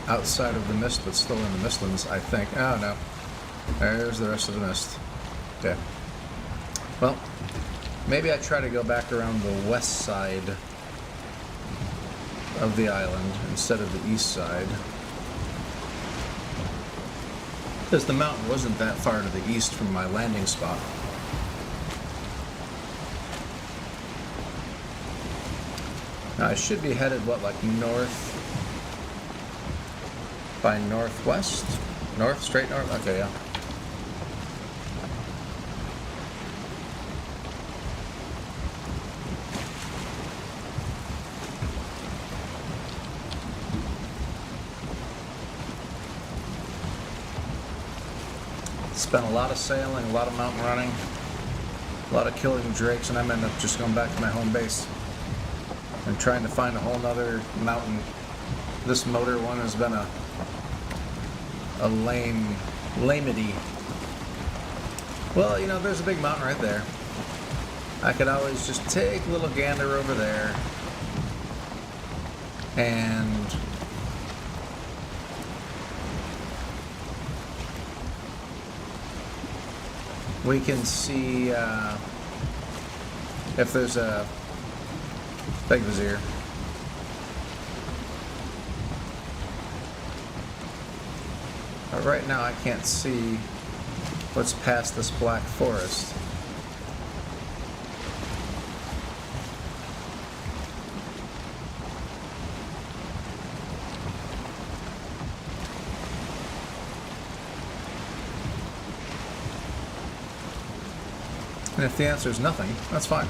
Outside of the mist, but still in the mistlands, I think. Oh, no. There's the rest of the mist. Okay. Well, maybe I try to go back around the west side of the island instead of the east side. Because the mountain wasn't that far to the east from my landing spot. Now I should be headed, what, like north by northwest? North? Straight north? Okay, yeah. Spent a lot of sailing, a lot of mountain running, a lot of killing drakes, and I ended up just going back to my home base and trying to find a whole nother mountain. This motor one has been a lamity. Well, you know, there's a big mountain right there. I could always just take a little gander over there and we can see if there's a big vizier. But right now I can't see what's past this black forest. And if the answer is nothing, that's fine.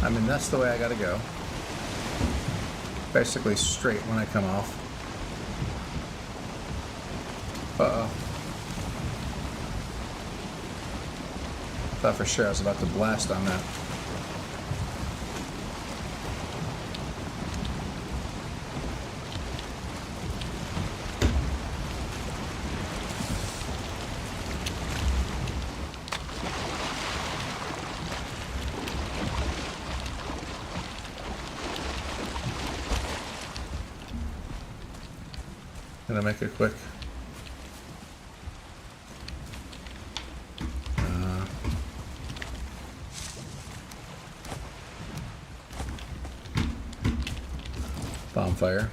I mean, that's the way I gotta go. Basically straight when I come off. Uh-oh. Thought for sure I was about to blast on that. Gonna make it quick. Bonfire.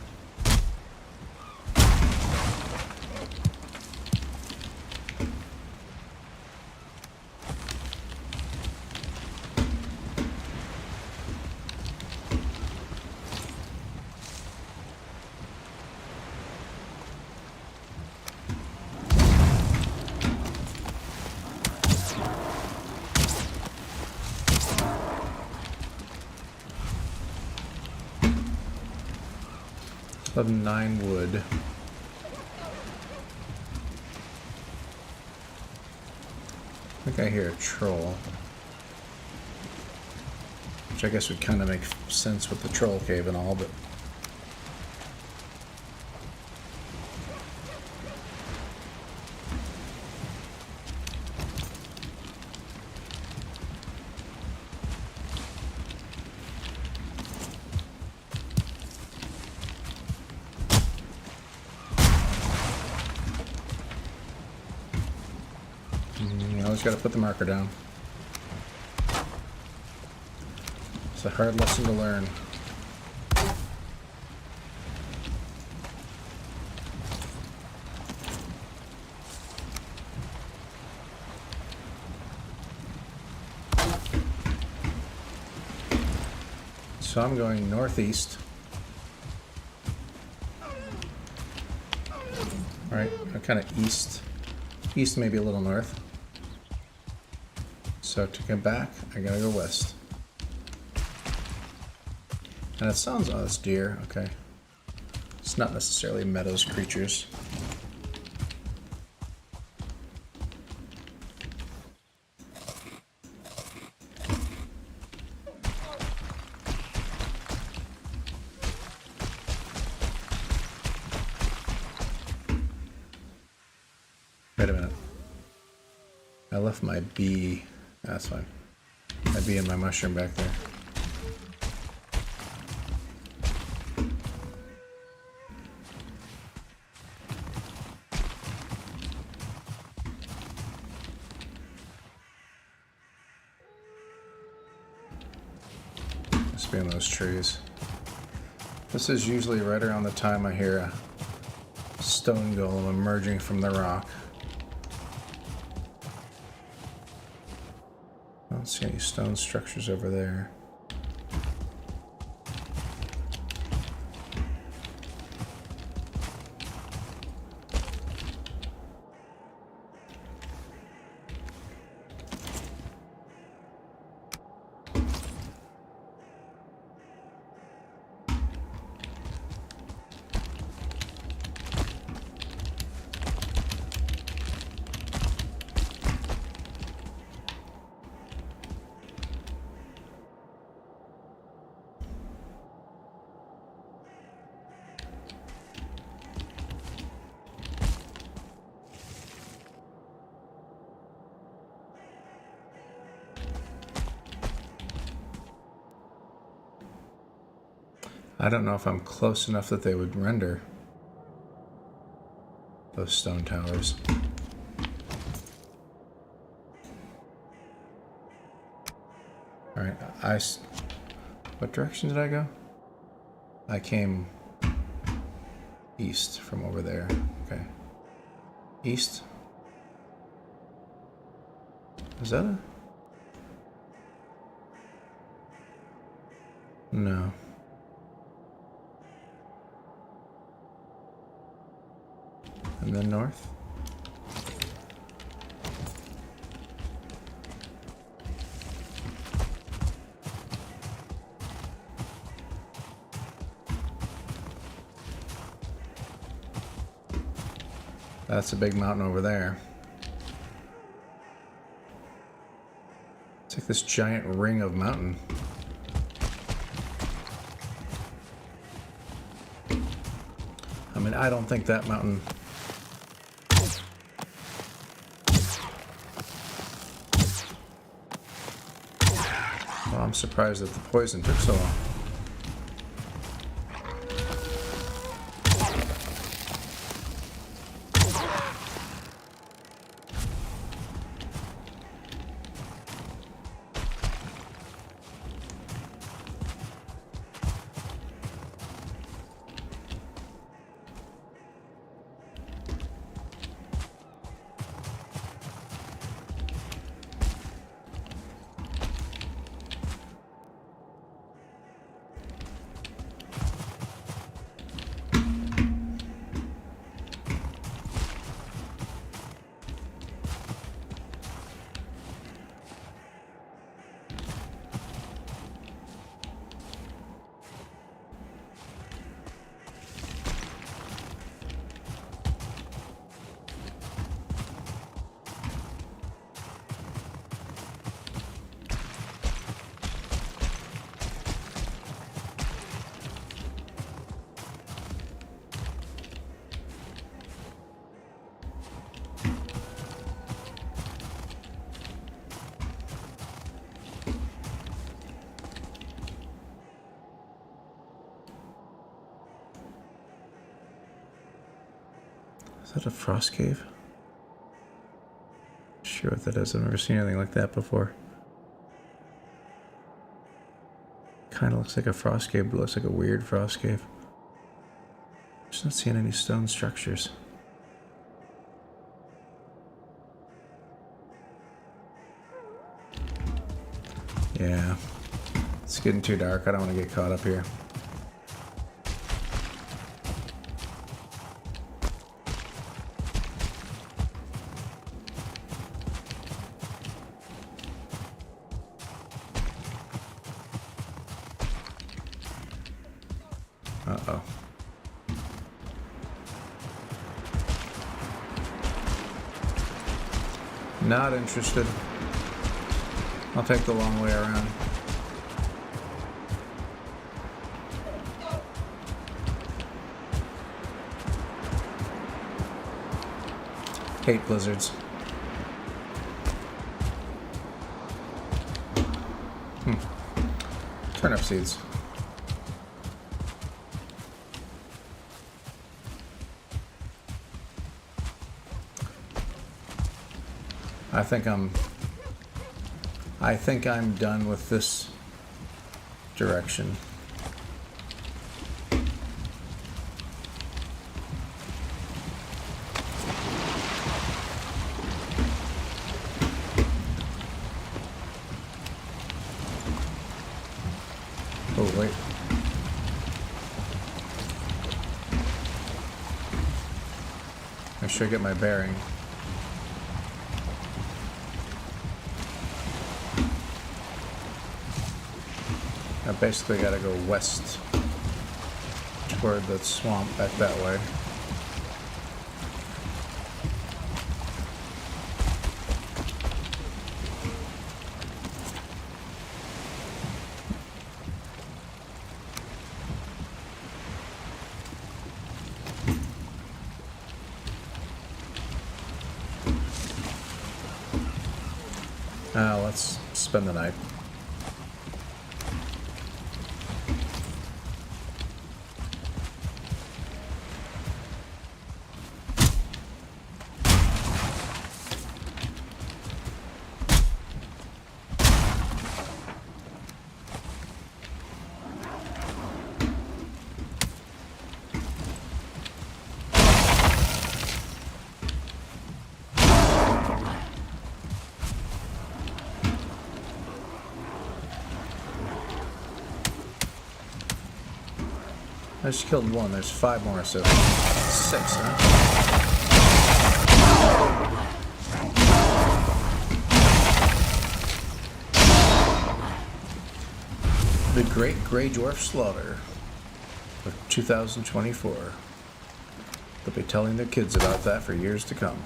Of 9 wood. I think I hear a troll. Which I guess would kind of make sense with the troll cave and all, but... You always got to put the marker down. It's a hard lesson to learn. So I'm going northeast. Alright, I'm kind of east. East, maybe a little north. So to get back, I gotta go west. And it sounds, oh, it's deer, okay. It's not necessarily meadows creatures. Wait a minute. I left my bee. That's fine. My bee and my mushroom back there. Must be in those trees. This is usually right around the time I hear a stone golem emerging from the rock. I don't see any stone structures over there. I don't know if I'm close enough that they would render those stone towers. Alright, what direction did I go? I came east from over there. Okay. East? Is that a... No. And then north? That's a big mountain over there. It's like this giant ring of mountain. I mean, I don't think that mountain... Well, I'm surprised that the poison took so long. I Is that a frost cave? Sure what that is. I've never seen anything like that before. Kind of looks like a frost cave, but looks like a weird frost cave. Just not seeing any stone structures. Yeah. It's getting too dark. I don't want to get caught up here. Uh-oh. Not interested. I'll take the long way around. Hate blizzards. Turnip seeds. I think I'm done with this direction. Oh, wait. Make sure I get my bearing. I basically gotta go west toward the swamp back that way. Let's spend the night. I just killed one. There's 5 more, so 6, huh? The Great Grey Dwarf Slaughter of 2024. They'll be telling their kids about that for years to come.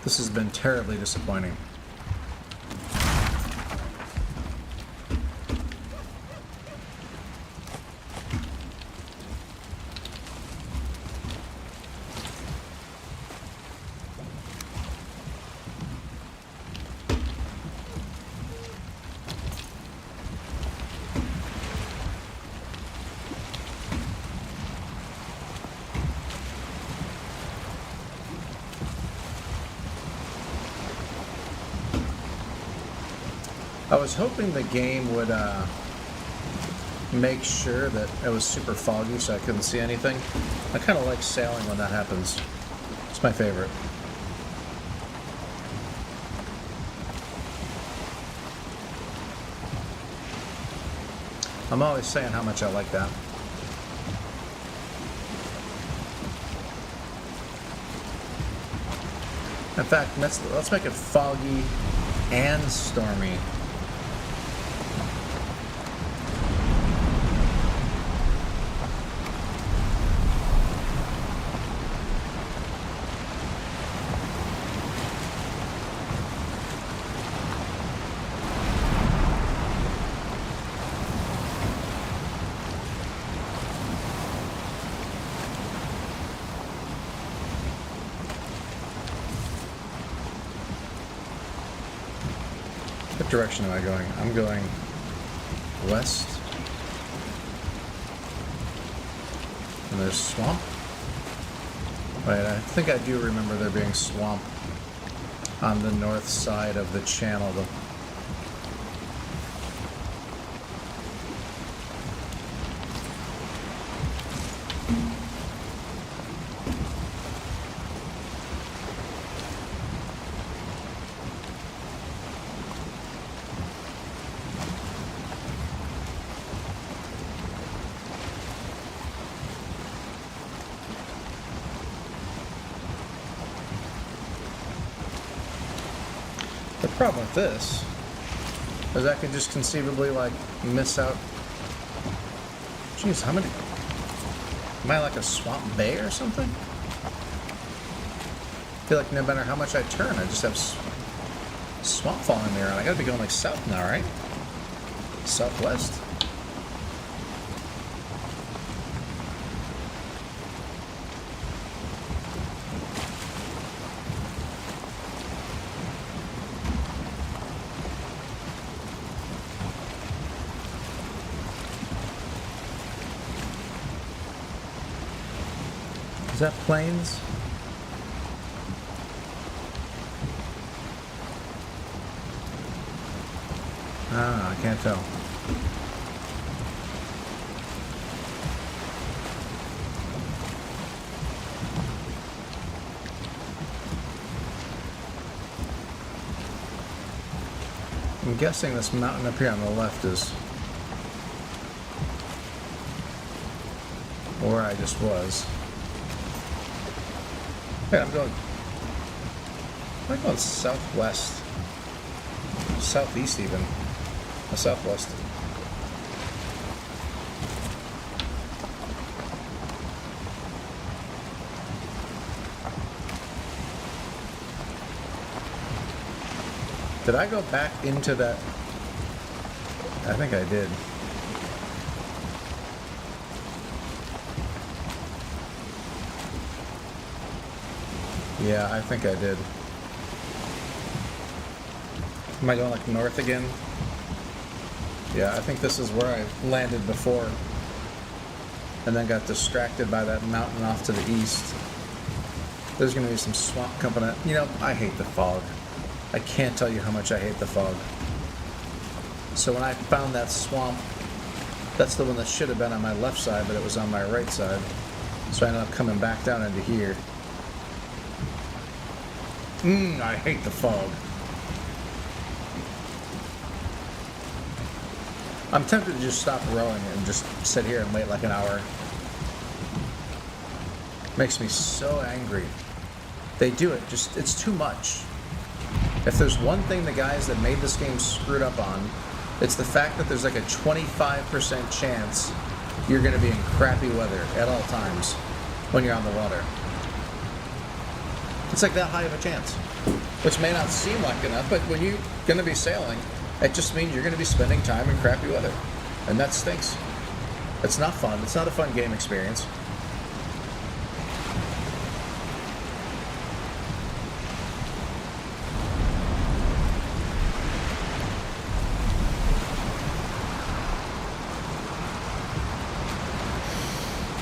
This has been terribly disappointing. I was hoping the game would make sure that it was super foggy so I couldn't see anything. I kind of like sailing when that happens. It's my favorite. I'm always saying how much I like that. In fact, let's make it foggy and stormy. What direction am I going? I'm going west. And there's swamp. Wait, I think I do remember there being swamp on the north side of the channel. The problem with this is I could just conceivably like miss out. Jeez, how many? Am I like a swamp bay or something? I feel like no matter how much I turn, I just have swamp following me around. I gotta be going like south now, right? Southwest? Is that plains? Ah, I can't tell. I'm guessing this mountain up here on the left is where I just was. Yeah, I'm going southwest. Southeast even. Southwest. Did I go back into that? I think I did. Yeah, I think I did. Am I going like north again? Yeah, I think this is where I landed before. And then got distracted by that mountain off to the east. There's going to be some swamp company. You know, I hate the fog. I can't tell you how much I hate the fog. So when I found that swamp, that's the one that should have been on my left side, but it was on my right side. So I ended up coming back down into here. I hate the fog. I'm tempted to just stop rowing and just sit here and wait like an hour. Makes me so angry. They do it, it's too much. If there's one thing the guys that made this game screwed up on, it's the fact that there's like a 25% chance you're going to be in crappy weather at all times when you're on the water. It's like that high of a chance, which may not seem like enough, but when you're going to be sailing, it just means you're going to be spending time in crappy weather. And that stinks. It's not fun. It's not a fun game experience.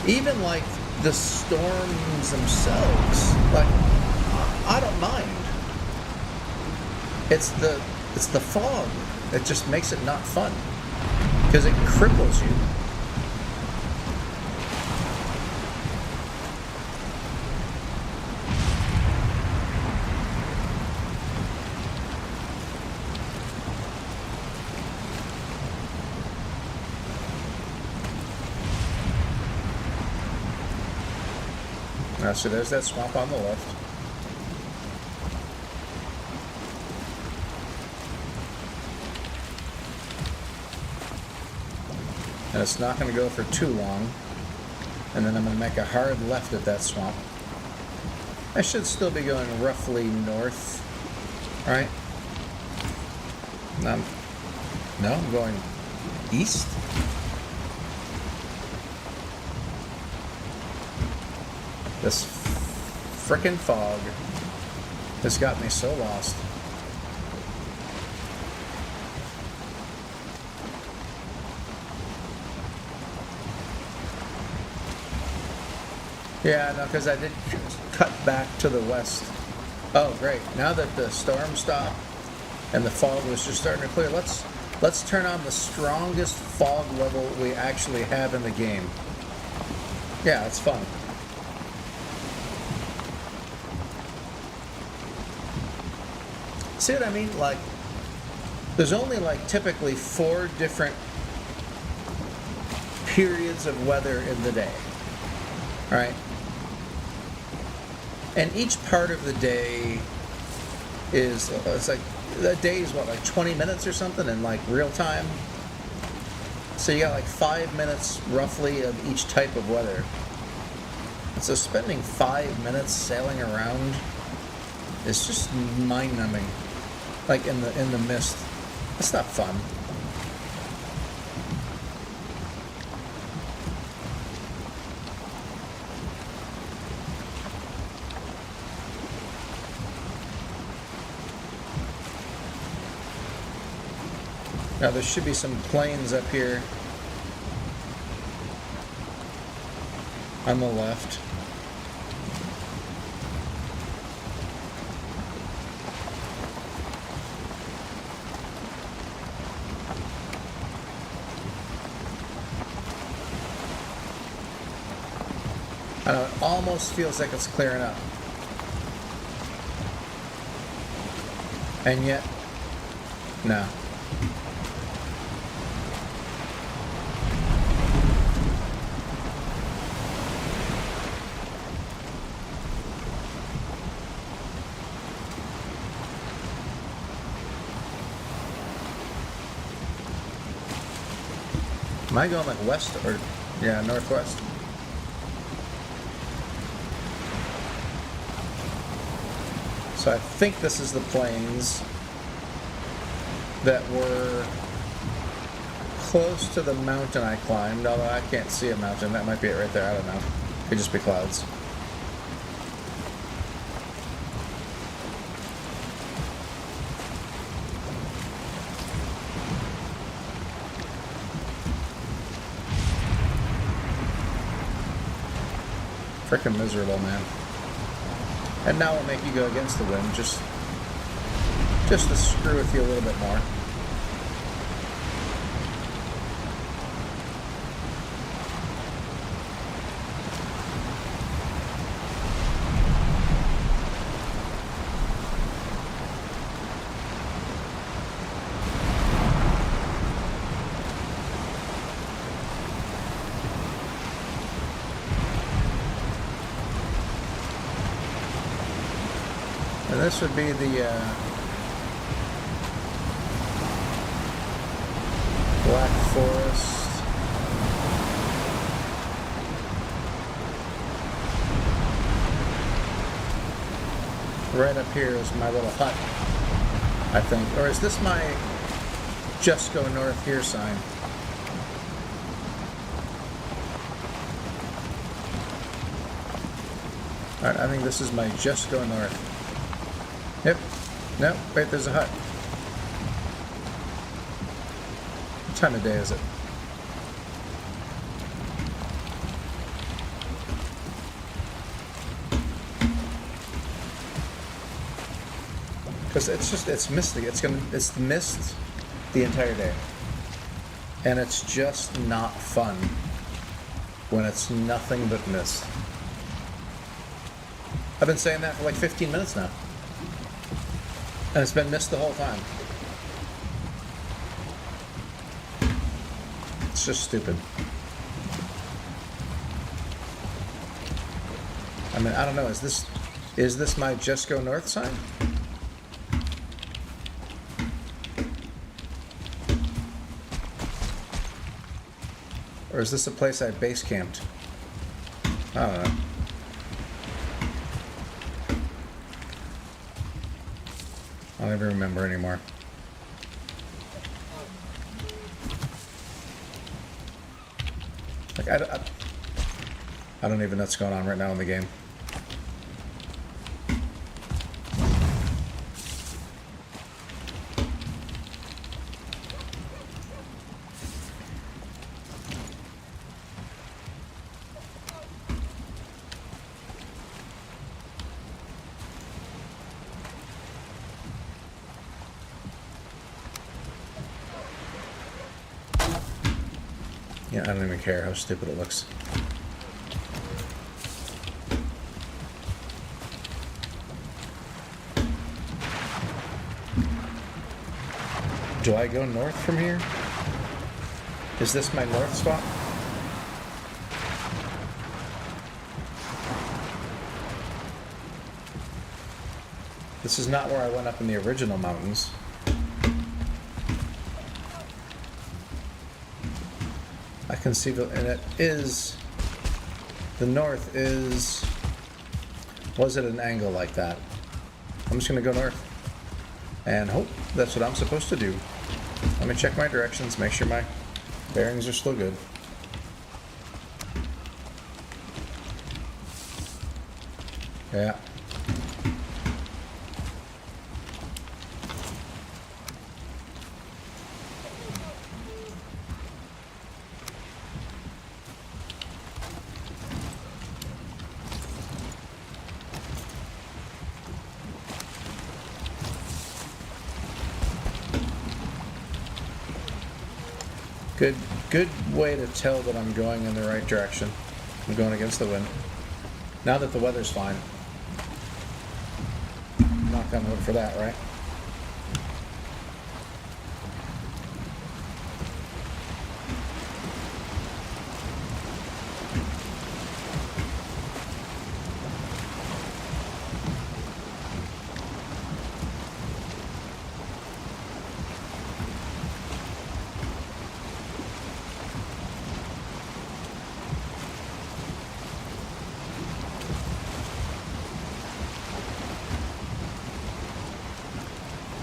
Even like the storms themselves, like I don't mind. It's the fog that just makes it not fun because it cripples you. So there's that swamp on the left. And it's not going to go for too long. And then I'm going to make a hard left at that swamp. I should still be going roughly north, right? No, I'm going east. This frickin' fog has got me so lost. Yeah, no, because I did cut back to the west. Oh, great. Now that the storm stopped and the fog was just starting to clear, let's turn on the strongest fog level we actually have in the game. Yeah, it's fun. See what I mean? Like, there's only like typically 4 different periods of weather in the day, right? And each part of the day is, it's like, the day is what, like 20 minutes or something in like real time? So you got like 5 minutes roughly of each type of weather. And so spending 5 minutes sailing around is just mind-numbing. Like in the mist. That's not fun. Now there should be some plains up here on the left. I know, it almost feels like it's clearing up. And yet, no. Am I going like west or, yeah, northwest? So I think this is the plains that were close to the mountain I climbed, although I can't see a mountain. That might be it right there. I don't know. Could just be clouds. Frickin' miserable, man. And now we'll make you go against the wind, just to screw with you a little bit more. And this would be the Black Forest. Right up here is my little hut, I think. Or is this my just go north here sign? Alright, I think this is my just go north. Yep. No, wait, there's a hut. What time of day is it? Because it's misty. It's mist the entire day. And it's just not fun when it's nothing but mist. I've been saying that for like 15 minutes now. And it's been missed the whole time. It's just stupid. I mean, I don't know, is this my just go north sign? Or is this a place I base camped? I don't know. I don't even remember anymore. Like, I don't even know what's going on right now in the game. Yeah, I don't even care how stupid it looks. Do I go north from here? Is this my north spot? This is not where I went up in the original mountains. I can see the, and it is, the north is, was it an angle like that? I'm just gonna go north and hope that's what I'm supposed to do. Let me check my directions, make sure my bearings are still good. Yeah. Good way to tell that I'm going in the right direction. I'm going against the wind. Now that the weather's fine. Knock on wood for that, right?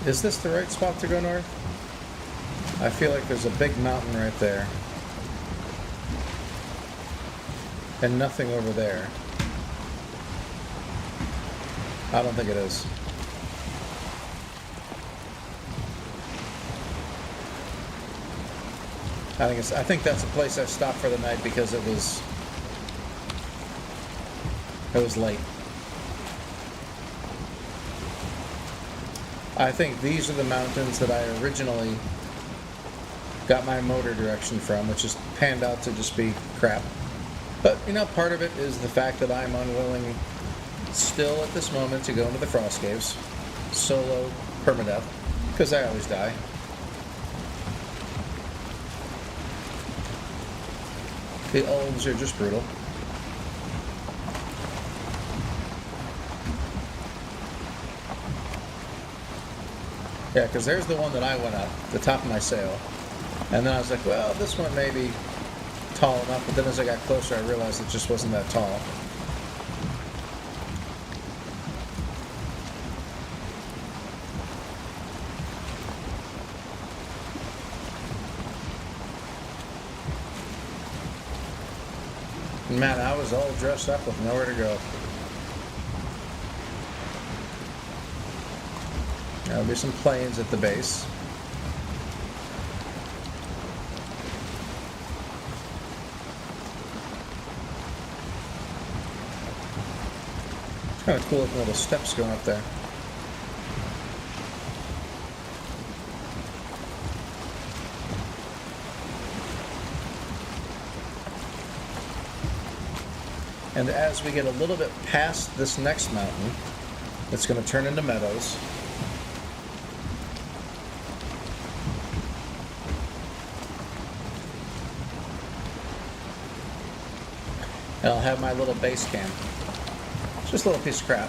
Is this the right spot to go north? I feel like there's a big mountain right there. And nothing over there. I don't think it is. I think that's a place I stopped for the night because it was late. I think these are the mountains that I originally got my motor direction from, which has panned out to just be crap. But, you know, part of it is the fact that I'm unwilling still at this moment to go into the Frost Caves, solo permadeath, because I always die. The elves are just brutal. Yeah, because there's the one that I went up, the top of my sail. And then I was like, well, this one may be tall enough. But then as I got closer, I realized it just wasn't that tall. And man, I was all dressed up with nowhere to go. There'll be some planes at the base. Kind of cool looking little steps going up there. And as we get a little bit past this next mountain, it's going to turn into meadows. And I'll have my little base camp. It's just a little piece of crap.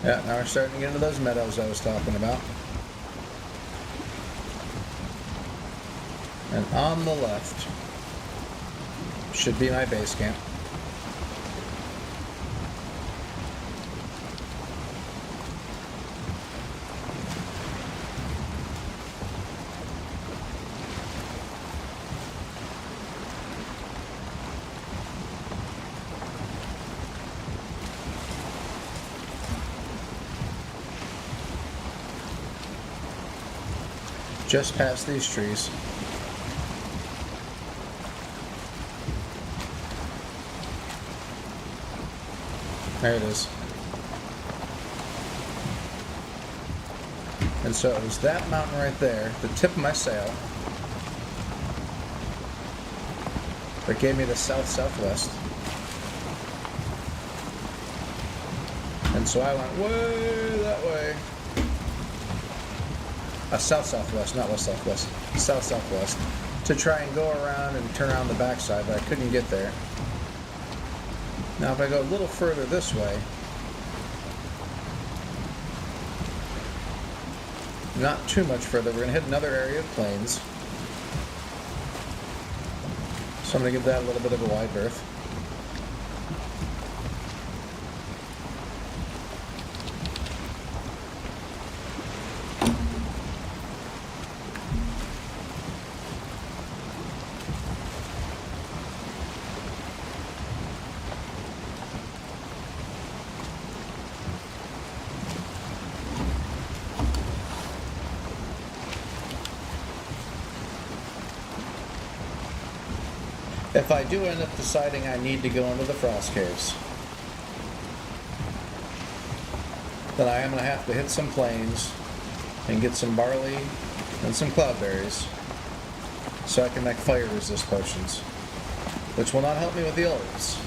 Yeah, now we're starting to get into those meadows I was talking about. And on the left should be my base camp. Just past these trees. There it is. And so it was that mountain right there, the tip of my sail, that gave me the south-southwest. And so I went way that way. South-southwest, not west-southwest. South-southwest. To try and go around and turn around the backside, but I couldn't get there. Now if I go a little further this way, not too much further, we're going to hit another area of plains. So I'm going to give that a little bit of a wide berth. If I do end up deciding I need to go into the frost caves, then I am going to have to hit some plains and get some barley and some cloudberries so I can make fire resist potions, which will not help me with the elves.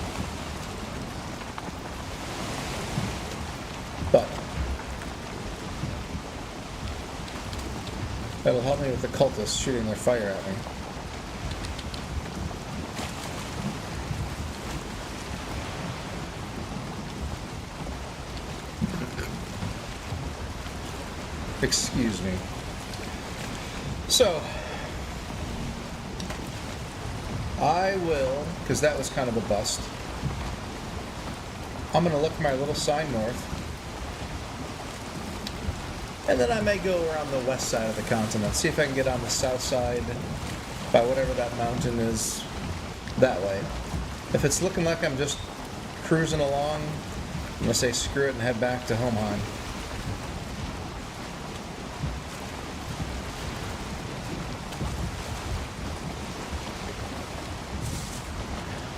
But that'll help me with the cultists shooting their fire at me. Excuse me. So, I will, because that was kind of a bust, I'm going to look for my little sign north, and then I may go around the west side of the continent, see if I can get on the south side by whatever that mountain is that way. If it's looking like I'm just cruising along, I'm going to say screw it and head back to Valheim.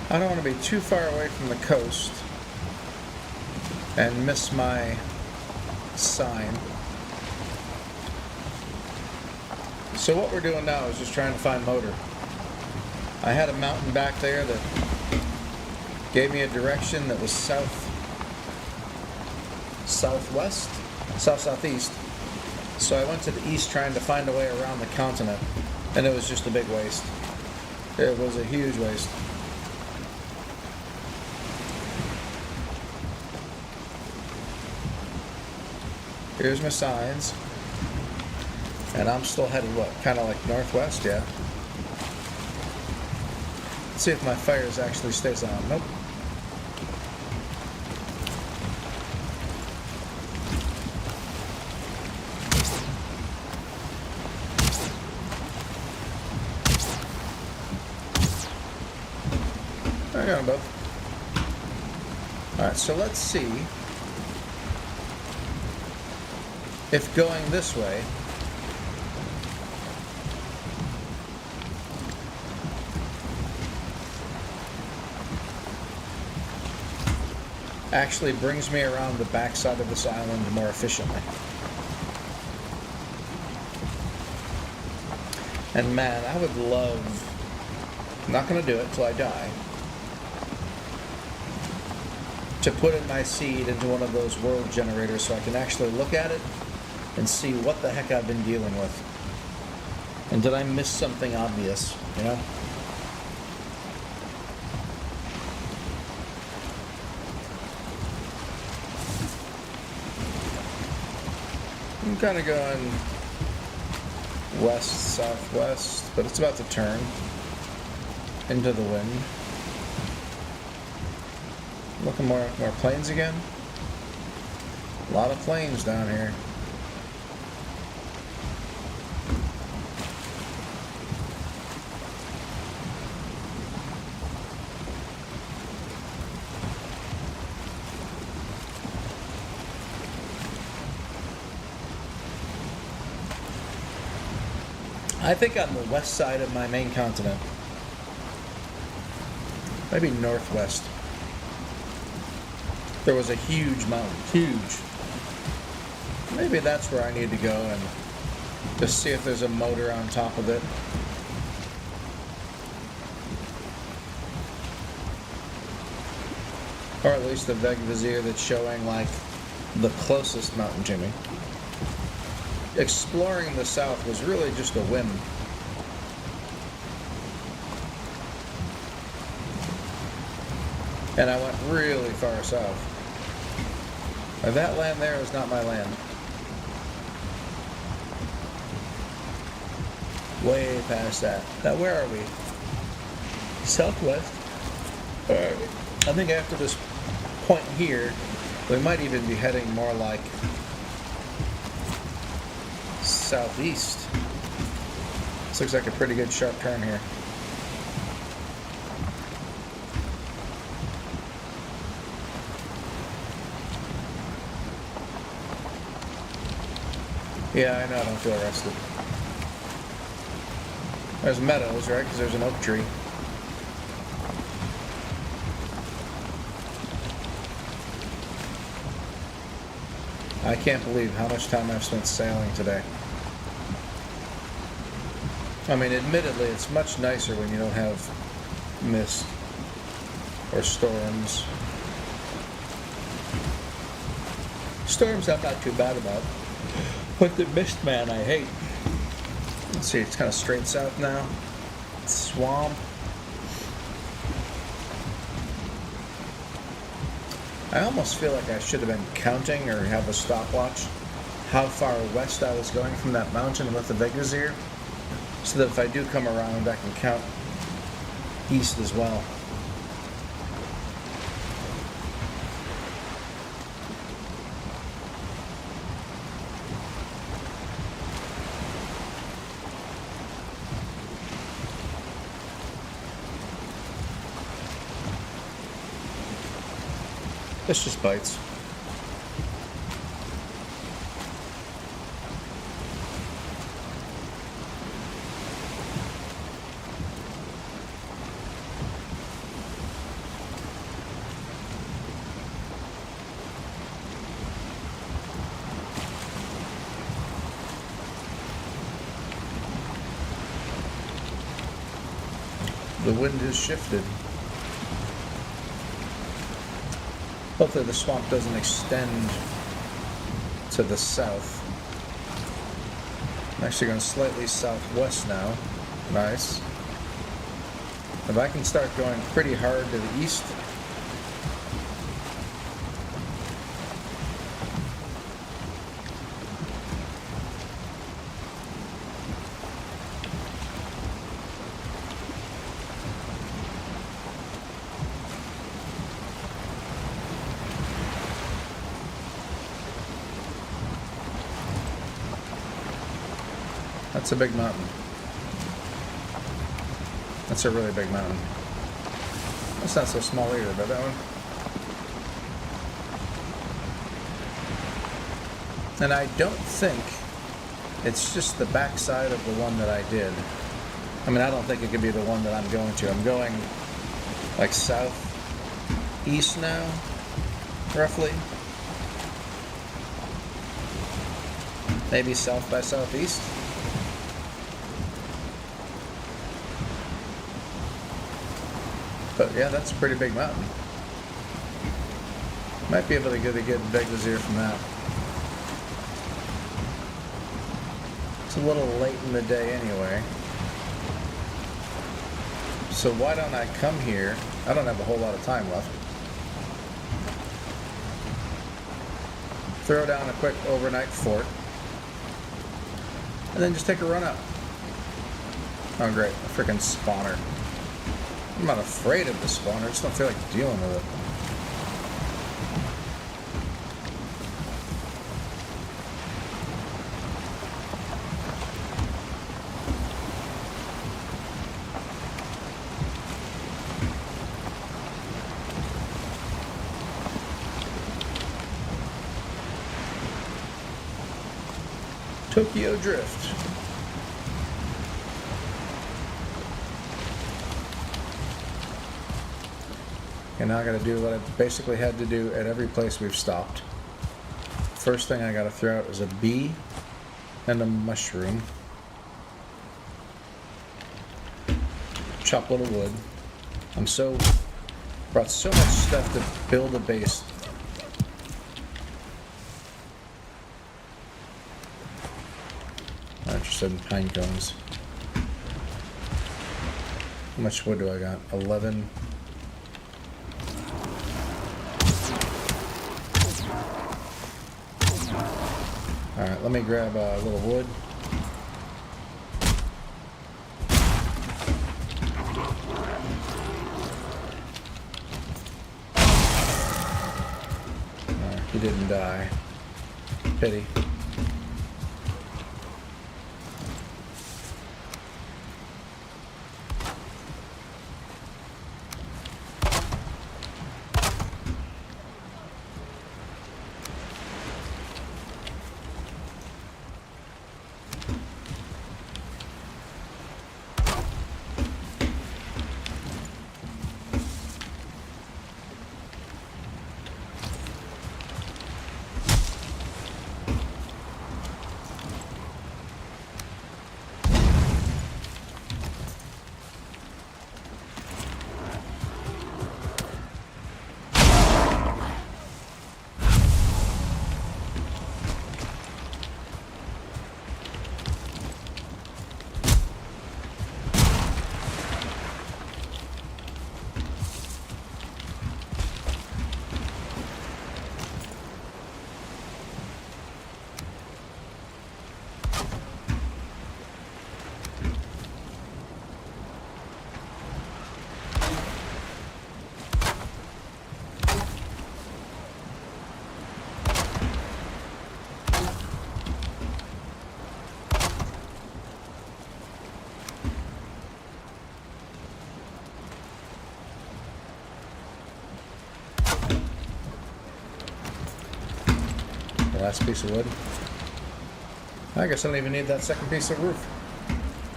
I don't want to be too far away from the coast and miss my sign. So what we're doing now is just trying to find motor. I had a mountain back there that gave me a direction that was south-southwest, south-southeast. So I went to the east trying to find a way around the continent, and it was just a big waste. It was a huge waste. Here's my signs, and I'm still headed what? Kind of like northwest, yeah. Let's see if my fires actually stays on. Nope. I got them both. All right, so let's see if going this way actually brings me around the backside of this island more efficiently. And man, I would love, I'm not going to do it till I die, to put in my seed into one of those world generators so I can actually look at it and see what the heck I've been dealing with. And did I miss something obvious, you know? I'm kind of going west, southwest, but it's about to turn into the wind. Looking more planes again. A lot of planes down here. I think on the west side of my main continent. Maybe northwest. There was a huge mountain. Huge. Maybe that's where I need to go and just see if there's a motor on top of it. Or at least the Veg Vizier that's showing like the closest mountain to me. Exploring the south was really just a whim. And I went really far south. Now that land there is not my land. Way past that. Now where are we? Southwest. Alright. I think after this point here, we might even be heading more like southeast. This looks like a pretty good sharp turn here. Yeah, I know I don't feel rested. There's meadows, right? Because there's an oak tree. I can't believe how much time I've spent sailing today. I mean, admittedly, it's much nicer when you don't have mist or storms. Storms I'm not too bad about. But the mist, man, I hate. Let's see, it's kind of straight south now. Swamp. I almost feel like I should have been counting or have a stopwatch how far west I was going from that mountain with the Veg Vizier, so that if I do come around, I can count east as well. This just bites. The wind has shifted. Hopefully the swamp doesn't extend to the south. I'm actually going slightly southwest now. Nice. If I can start going pretty hard to the east, that's a big mountain. That's a really big mountain. That's not so small either, but that one. And I don't think it's just the backside of the one that I did. I mean, I don't think it could be the one that I'm going to. I'm going like southeast now, roughly. Maybe south by southeast. But yeah, that's a pretty big mountain. Might be able to get a good Veg Vizier from that. It's a little late in the day anyway. So why don't I come here? I don't have a whole lot of time left. Throw down a quick overnight fort. and then just take a run up. Oh great, a freaking spawner. I'm not afraid of the spawner, I just don't feel like dealing with it. Tokyo Drift. And now I gotta do what I basically had to do at every place we've stopped. First thing I gotta throw out is a bee and a mushroom. Chop a little wood. Brought so much stuff to build a base. I'm interested in pine cones. How much wood do I got? 11. Alright, let me grab a little wood. He didn't die. Pity. The last piece of wood. I guess I don't even need that second piece of roof.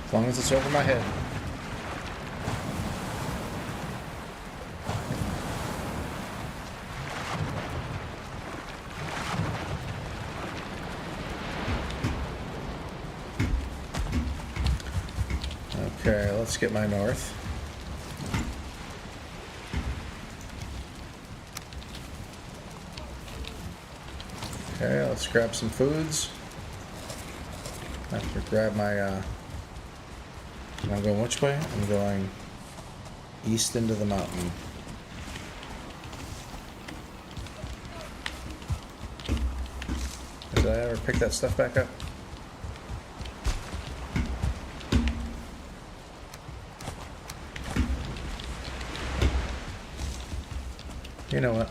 As long as it's over my head. Okay, let's get my north. Okay, let's grab some foods. I have to grab my, I'm going which way? I'm going east into the mountain. Did I ever pick that stuff back up? You know what?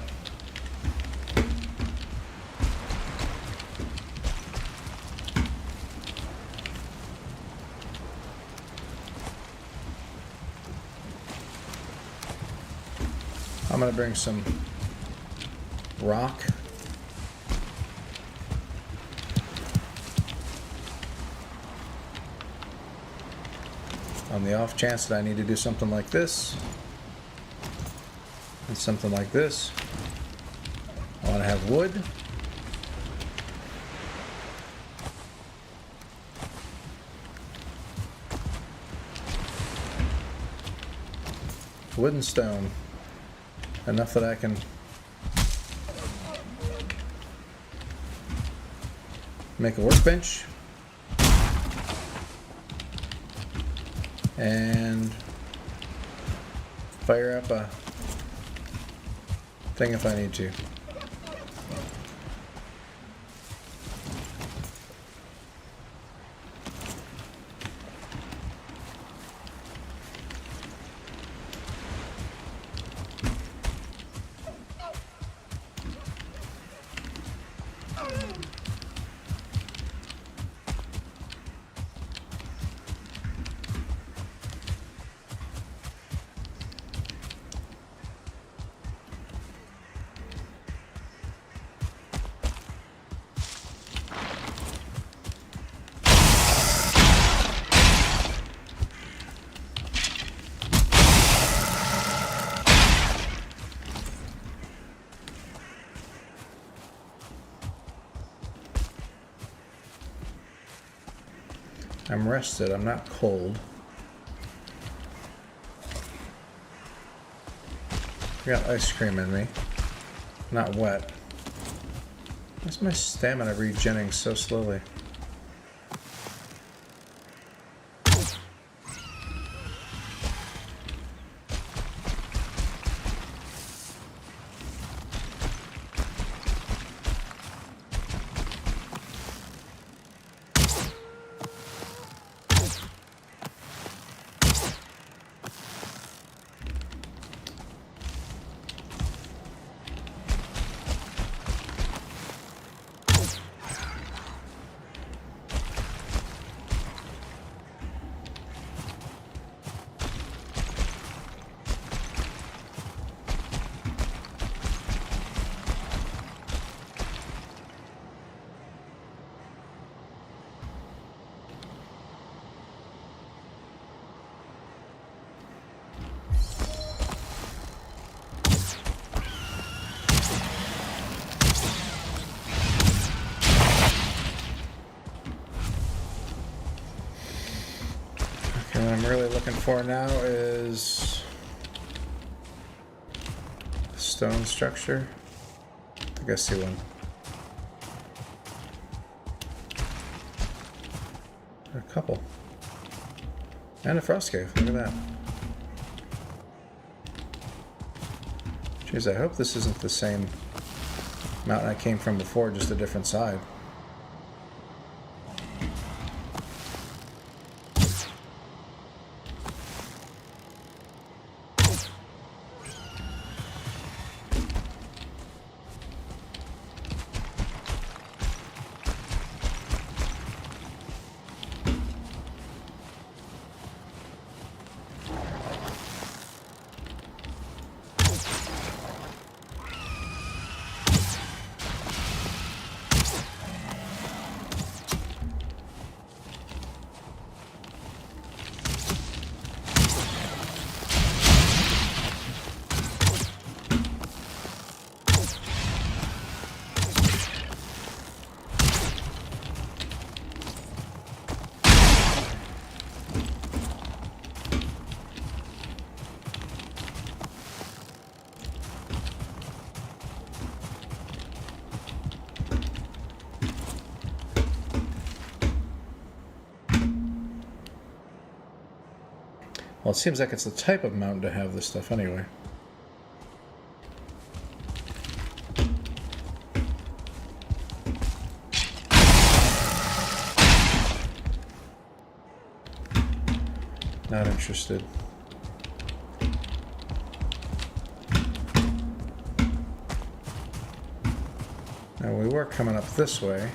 I'm gonna bring some rock. On the off chance that I need to do something like this. And something like this. I want to have wood. Wood and stone. Enough that I can make a workbench and fire up a thing if I need to. I'm rested. I'm not cold. I got ice cream in me. Not wet. Why's my stamina regenerating so slowly? Okay, what I'm really looking for now is stone structure. I think I see one. A couple. And a frost cave. Look at that. Jeez, I hope this isn't the same mountain I came from before, just a different side. Well, it seems like it's the type of mountain to have this stuff anyway. Not interested. Now we were coming up this way.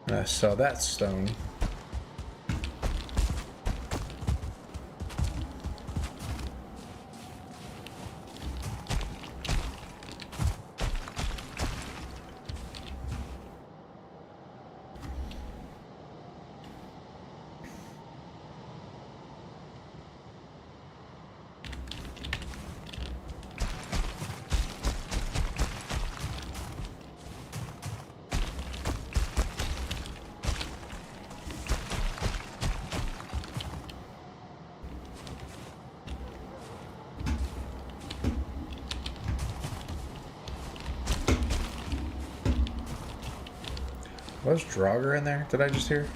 And I saw that stone. Was Draugr in there? Did I just hear?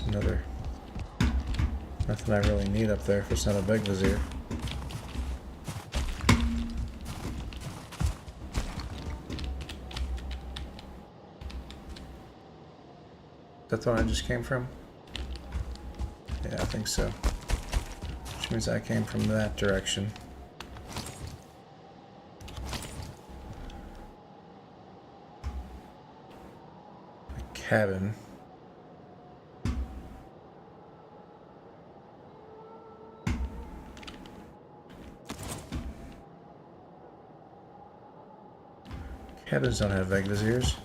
Another. Nothing I really need up there if it's not a big vizier. That's the one I just came from? Yeah, I think so. Which means I came from that direction. The cabin. Cabins don't have Vigviziers.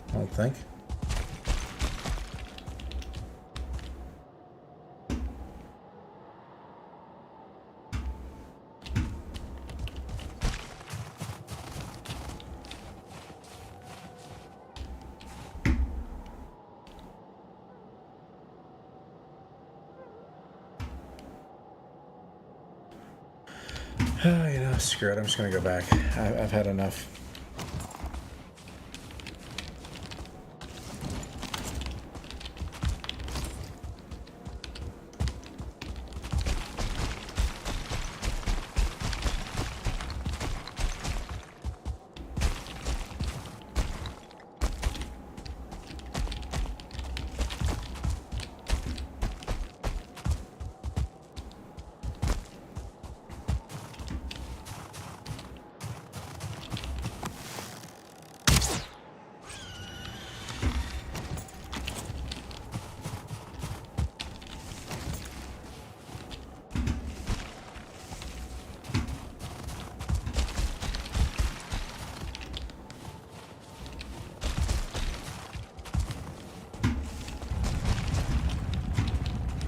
I don't think. Oh, you know, screw it. I'm just gonna go back. I've had enough.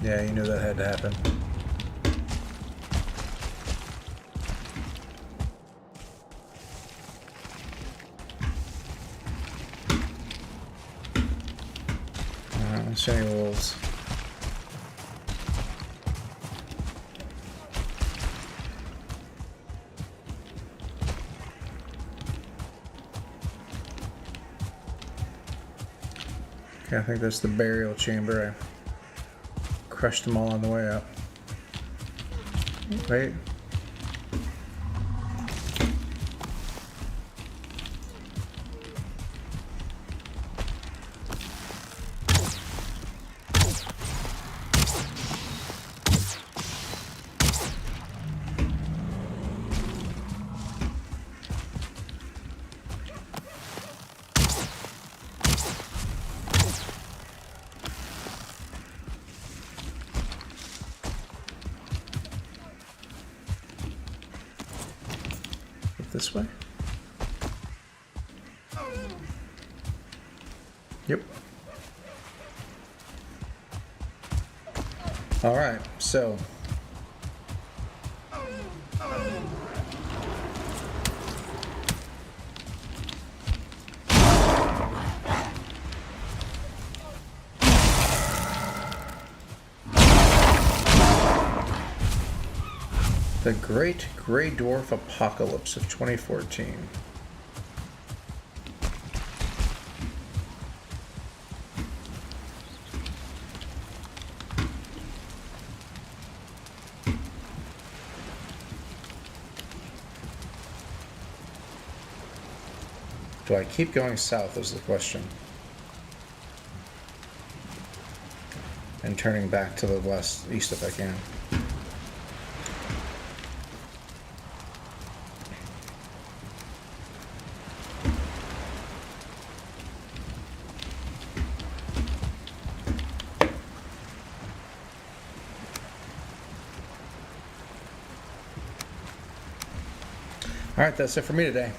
Yeah, you knew that had to happen. I don't see any wolves. Okay, I think that's the burial chamber. I crushed them all on the way up. Wait. This way? Yep. All right, so the Great Grey Dwarf Apocalypse of 2014. Do I keep going south is the question. And turning back to the east if I can. All right, that's it for me today.